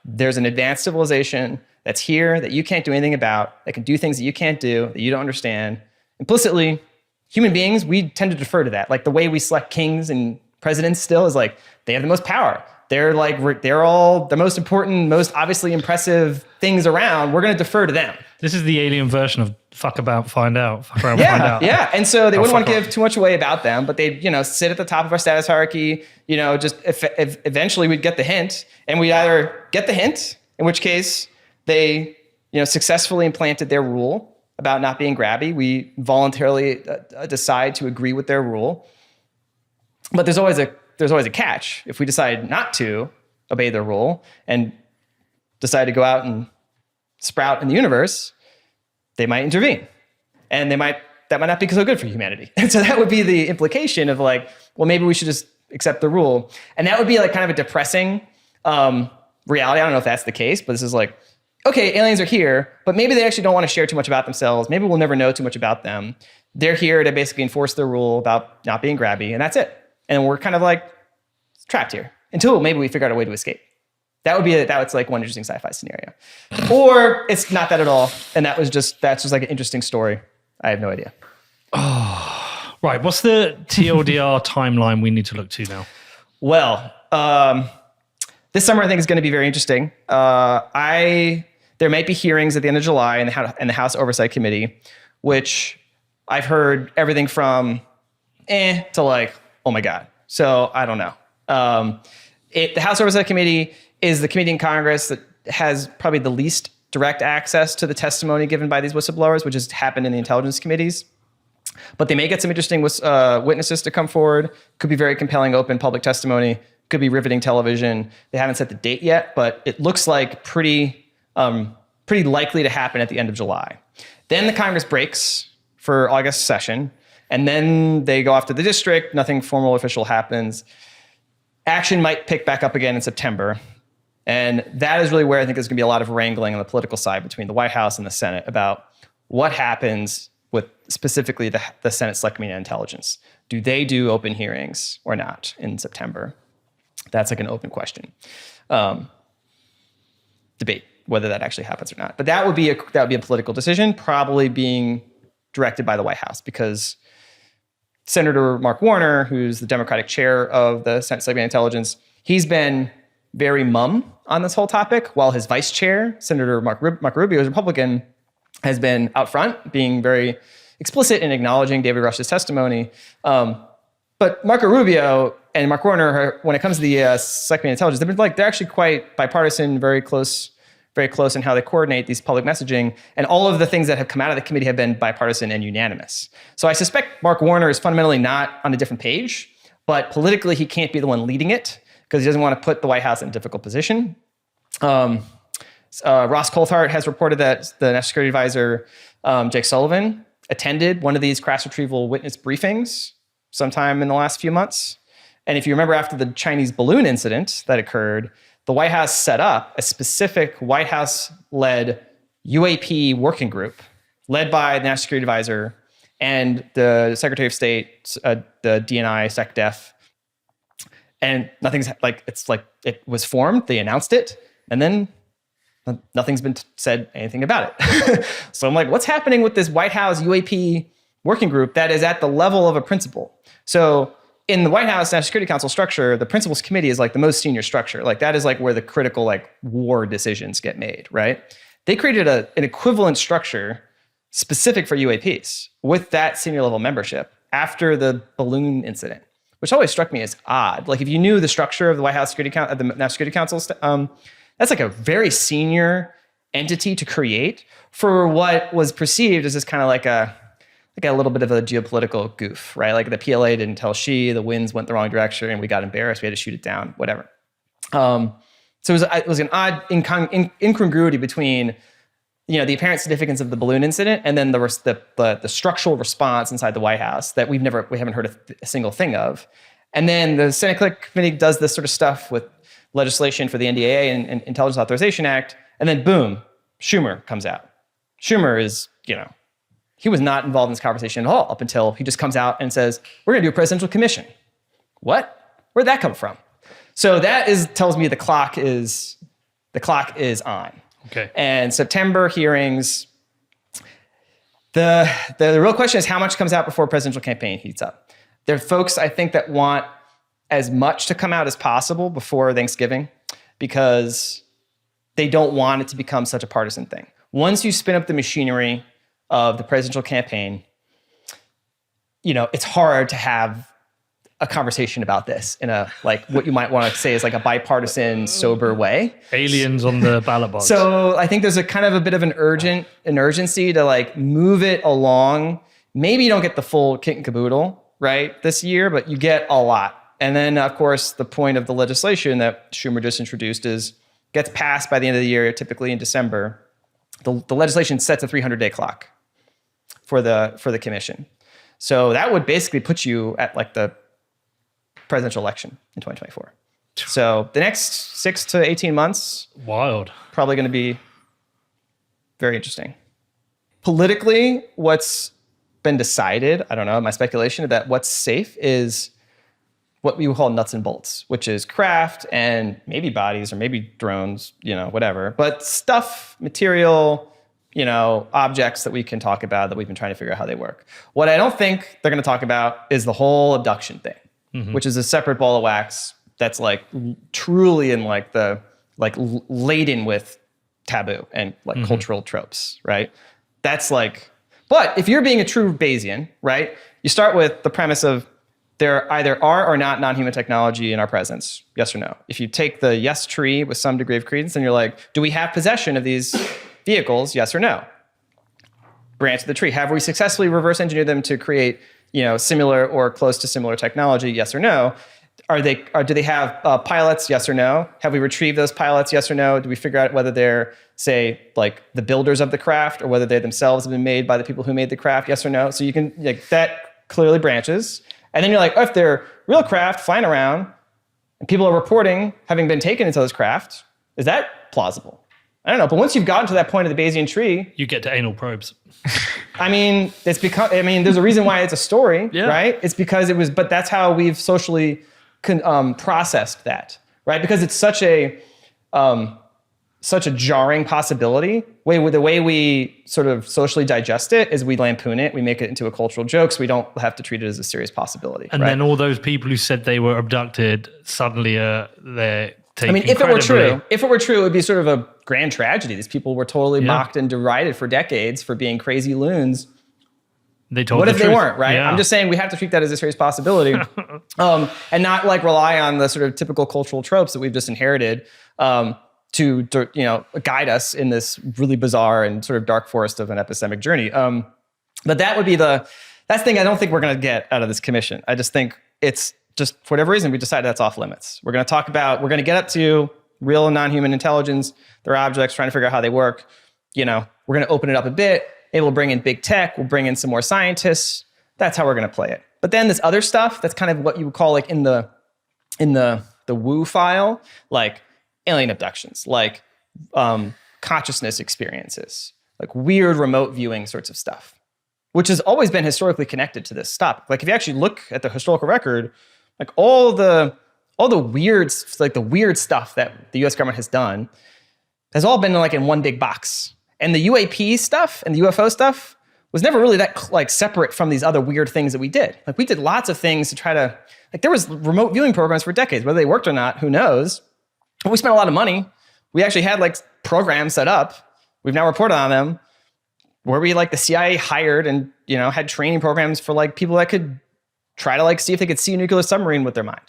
there's an advanced civilization that's here that you can't do anything about, that can do things that you can't do, that you don't understand. Implicitly, human beings, we tend to defer to that. Like the way we select kings and presidents still is like, they have the most power. They're all the most important, most obviously impressive things around. We're going to defer to them. This is the alien version of fuck about, find out. Fuck around, find out. Yeah. And so they wouldn't want to give too much away about them, but they, sit at the top of our status hierarchy. Just if eventually we'd get the hint, and we'd either get the hint, in which case they, successfully implanted their rule about not being grabby. We voluntarily decide to agree with their rule, but there's always a catch. If we decide not to obey their rule and decide to go out and sprout in the universe, they might intervene, and that might not be so good for humanity. And so that would be the implication of like, well, maybe we should just accept the rule. And that would be like kind of a depressing reality. I don't know if that's the case, but this is like, okay, aliens are here, but maybe they actually don't want to share too much about themselves. Maybe we'll never know too much about them. They're here to basically enforce their rule about not being grabby, and that's it. And we're kind of like trapped here until maybe we figure out a way to escape. That's like one interesting sci-fi scenario. Or it's not that at all, and that's just like an interesting story. I have no idea. Oh, right. What's the TLDR timeline we need to look to now? Well, this summer I think is going to be very interesting. There might be hearings at the end of July in the House Oversight Committee, which I've heard everything from to like, oh my God. So I don't know. The House Oversight Committee is the committee in Congress that has probably the least direct access to the testimony given by these whistleblowers, which has happened in the intelligence committees. But they may get some interesting witnesses to come forward. Could be very compelling, open public testimony. Could be riveting television. They haven't set the date yet, but it looks like pretty likely to happen at the end of July. Then the Congress breaks for August session, and then they go off to the district. Nothing formal official happens. Action might pick back up again in September. And that is really where I think there's going to be a lot of wrangling on the political side between the White House and the Senate about what happens with specifically the Senate Select Committee on Intelligence. Do they do open hearings or not in September? That's like an open question. Debate whether that actually happens or not. But that would be a political decision, probably being directed by the White House, because Senator Mark Warner, who's the Democratic chair of the Senate Select Committee on Intelligence, he's been very mum on this whole topic, while his vice chair, Senator Mark Rubio, who's Republican, has been out front, being very explicit in acknowledging David Rush's testimony. But Marco Rubio and Mark Warner, when it comes to the Select Committee on Intelligence, they're actually quite bipartisan, very close in how they coordinate these public messaging. And all of the things that have come out of the committee have been bipartisan and unanimous. So I suspect Mark Warner is fundamentally not on a different page, but politically he can't be the one leading it because he doesn't want to put the White House in a difficult position. Ross Coulthart has reported that the National Security Advisor, Jake Sullivan, attended one of these crash retrieval witness briefings sometime in the last few months. And if you remember, after the Chinese balloon incident that occurred, the White House set up a specific White House-led UAP working group led by the National Security Advisor and the Secretary of State, the DNI, SecDef. And nothing's it was formed, they announced it, and then Nothing's been said anything about it. So I'm like, what's happening with this White House UAP working group that is at the level of a principal? So in the White House National Security Council structure, the principals committee is like the most senior structure. Like that is like where the critical like war decisions get made, right? They created an equivalent structure specific for UAPs with that senior level membership after the balloon incident, which always struck me as odd. Like if you knew the structure of the White House Security Council, the National Security Council, that's like a very senior entity to create for what was perceived as this kind of like a little bit of a geopolitical goof, right? Like the PLA didn't tell Xi, the winds went the wrong direction, and we got embarrassed. We had to shoot it down, whatever. So it was an odd incongruity between, the apparent significance of the balloon incident and then the structural response inside the White House that we haven't heard a single thing of. And then the Senate Committee does this sort of stuff with legislation for the NDAA and Intelligence Authorization Act, and then boom, Schumer comes out. Schumer is, he was not involved in this conversation at all up until he just comes out and says, we're gonna do a presidential commission. What? Where'd that come from? So that tells me the clock is on. Okay. And September hearings, the real question is how much comes out before a presidential campaign heats up. There are folks, I think, that want as much to come out as possible before Thanksgiving because they don't want it to become such a partisan thing. Once you spin up the machinery of the presidential campaign, it's hard to have a conversation about this in a, like, what you might want to say is like a bipartisan, sober way. Aliens on the ballot box. So I think there's a kind of a bit of an urgency to like move it along. Maybe you don't get the full kit and caboodle, right, this year, but you get a lot. And then, of course, the point of the legislation that Schumer just introduced gets passed by the end of the year, typically in December. The legislation sets a 300-day clock for the commission. So that would basically put you at like the presidential election in 2024. So the next 6 to 18 months, wild, probably going to be very interesting. Politically, what's been decided, I don't know, my speculation, that what's safe is what we would call nuts and bolts, which is craft and maybe bodies or maybe drones, whatever. But stuff, material, objects that we can talk about that we've been trying to figure out how they work. What I don't think they're going to talk about is the whole abduction thing, which is a separate ball of wax that's like truly in like the laden with taboo and like cultural tropes, right? That's like, but if you're being a true Bayesian, right, you start with the premise of there either are or not non-human technology in our presence, yes or no. If you take the yes tree with some degree of credence, then you're like, do we have possession of these vehicles, yes or no? Branch of the tree. Have we successfully reverse engineered them to create, similar or close to similar technology, yes or no? Do they have pilots, yes or no? Have we retrieved those pilots, yes or no? Do we figure out whether they're, say, like the builders of the craft or whether they themselves have been made by the people who made the craft, yes or no? So you can, that clearly branches. And then you're like, if they're real craft flying around and people are reporting having been taken into those craft, is that plausible? I don't know. But once you've gotten to that point of the Bayesian tree, you get to anal probes. there's a reason why it's a story, right? It's because but that's how we've socially processed that, right? Because it's such a jarring possibility. The way we sort of socially digest it is we lampoon it, we make it into a cultural joke, so we don't have to treat it as a serious possibility. And then all those people who said they were abducted suddenly they're taken. If it were true, it would be sort of a grand tragedy. These people were totally mocked and derided for decades for being crazy loons. They told what if truth. They weren't, right? Yeah. I'm just saying we have to treat that as a serious possibility, and not like rely on the sort of typical cultural tropes that we've just inherited to guide us in this really bizarre and sort of dark forest of an epistemic journey. But that would be that's the thing I don't think we're going to get out of this commission. I just think it's just, for whatever reason, we decided that's off limits. We're going to get up to real and non-human intelligence, their objects, trying to figure out how they work. We're going to open it up a bit. Maybe we'll bring in big tech. We'll bring in some more scientists. That's how we're going to play it. But then this other stuff, that's kind of what you would call like in the woo file, like alien abductions, like consciousness experiences, like weird remote viewing sorts of stuff, which has always been historically connected to this topic. Like if you actually look at the historical record, like all the weird, like the weird stuff that the U.S. government has done has all been like in one big box. And the UAP stuff and the UFO stuff was never really that like separate from these other weird things that we did. Like we did lots of things to try to, like there was remote viewing programs for decades, whether they worked or not, who knows? But we spent a lot of money. We actually had like programs set up. We've now reported on them where we like the CIA hired and, you know, had training programs for like people that could try to like see if they could see a nuclear submarine with their mind.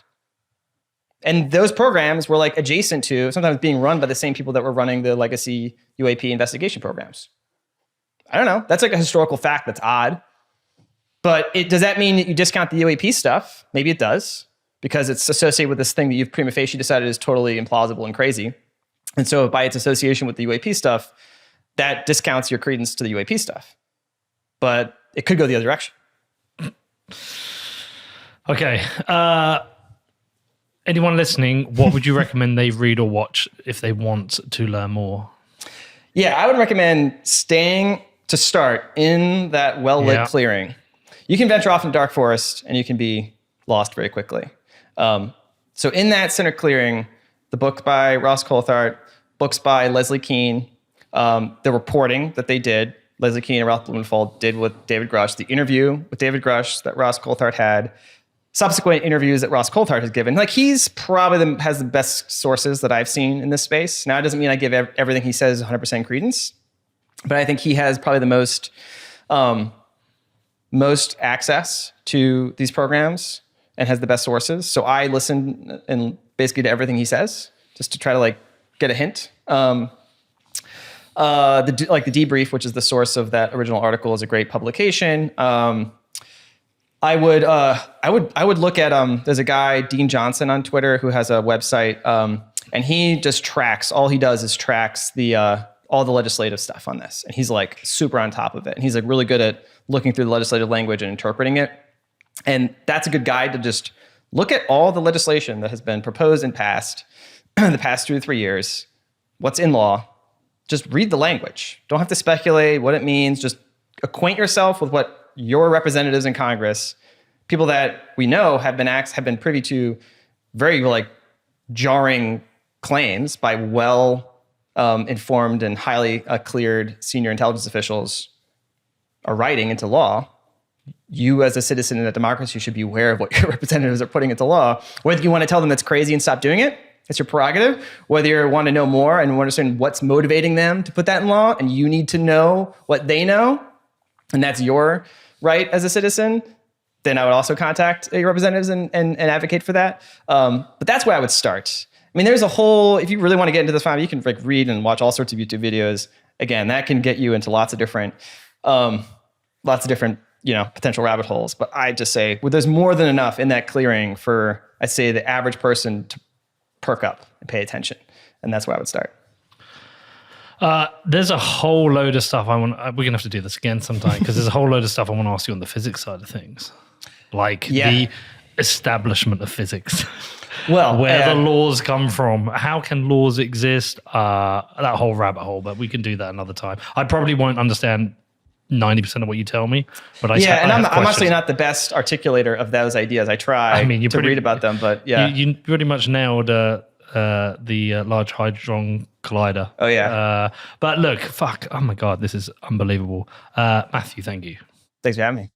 And those programs were like adjacent to, sometimes being run by the same people that were running the legacy UAP investigation programs. I don't know. That's like a historical fact that's odd. But does that mean that you discount the UAP stuff? Maybe it does, because it's associated with this thing that you've prima facie decided is totally implausible and crazy. And so by its association with the UAP stuff, that discounts your credence to the UAP stuff. But it could go the other direction. Okay. Anyone listening, what would you recommend they read or watch if they want to learn more? Yeah, I would recommend staying to start in that well-lit clearing. You can venture off in the dark forest and you can be lost very quickly. So in that center clearing, the book by Ross Coulthart, books by Leslie Kean, the reporting that they did, Leslie Kean and Ralph Blumenfeld did with David Grush, the interview with David Grush that Ross Coulthart had, subsequent interviews that Ross Coulthart has given. Like he's probably has the best sources that I've seen in this space. Now it doesn't mean I give everything he says 100% credence, but I think he has probably the most access to these programs and has the best sources. So I listen and basically to everything he says just to try to like get a hint. The debrief, which is the source of that original article, is a great publication. I would look at there's a guy, Dean Johnson, on Twitter who has a website, and he just tracks. All he does is tracks all the legislative stuff on this, and he's like super on top of it. And he's like really good at looking through the legislative language and interpreting it. And that's a good guide to just look at all the legislation that has been proposed and passed in the past 2 to 3 years. What's in law? Just read the language. Don't have to speculate what it means. Just acquaint yourself with what your representatives in Congress, people that we know have been privy to very like jarring claims by informed and highly cleared senior intelligence officials are writing into law. You as a citizen in a democracy should be aware of what your representatives are putting into law. Whether you want to tell them that's crazy and stop doing it, it's your prerogative. Whether you want to know more and understand what's motivating them to put that in law, and you need to know what they know, and that's your right as a citizen, then I would also contact your representatives and advocate for that. But that's where I would start. I mean, there's a whole, if you really want to get into this file, you can like read and watch all sorts of YouTube videos. Again, that can get you into lots of different, potential rabbit holes. But I just say, well, there's more than enough in that clearing for, I'd say, the average person to perk up and pay attention. And that's where I would start. There's a whole load of stuff we're going to have to do this again sometime, because there's a whole load of stuff I want to ask you on the physics side of things. Like the establishment of physics. Well, where the laws come from. How can laws exist? That whole rabbit hole, but we can do that another time. I probably won't understand 90% of what you tell me, but I'm actually not the best articulator of those ideas. I try to read about them, but you pretty much nailed the Large Hadron Collider. Oh yeah. But look, oh my God, this is unbelievable. Matthew, thank you. Thanks for having me.